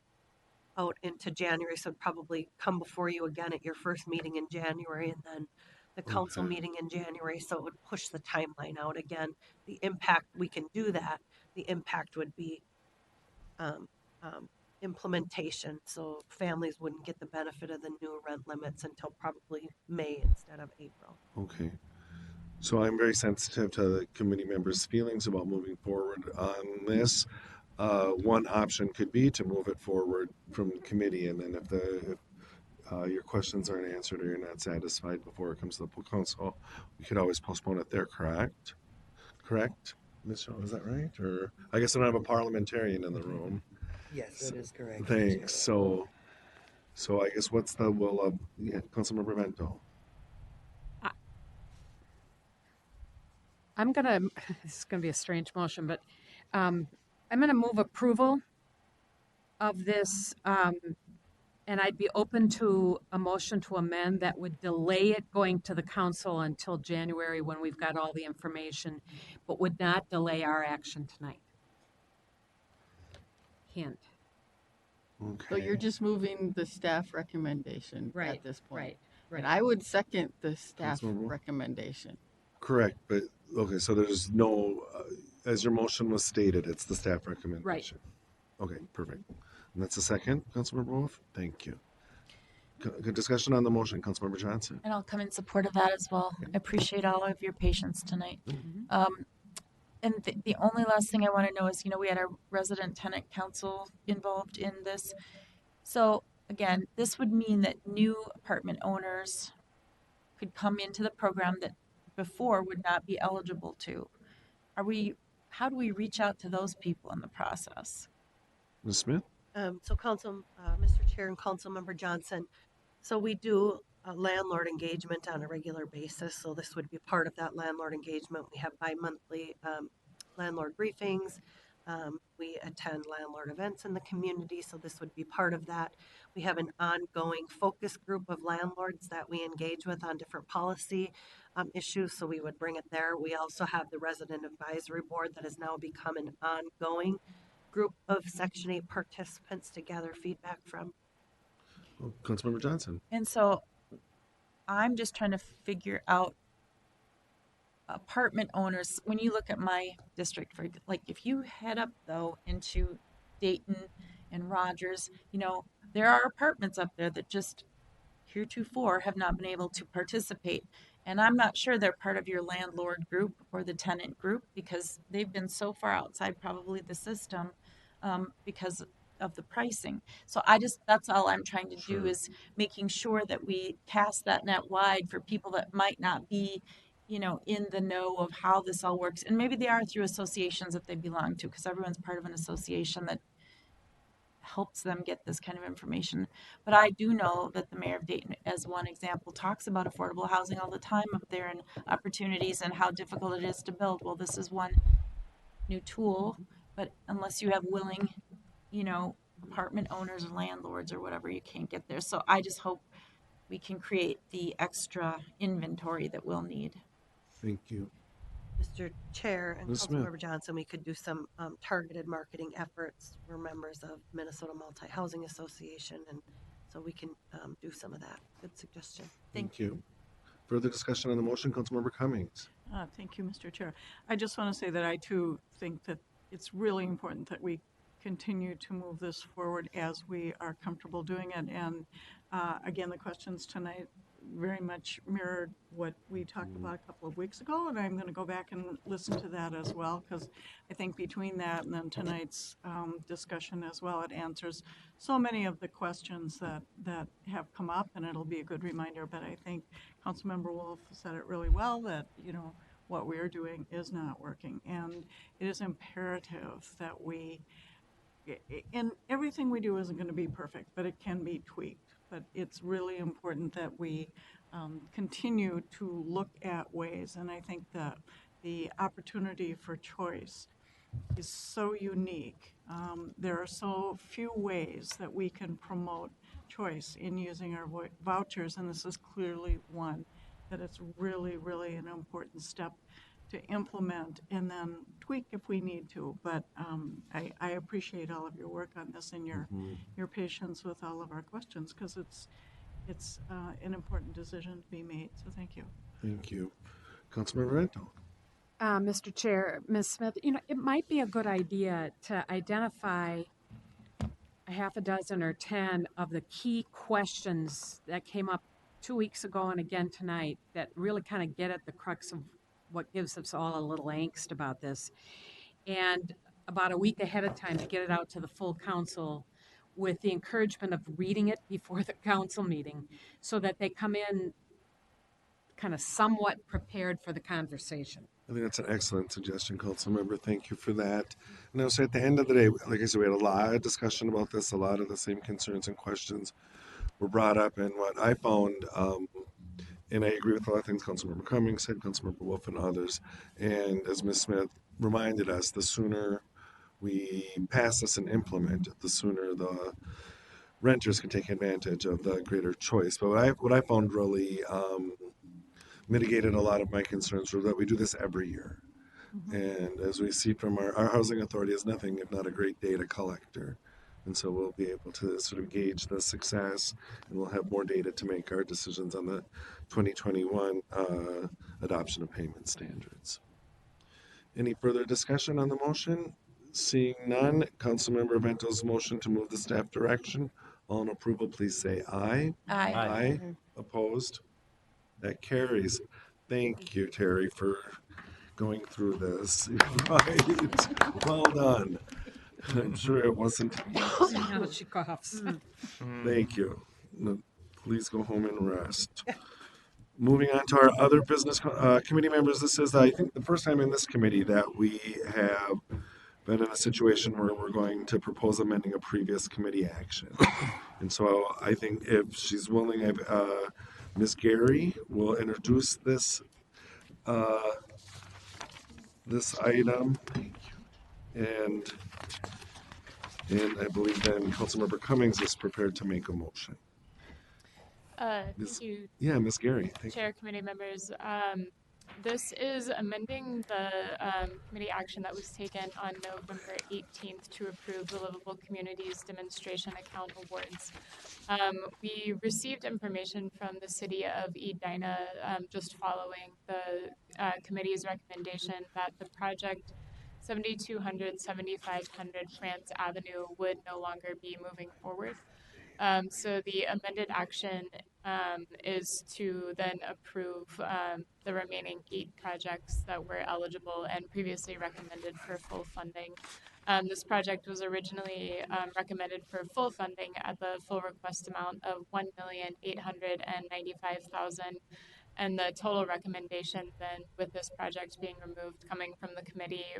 out into January. So it'd probably come before you again at your first meeting in January, and then the council Okay. meeting in January. So it would push the timeline out again. The impact, we can do that. The impact would be implementation. So families wouldn't get the benefit of the new rent limits until probably May instead of April. Okay. So I'm very sensitive to the committee members' feelings about moving forward on this. One option could be to move it forward from committee, and then if your questions aren't answered or you're not satisfied before it comes to the full council, we could always postpone it there, correct? Correct? Ms. Shaw, is that right? Or I guess I don't have a parliamentarian in the room. Yes, that is correct. Thanks. So I guess what's the will of Councilmember Bento? I'm gonna, this is gonna be a strange motion, but I'm gonna move approval of this, and I'd be open to a motion to amend that would delay it going to the council until January when we've got all the information, but would not delay our action tonight. Hint. Okay. So you're just moving the staff recommendation Right, at this point. right, right. And I would second the staff Councilmember? recommendation. Correct, but okay, so there's no, as your motion was stated, it's the staff recommendation. Okay, perfect. And that's the second, Councilmember Wolf? Thank you. Good discussion on the motion, Councilmember Johnson. And I'll come in support of that as well. I appreciate all of your patience tonight. And the only last thing I want to know is, we had our resident tenant council involved in this. So again, this would mean that new apartment owners could come into the program that before would not be eligible to. How do we reach out to those people in the process? Ms. Smith? So Mr. Chair and Councilmember Johnson, so we do landlord engagement on a regular basis. So this would be part of that landlord engagement. We have bi-monthly landlord briefings. We attend landlord events in the community, so this would be part of that. We have an ongoing focus group of landlords that we engage with on different policy issues, so we would bring it there. We also have the resident advisory board that has now become an ongoing group of Section 8 participants to gather feedback from. Oh, Councilmember Johnson. And so I'm just trying to figure out apartment owners. When you look at my district, like if you head up though into Dayton and Rogers, there are apartments up there that just heretofore have not been able to participate. And I'm not sure they're part of your landlord group or the tenant group because they've been so far outside probably the system because of the pricing. So that's all I'm trying to do is making sure that we cast that net wide for people that might not be, in the know of how this all works. And maybe they are through associations that they belong to because everyone's part of an association that helps them get this kind of information. But I do know that the mayor of Dayton, as one example, talks about affordable housing all the time up there and opportunities and how difficult it is to build. Well, this is one new tool, but unless you have willing, apartment owners and landlords or whatever, you can't get there. So I just hope we can create the extra inventory that we'll need. Thank you. Mr. Chair and Ms. Smith. Councilmember Johnson, we could do some targeted marketing efforts. We're members of Minnesota Multi-Housing Association, and so we can do some of that. Good suggestion. Thank you. Further discussion on the motion, Councilmember Cummings. Thank you, Mr. Chair. I just want to say that I too think that it's really important that we continue to move this forward as we are comfortable doing it. And again, the questions tonight very much mirrored what we talked about a couple of weeks ago, and I'm going to go back and listen to that as well, because I think between that and then tonight's discussion as well, it answers so many of the questions that have come up, and it'll be a good reminder. But I think Councilmember Wolf said it really well, that, what we're doing is not working, and it is imperative that and everything we do isn't going to be perfect, but it can be tweaked. But it's really important that we continue to look at ways, and I think that the opportunity for choice is so unique. There are so few ways that we can promote choice in using our vouchers, and this is clearly one that it's really, really an important step to implement and then tweak if we need to. But I appreciate all of your work on this and your patience with all of our questions, because it's an important decision to be made. So thank you. Thank you. Councilmember Vento. Mr. Chair, Ms. Smith, it might be a good idea to identify a half a dozen or 10 of the key questions that came up 2 weeks ago and again tonight that really kind of get at the crux of what gives us all a little angst about this. And about a week ahead of time to get it out to the full council with the encouragement of reading it before the council meeting so that they come in kind of somewhat prepared for the conversation. I think that's an excellent suggestion, Councilmember. Thank you for that. And so at the end of the day, like I said, we had a lot of discussion about this. A lot of the same concerns and questions were brought up. And what I found, and I agree with a lot of things Councilmember Cummings said, Councilmember Wolf, and others. And as Ms. Smith reminded us, the sooner we pass this and implement it, the sooner the renters can take advantage of the greater choice. But what I found really mitigated a lot of my concerns was that we do this every year. And as we see from our housing authority is nothing if not a great data collector. And so we'll be able to sort of gauge the success, and we'll have more data to make our decisions on the 2021 adoption of payment standards. Any further discussion on the motion? Seeing none, Councilmember Vento's motion to move the staff direction. All in approval, please say aye. Aye. Aye. Opposed? That carries. Thank you, Terry, for going through this. Right. Well done. I'm sure it wasn't easy. Now she coughs. Thank you. No, please go home and rest. Moving on to our other business committee members, this is, I think, the first time in this committee that we have been in a situation where we're going to propose amending a previous committee action. And so I think if she's willing, Ms. Gary will introduce this this item, and I believe then Councilmember Cummings is prepared to make a motion. Thank you, Yeah, Ms. Gary. Chair, committee members. This is amending the committee action that was taken on November 18th to approve the Livable Communities Demonstration Account Awards. We received information from the city of Edina just following the committee's recommendation that the project 7200, 7500 France Avenue would no longer be moving forward. So the amended action is to then approve the remaining 8 projects that were eligible and previously recommended for full funding. This project was originally recommended for full funding at the full request amount of $1,895,000, and the total recommendation then, with this project being removed, coming from the committee,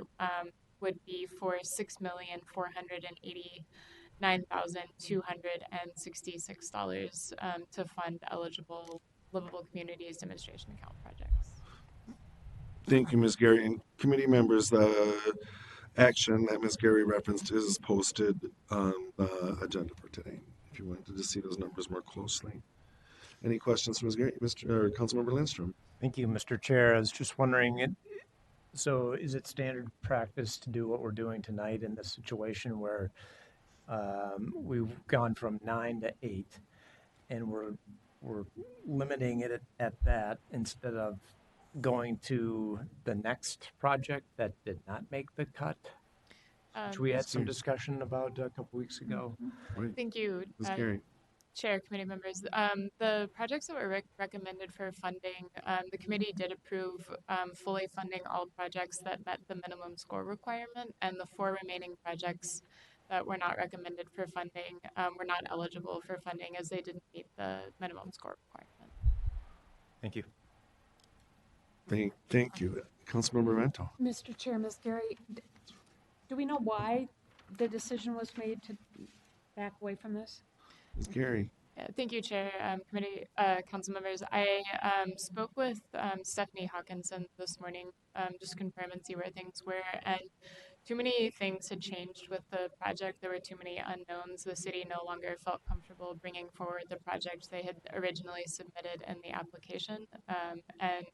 would be for $6,489,266 to fund eligible Livable Communities Demonstration Account projects. Thank you, Ms. Gary. And committee members, the action that Ms. Gary referenced is posted on the agenda for today, if you wanted to see those numbers more closely. Any questions from Ms. Gary? Councilmember Lindstrom. Thank you, Mr. Chair. I was just wondering, so is it standard practice to do what we're doing tonight in this situation where we've gone from 9 to 8 and we're limiting it at that instead of going to the next project that did not make the cut, which we had some discussion about a couple weeks ago? Right. Thank you. Ms. Gary. Chair, committee members, the projects that were recommended for funding, the committee did approve fully funding all projects that met the minimum score requirement, and the 4 remaining projects that were not recommended for funding were not eligible for funding as they didn't meet the minimum score requirement. Thank you. Thank you. Councilmember Vento. Mr. Chair, Ms. Gary, do we know why the decision was made to back away from this? Ms. Gary. Yeah, thank you, Chair, committee, council members. I spoke with Stephanie Hawkinson this morning, just to confirm and see where things were, and too many things had changed with the project. There were too many unknowns. The city no longer felt comfortable bringing forward the project they had originally submitted in the application, and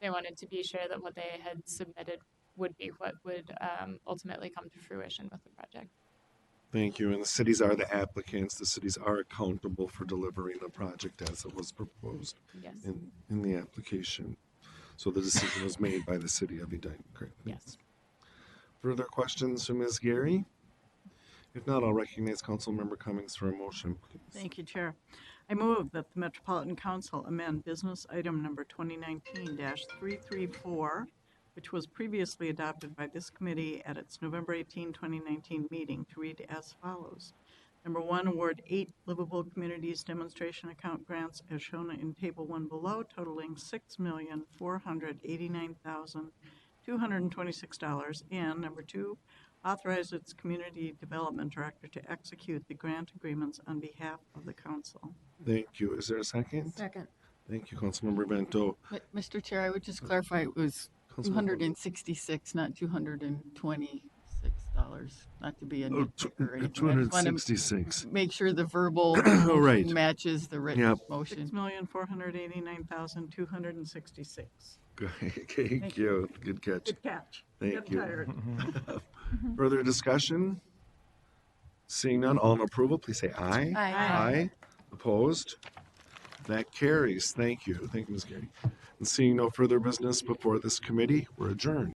they wanted to be sure that what they had submitted would be what would ultimately come to fruition with the project. Thank you. And the cities are the applicants. The cities are accountable for delivering the project as it was proposed in the application. So the decision was made by the city of Edina, correct? Yes. Further questions from Ms. Gary? If not, I'll recognize Councilmember Cummings for a motion, please. Thank you, Chair. I move that the Metropolitan Council amend business item number 2019-334, which was previously adopted by this committee at its November 18, 2019 meeting, to read as follows. Number 1, award 8 Livable Communities Demonstration Account grants as shown in Table 1 below, totaling $6,489,226. And number 2, authorize its Community Development Director to execute the grant agreements on behalf of the council. Thank you. Is there a second? Second. Thank you, Councilmember Bento. Mr. Chair, I would just clarify it was $266, not $226. Not to be a nitpicker or anything. I just want to 266. make sure the verbal Oh, right. matches the written motion. $6,489,266. Thank you. Good catch. Good catch. Thank Get you. tired. Further discussion? Seeing none, all in approval, please say aye. Aye. Aye. Opposed? That carries. Thank you. Thank you, Ms. Gary. And seeing no further business before this committee, we're adjourned.